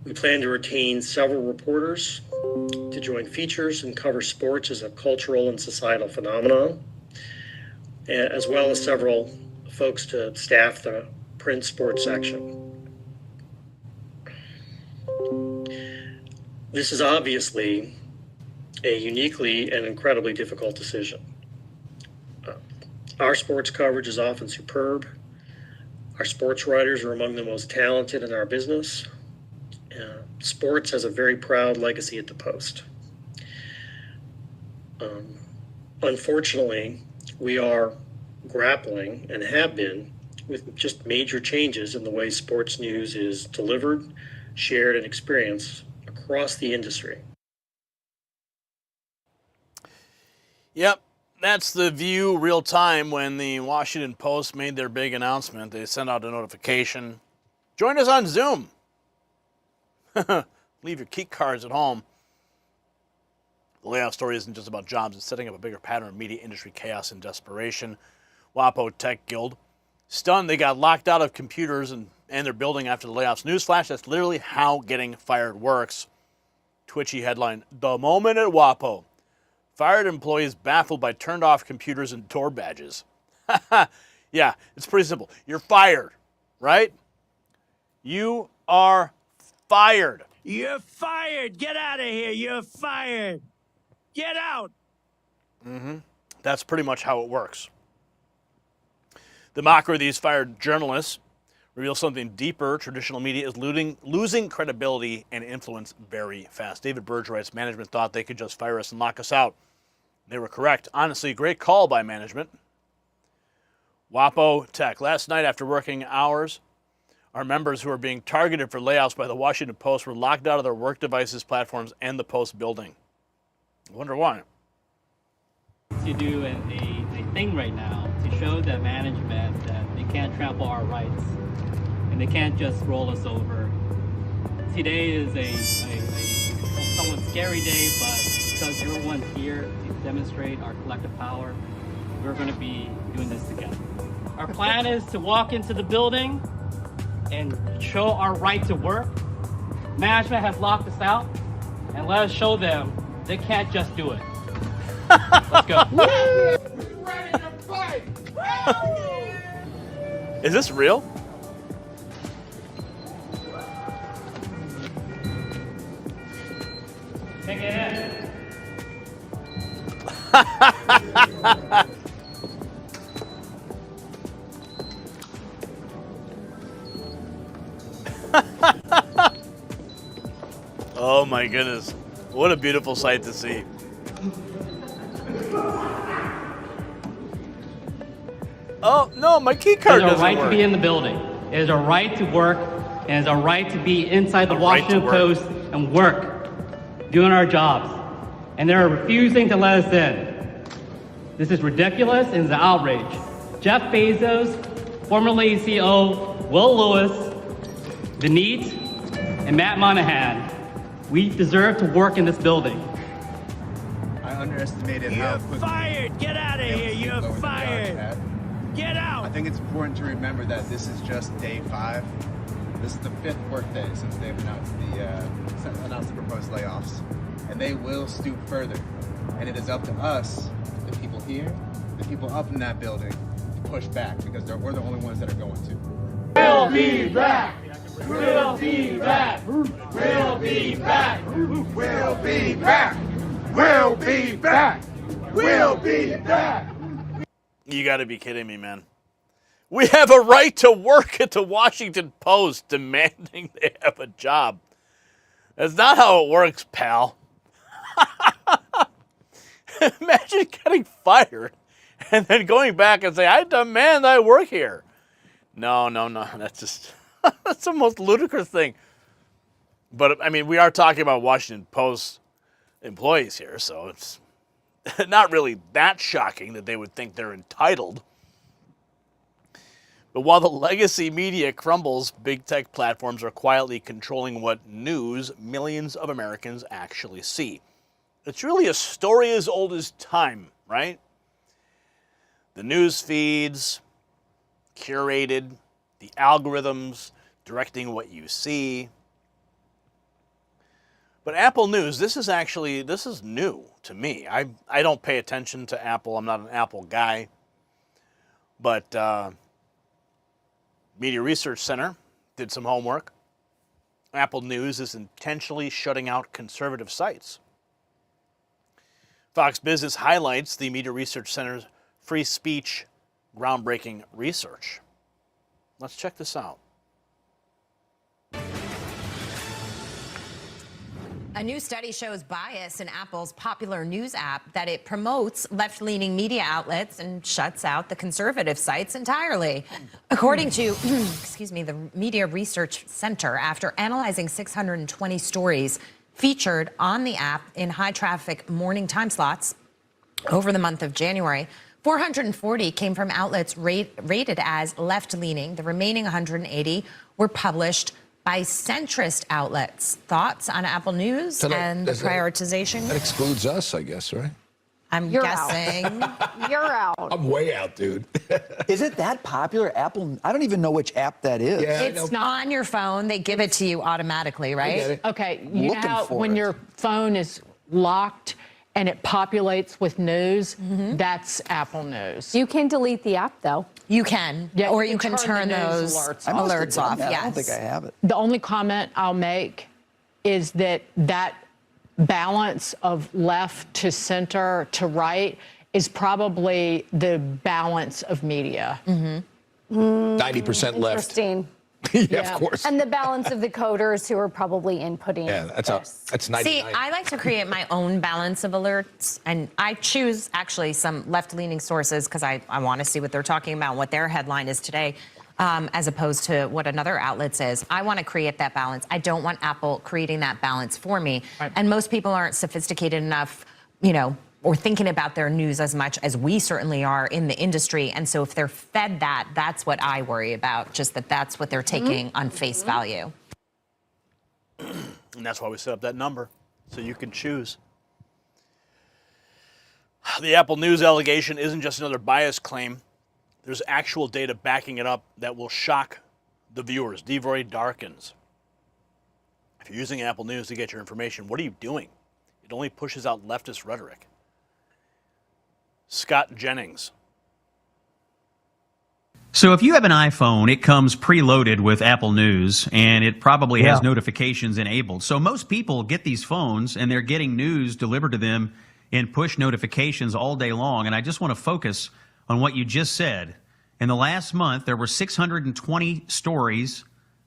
[SPEAKER 1] We plan to retain several reporters to join features and cover sports as a cultural and societal phenomenon, as well as several folks to staff the print sports section. This is obviously a uniquely and incredibly difficult decision. Our sports coverage is often superb. Our sports writers are among the most talented in our business. Sports has a very proud legacy at the Post. Unfortunately, we are grappling and have been with just major changes in the way sports news is delivered, shared, and experienced across the industry.
[SPEAKER 7] Yep. That's the view real time when the Washington Post made their big announcement. They sent out a notification. Join us on Zoom. Leave your key cards at home. The layoff story isn't just about jobs. It's setting up a bigger pattern of media industry chaos and desperation. WAPO Tech Guild. Stunned they got locked out of computers and their building after the layoffs. Newsflash, that's literally how getting fired works. Twitchy headline, the moment at WAPO. Fired employees baffled by turned off computers and door badges. Yeah, it's pretty simple. You're fired, right? You are fired.
[SPEAKER 14] You're fired. Get out of here. You're fired. Get out.
[SPEAKER 7] That's pretty much how it works. The mockery of these fired journalists reveals something deeper. Traditional media is losing credibility and influence very fast. David Burge writes, management thought they could just fire us and lock us out. They were correct. Honestly, great call by management. WAPO Tech. Last night after working hours, our members who are being targeted for layoffs by the Washington Post were locked out of their work devices, platforms, and the Post building. I wonder why.
[SPEAKER 15] To do a thing right now to show the management that they can't trample our rights and they can't just roll us over. Today is a somewhat scary day, but because everyone's here to demonstrate our collective power, we're going to be doing this together. Our plan is to walk into the building and show our right to work. Management has locked us out, and let us show them they can't just do it. Let's go.
[SPEAKER 7] Is this real?
[SPEAKER 15] Take it in.
[SPEAKER 7] Oh my goodness. What a beautiful sight to see. Oh, no, my key card doesn't work.
[SPEAKER 15] It is our right to be in the building. It is our right to work, and it is our right to be inside the Washington Post and work, doing our jobs. And they're refusing to let us in. This is ridiculous and it's an outrage. Jeff Bezos, formerly CEO Will Lewis, the NEAT, and Matt Monahan, we deserve to work in this building.
[SPEAKER 16] I underestimated how quickly...
[SPEAKER 14] You're fired! Get out of here! You're fired! Get out!
[SPEAKER 16] I think it's important to remember that this is just day 5. This is the 5th workday since they've announced the proposed layoffs. And they will stoop further. And it is up to us, the people here, the people up in that building, to push back because we're the only ones that are going to.
[SPEAKER 14] We'll be back! We'll be back! We'll be back! We'll be back! We'll be back! We'll be back!
[SPEAKER 7] You got to be kidding me, man. We have a right to work at the Washington Post, demanding they have a job. That's not how it works, pal. Imagine getting fired and then going back and say, I demand I work here. No. That's just, that's the most ludicrous thing. But, I mean, we are talking about Washington Post employees here, so it's not really that shocking that they would think they're entitled. But while the legacy media crumbles, big tech platforms are quietly controlling what news millions of Americans actually see. It's really a story as old as time, right? The news feeds, curated, the algorithms directing what you see. But Apple News, this is new to me. I don't pay attention to Apple. I'm not an Apple guy. But Media Research Center did some homework. Apple News is intentionally shutting out conservative sites. Fox Business highlights the Media Research Center's free speech groundbreaking research. Let's check this out.
[SPEAKER 18] A new study shows bias in Apple's popular news app, that it promotes left-leaning media outlets and shuts out the conservative sites entirely. According to, the Media Research Center, after analyzing 620 stories featured on the app in high-traffic morning time slots over the month of January, 440 came from outlets rated as left-leaning. The remaining 180 were published by centrist outlets. Thoughts on Apple News and the prioritization?
[SPEAKER 25] That excludes us, I guess, right?
[SPEAKER 18] I'm
[SPEAKER 2] You're
[SPEAKER 18] guessing.
[SPEAKER 2] You're out.
[SPEAKER 19] I'm way out, dude.
[SPEAKER 20] Is it that popular? Apple, I don't even know which app that is.
[SPEAKER 18] It's on your phone. They give it to you automatically, right?
[SPEAKER 2] Okay, you know
[SPEAKER 20] Looking
[SPEAKER 2] how
[SPEAKER 20] for
[SPEAKER 2] when
[SPEAKER 20] it.
[SPEAKER 2] your phone is locked and it populates with news, that's Apple News.
[SPEAKER 21] You can delete the app, though.
[SPEAKER 18] You can.
[SPEAKER 2] Yeah,
[SPEAKER 18] or you can turn
[SPEAKER 2] the news
[SPEAKER 18] those
[SPEAKER 2] alerts
[SPEAKER 20] I must have
[SPEAKER 18] alerts
[SPEAKER 20] done
[SPEAKER 18] off.
[SPEAKER 20] that.
[SPEAKER 18] Yes.
[SPEAKER 20] I don't think I have it.
[SPEAKER 2] The only comment I'll make is that balance of left to center to right is probably the balance of media.
[SPEAKER 19] 90% left.
[SPEAKER 21] Interesting.
[SPEAKER 19] Yeah, of course.
[SPEAKER 21] And the balance of the coders who are probably inputting.
[SPEAKER 19] Yeah, that's 99.
[SPEAKER 18] See, I like to create my own balance of alerts, and I choose actually some left-leaning sources because I want to see what they're talking about, what their headline is today, as opposed to what another outlet says. I want to create that balance. I don't want Apple creating that balance for me. Right. And most people aren't sophisticated enough, or thinking about their news as much as we certainly are in the industry. And so if they're fed that, that's what I worry about, just that's what they're taking on face value.
[SPEAKER 7] And that's why we set up that number, so you can choose. The Apple News allegation isn't just another bias claim. There's actual data backing it up that will shock the viewers. Devoid darkens. If you're using Apple News to get your information, what are you doing? It only pushes out leftist rhetoric. Scott Jennings.
[SPEAKER 25] So if you have an iPhone, it comes preloaded with Apple News, and it probably has notifications enabled. So most people get these phones, and they're getting news delivered to them in push notifications all day long. And I just want to focus on what you just said. In the last month, there were 620 stories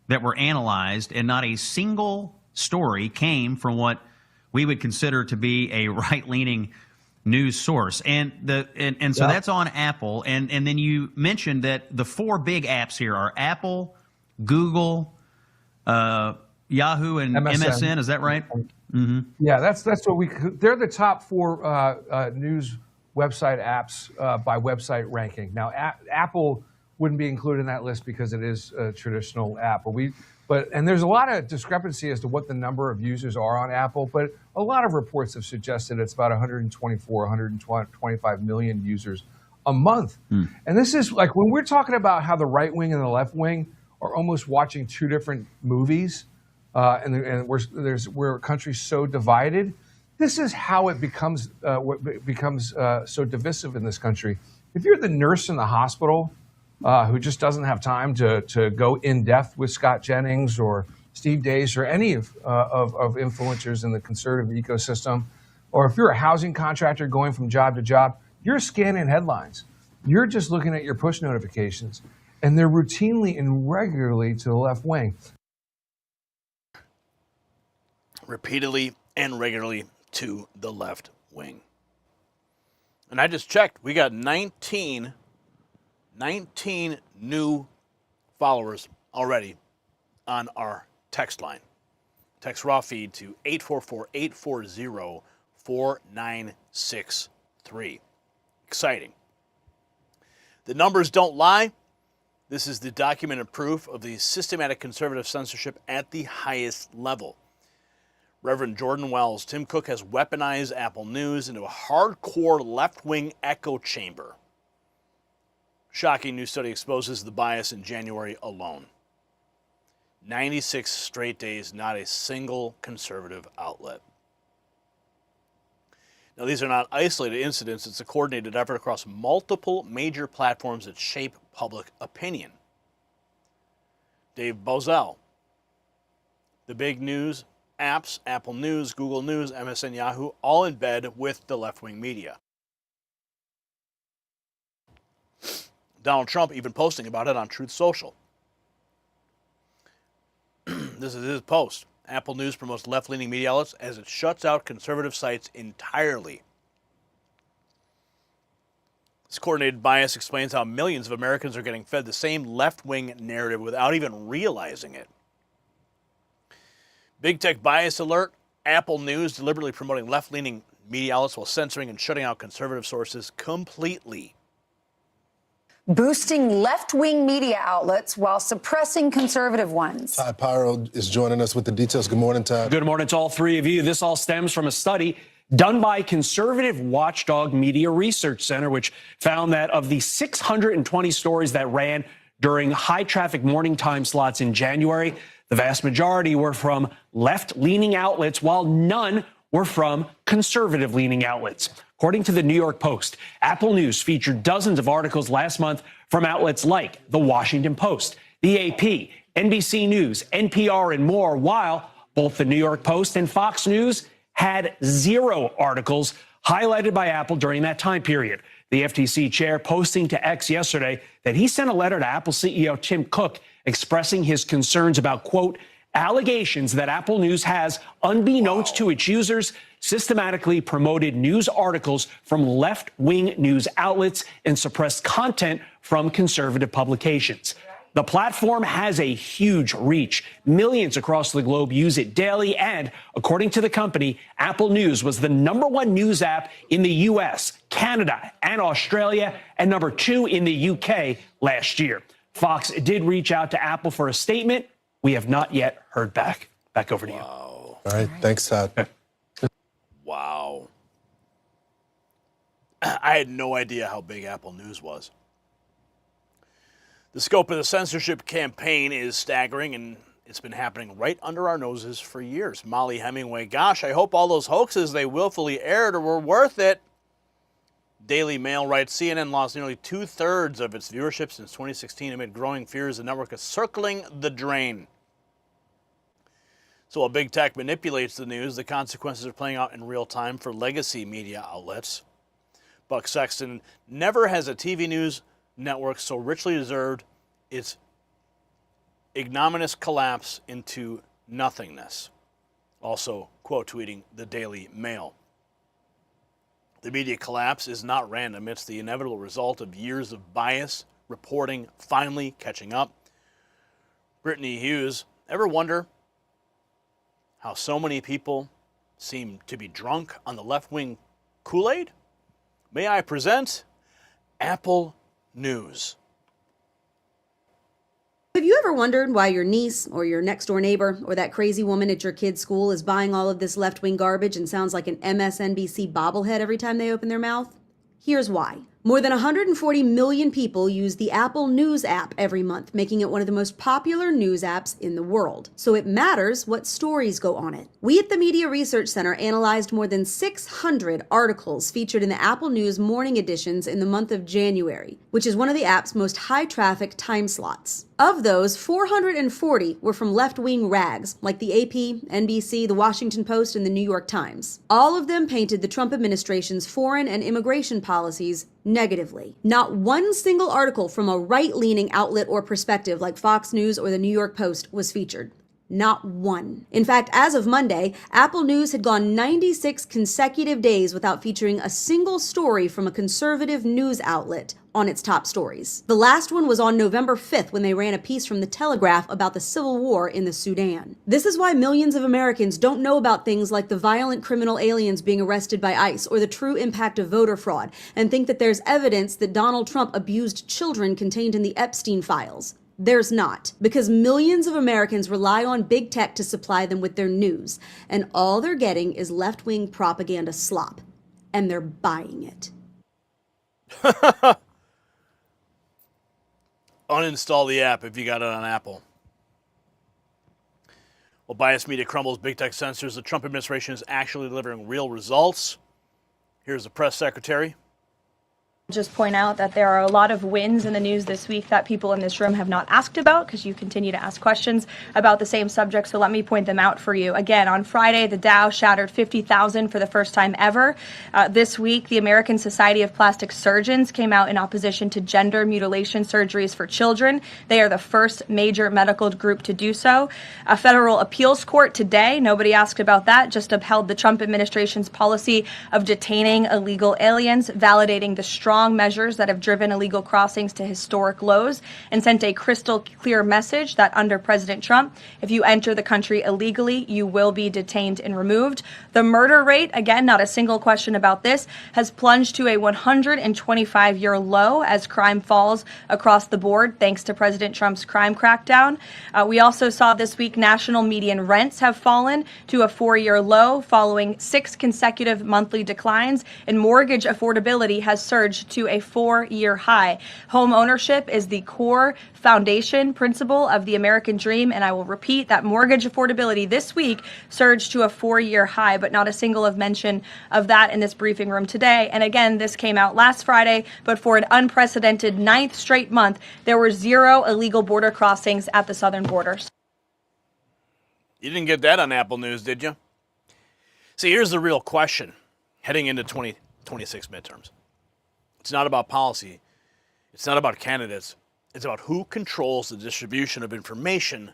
[SPEAKER 25] that were analyzed, and not a single story came from what we would consider to be a right-leaning news source. And so that's on Apple. And then you mentioned that the four big apps here are Apple, Google, Yahoo, and MSN. Is that right?
[SPEAKER 26] Yeah, that's what they're the top four news website apps by website ranking. Now, Apple wouldn't be included in that list because it is a traditional app. And there's a lot of discrepancy as to what the number of users are on Apple, but a lot of reports have suggested it's about 124, 125 million users a month. And this is like when we're talking about how the right wing and the left wing are almost watching two different movies, and we're a country so divided. This is how it becomes so divisive in this country. If you're the nurse in the hospital who just doesn't have time to go in depth with Scott Jennings or Steve Dace or any of influencers in the conservative ecosystem, or if you're a housing contractor going from job to job, you're scanning headlines. You're just looking at your push notifications, and they're routinely and regularly to the left wing.
[SPEAKER 7] Repeatedly and regularly to the left wing. And I just checked. We got 19 new followers already on our text line. Text raw feed to 844-840-4963. Exciting. The numbers don't lie. This is the documented proof of the systematic conservative censorship at the highest level. Reverend Jordan Wells, Tim Cook has weaponized Apple News into a hardcore left-wing echo chamber. Shocking new study exposes the bias in January alone. 96 straight days, not a single conservative outlet. Now, these are not isolated incidents. It's a coordinated effort across multiple major platforms that shape public opinion. Dave Bozell, the big news apps, Apple News, Google News, MSN, Yahoo, all in bed with the left-wing media. Donald Trump even posting about it on Truth Social. This is his post. Apple News promotes left-leaning media outlets as it shuts out conservative sites entirely. This coordinated bias explains how millions of Americans are getting fed the same left-wing narrative without even realizing it. Big tech bias alert. Apple News deliberately promoting left-leaning media outlets while censoring and shutting out conservative sources completely.
[SPEAKER 27] Boosting left-wing media outlets while suppressing conservative ones.
[SPEAKER 28] Ty Pyro is joining us with the details. Good morning, Ty.
[SPEAKER 29] Good morning to all three of you. This all stems from a study
[SPEAKER 3] done by conservative watchdog Media Research Center, which found that of the 620 stories that ran during high-traffic morning time slots in January, the vast majority were from left-leaning outlets, while none were from conservative-leaning outlets. According to the New York Post, Apple News featured dozens of articles last month from outlets like The Washington Post, the AP, NBC News, NPR, and more, while both the New York Post and Fox News had 0 articles highlighted by Apple during that time period. The FTC chair posting to X yesterday that he sent a letter to Apple CEO Tim Cook expressing his concerns about, quote, allegations that Apple News has, unbeknownst to its users, systematically promoted news articles from left-wing news outlets and suppressed content from conservative publications. The platform has a huge reach. Millions across the globe use it daily, and according to the company, Apple News was the #1 news app in the US, Canada, and Australia, and #2 in the UK last year. Fox did reach out to Apple for a statement. We have not yet heard back. Back over to you.
[SPEAKER 19] All right. Thanks, Todd.
[SPEAKER 7] Wow. I had no idea how big Apple News was. The scope of the censorship campaign is staggering, and it's been happening right under our noses for years. Molly Hemingway, gosh, I hope all those hoaxes they willfully aired were worth it. Daily Mail writes, CNN lost nearly 2/3 of its viewership since 2016 amid growing fears the network is circling the drain. So while big tech manipulates the news, the consequences are playing out in real time for legacy media outlets. Buck Sexton, never has a TV news network so richly deserved its ignominious collapse into nothingness. Also, quote tweeting the Daily Mail. The media collapse is not random. It's the inevitable result of years of bias reporting finally catching up. Brittany Hughes, ever wonder how so many people seem to be drunk on the left-wing Kool-Aid? May I present Apple News.
[SPEAKER 4] Have you ever wondered why your niece or your next-door neighbor or that crazy woman at your kid's school is buying all of this left-wing garbage and sounds like an MSNBC bobblehead every time they open their mouth? Here's why. More than 140 million people use the Apple News app every month, making it one of the most popular news apps in the world. So it matters what stories go on it. We at the Media Research Center analyzed more than 600 articles featured in the Apple News morning editions in the month of January, which is one of the app's most high-traffic time slots. Of those, 440 were from left-wing rags, like the AP, NBC, the Washington Post, and the New York Times. All of them painted the Trump administration's foreign and immigration policies negatively. Not one single article from a right-leaning outlet or perspective like Fox News or the New York Post was featured. Not one. In fact, as of Monday, Apple News had gone 96 consecutive days without featuring a single story from a conservative news outlet on its top stories. The last one was on November 5th when they ran a piece from The Telegraph about the civil war in the Sudan. This is why millions of Americans don't know about things like the violent criminal aliens being arrested by ICE or the true impact of voter fraud, and think that there's evidence that Donald Trump abused children contained in the Epstein files. There's not, because millions of Americans rely on big tech to supply them with their news, and all they're getting is left-wing propaganda slop, and they're buying it.
[SPEAKER 7] Uninstall the app if you got it on Apple. While biased media crumbles, big tech censors, the Trump administration is actually delivering real results. Here's the press secretary.
[SPEAKER 5] Just point out that there are a lot of wins in the news this week that people in this room have not asked about because you continue to ask questions about the same subject, so let me point them out for you. Again, on Friday, the Dow shattered 50,000 for the first time ever. This week, the American Society of Plastic Surgeons came out in opposition to gender mutilation surgeries for children. They are the first major medical group to do so. A federal appeals court today, nobody asked about that, just upheld the Trump administration's policy of detaining illegal aliens, validating the strong strong measures that have driven illegal crossings to historic lows and sent a crystal clear message that under President Trump, if you enter the country illegally, you will be detained and removed. The murder rate, again, not a single question about this, has plunged to a 125-year low as crime falls across the board thanks to President Trump's crime crackdown. We also saw this week national median rents have fallen to a 4-year low following 6 consecutive monthly declines, and mortgage affordability has surged to a 4-year high. Home ownership is the core foundation principle of the American dream, and I will repeat that mortgage affordability this week surged to a 4-year high, but not a single of mention of that in this briefing room today. And again, this came out last Friday, but for an unprecedented 9th straight month, there were 0 illegal border crossings at the southern borders.
[SPEAKER 7] You didn't get that on Apple News, did you? See, here's the real question heading into 2026 midterms. It's not about policy. It's not about candidates. It's about who controls the distribution of information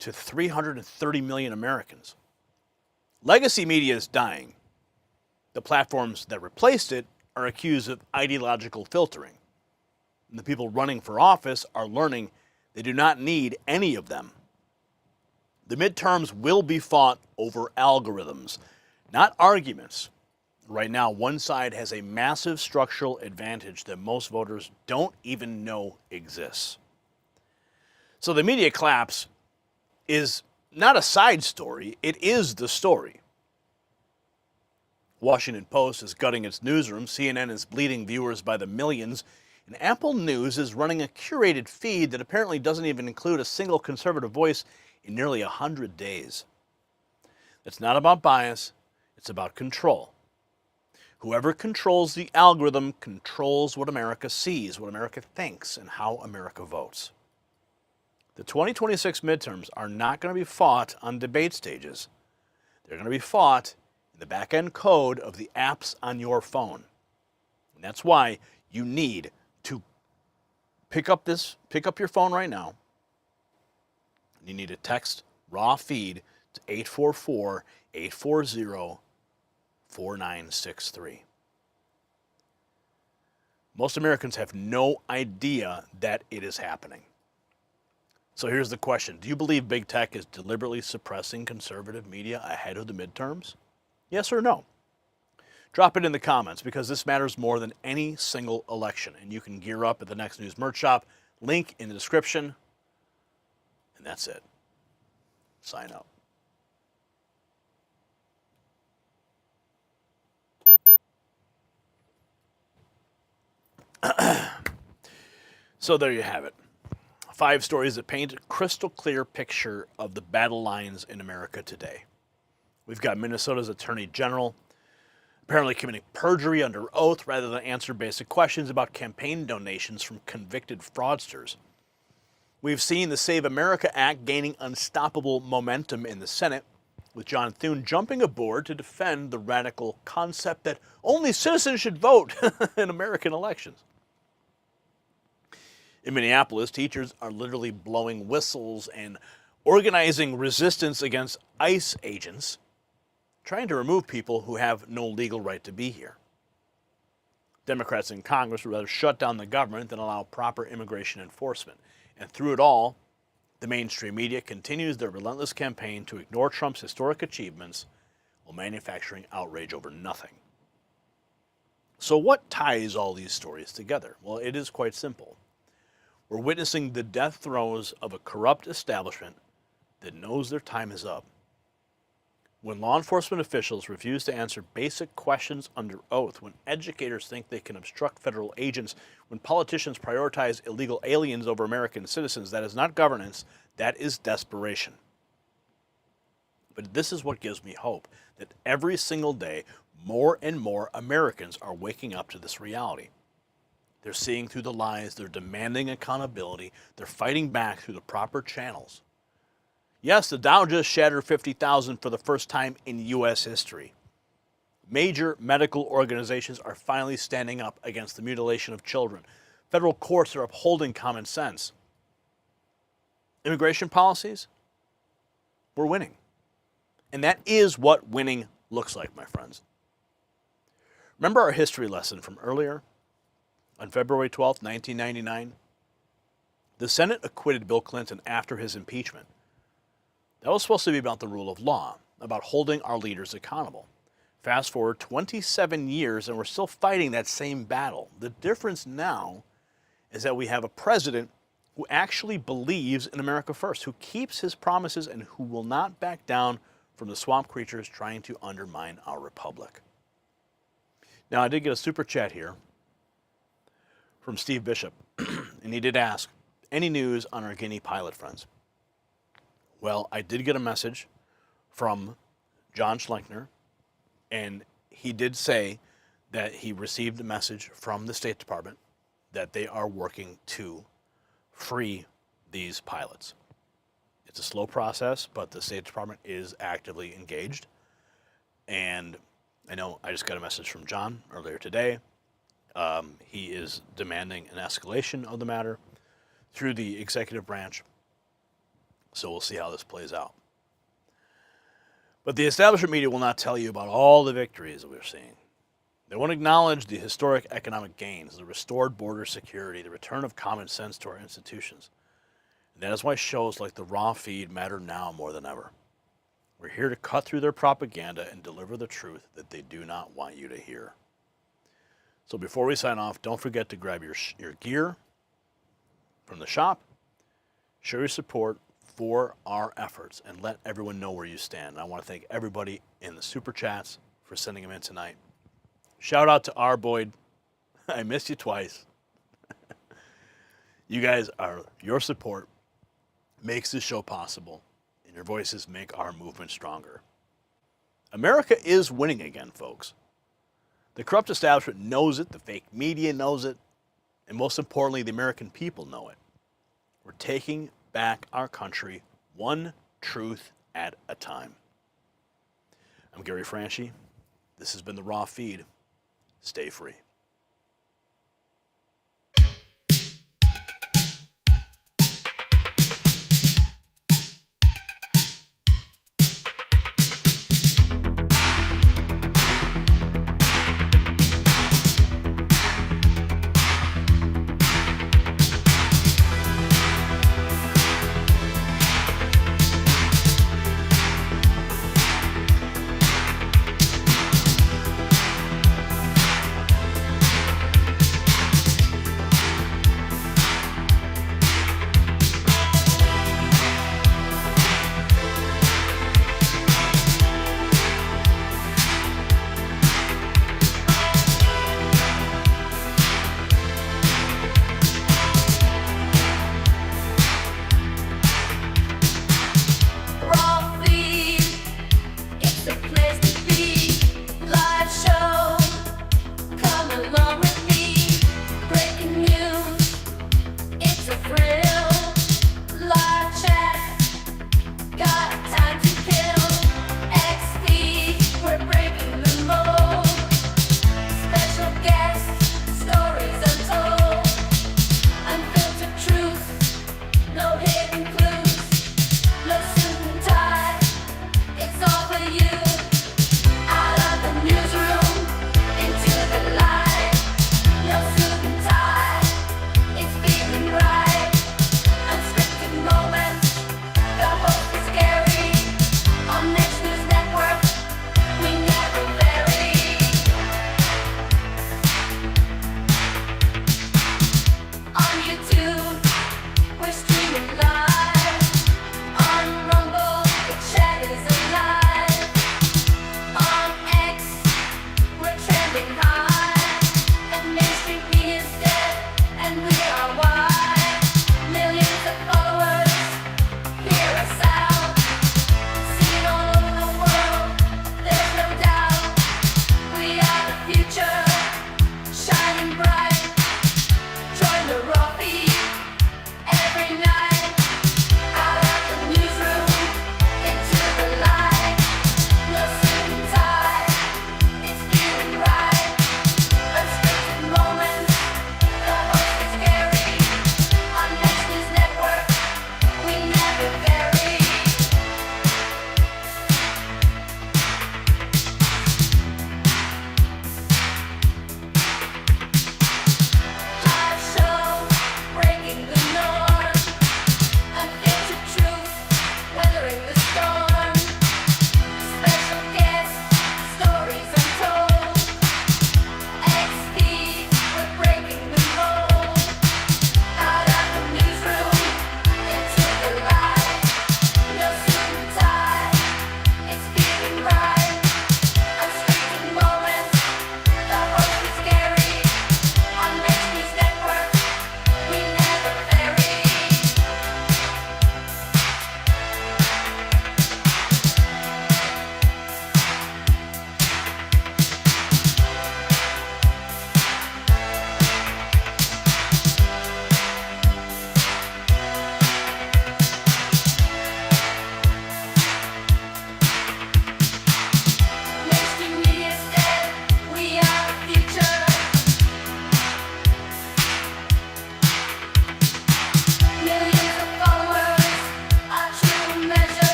[SPEAKER 7] to 330 million Americans. Legacy media is dying. The platforms that replaced it are accused of ideological filtering. And the people running for office are learning they do not need any of them. The midterms will be fought over algorithms, not arguments. Right now, one side has a massive structural advantage that most voters don't even know exists. So the media collapse is not a side story, it is the story. Washington Post is gutting its newsroom, CNN is bleeding viewers by the millions, and Apple News is running a curated feed that apparently doesn't even include a single conservative voice in nearly 100 days. It's not about bias, it's about control. Whoever controls the algorithm controls what America sees, what America thinks, and how America votes. The 2026 midterms are not going to be fought on debate stages. They're going to be fought in the back-end code of the apps on your phone. And that's why you need to pick up your phone right now. You need to text raw feed to 844-840-4963. Most Americans have no idea that it is happening. So here's the question. Do you believe big tech is deliberately suppressing conservative media ahead of the midterms? Yes or no? Drop it in the comments because this matters more than any single election. And you can gear up at the Next News merch shop. Link in the description. And that's it. Sign up. So there you have it. 5 stories that paint a crystal clear picture of the battle lines in America today. We've got Minnesota's Attorney General apparently committing perjury under oath rather than answer basic questions about campaign donations from convicted fraudsters. We've seen the Save America Act gaining unstoppable momentum in the Senate, with John Thune jumping aboard to defend the radical concept that only citizens should vote in American elections. In Minneapolis, teachers are literally blowing whistles and organizing resistance against ICE agents, trying to remove people who have no legal right to be here. Democrats in Congress would rather shut down the government than allow proper immigration enforcement. And through it all, the mainstream media continues their relentless campaign to ignore Trump's historic achievements while manufacturing outrage over nothing. So what ties all these stories together? Well, it is quite simple. We're witnessing the death throes of a corrupt establishment that knows their time is up. When law enforcement officials refuse to answer basic questions under oath, when educators think they can obstruct federal agents, when politicians prioritize illegal aliens over American citizens, that is not governance, that is desperation. But this is what gives me hope, that every single day, more and more Americans are waking up to this reality. They're seeing through the lies, they're demanding accountability, they're fighting back through the proper channels. Yes, the Dow just shattered 50,000 for the first time in U.S. history. Major medical organizations are finally standing up against the mutilation of children. Federal courts are upholding common sense. Immigration policies, we're winning. And that is what winning looks like, my friends. Remember our history lesson from earlier? On February 12, 1999, the Senate acquitted Bill Clinton after his impeachment. That was supposed to be about the rule of law, about holding our leaders accountable. Fast forward 27 years and we're still fighting that same battle. The difference now is that we have a president who actually believes in America first, who keeps his promises and who will not back down from the swamp creatures trying to undermine our republic. Now, I did get a super chat here from Steve Bishop, and he did ask, any news on our Guinea pilot friends? Well, I did get a message from John Schlenkner, and he did say that he received a message from the State Department that they are working to free these pilots. It's a slow process, but the State Department is actively engaged. And I know I just got a message from John earlier today. He is demanding an escalation of the matter through the executive branch. So we'll see how this plays out. But the establishment media will not tell you about all the victories that we're seeing. They won't acknowledge the historic economic gains, the restored border security, the return of common sense to our institutions. And that is why shows like the Raw Feed matter now more than ever. We're here to cut through their propaganda and deliver the truth that they do not want you to hear. So before we sign off, don't forget to grab your gear from the shop, show your support for our efforts, and let everyone know where you stand. And I want to thank everybody in the Super Chats for sending them in tonight. Shout out to R. Boyd. I missed you twice. You guys your support makes this show possible, and your voices make our movement stronger. America is winning again, folks. The corrupt establishment knows it, the fake media knows it, and most importantly, the American people know it. We're taking back our country one truth at a time. I'm Gary Franchi. This has been the Raw Feed. Stay free.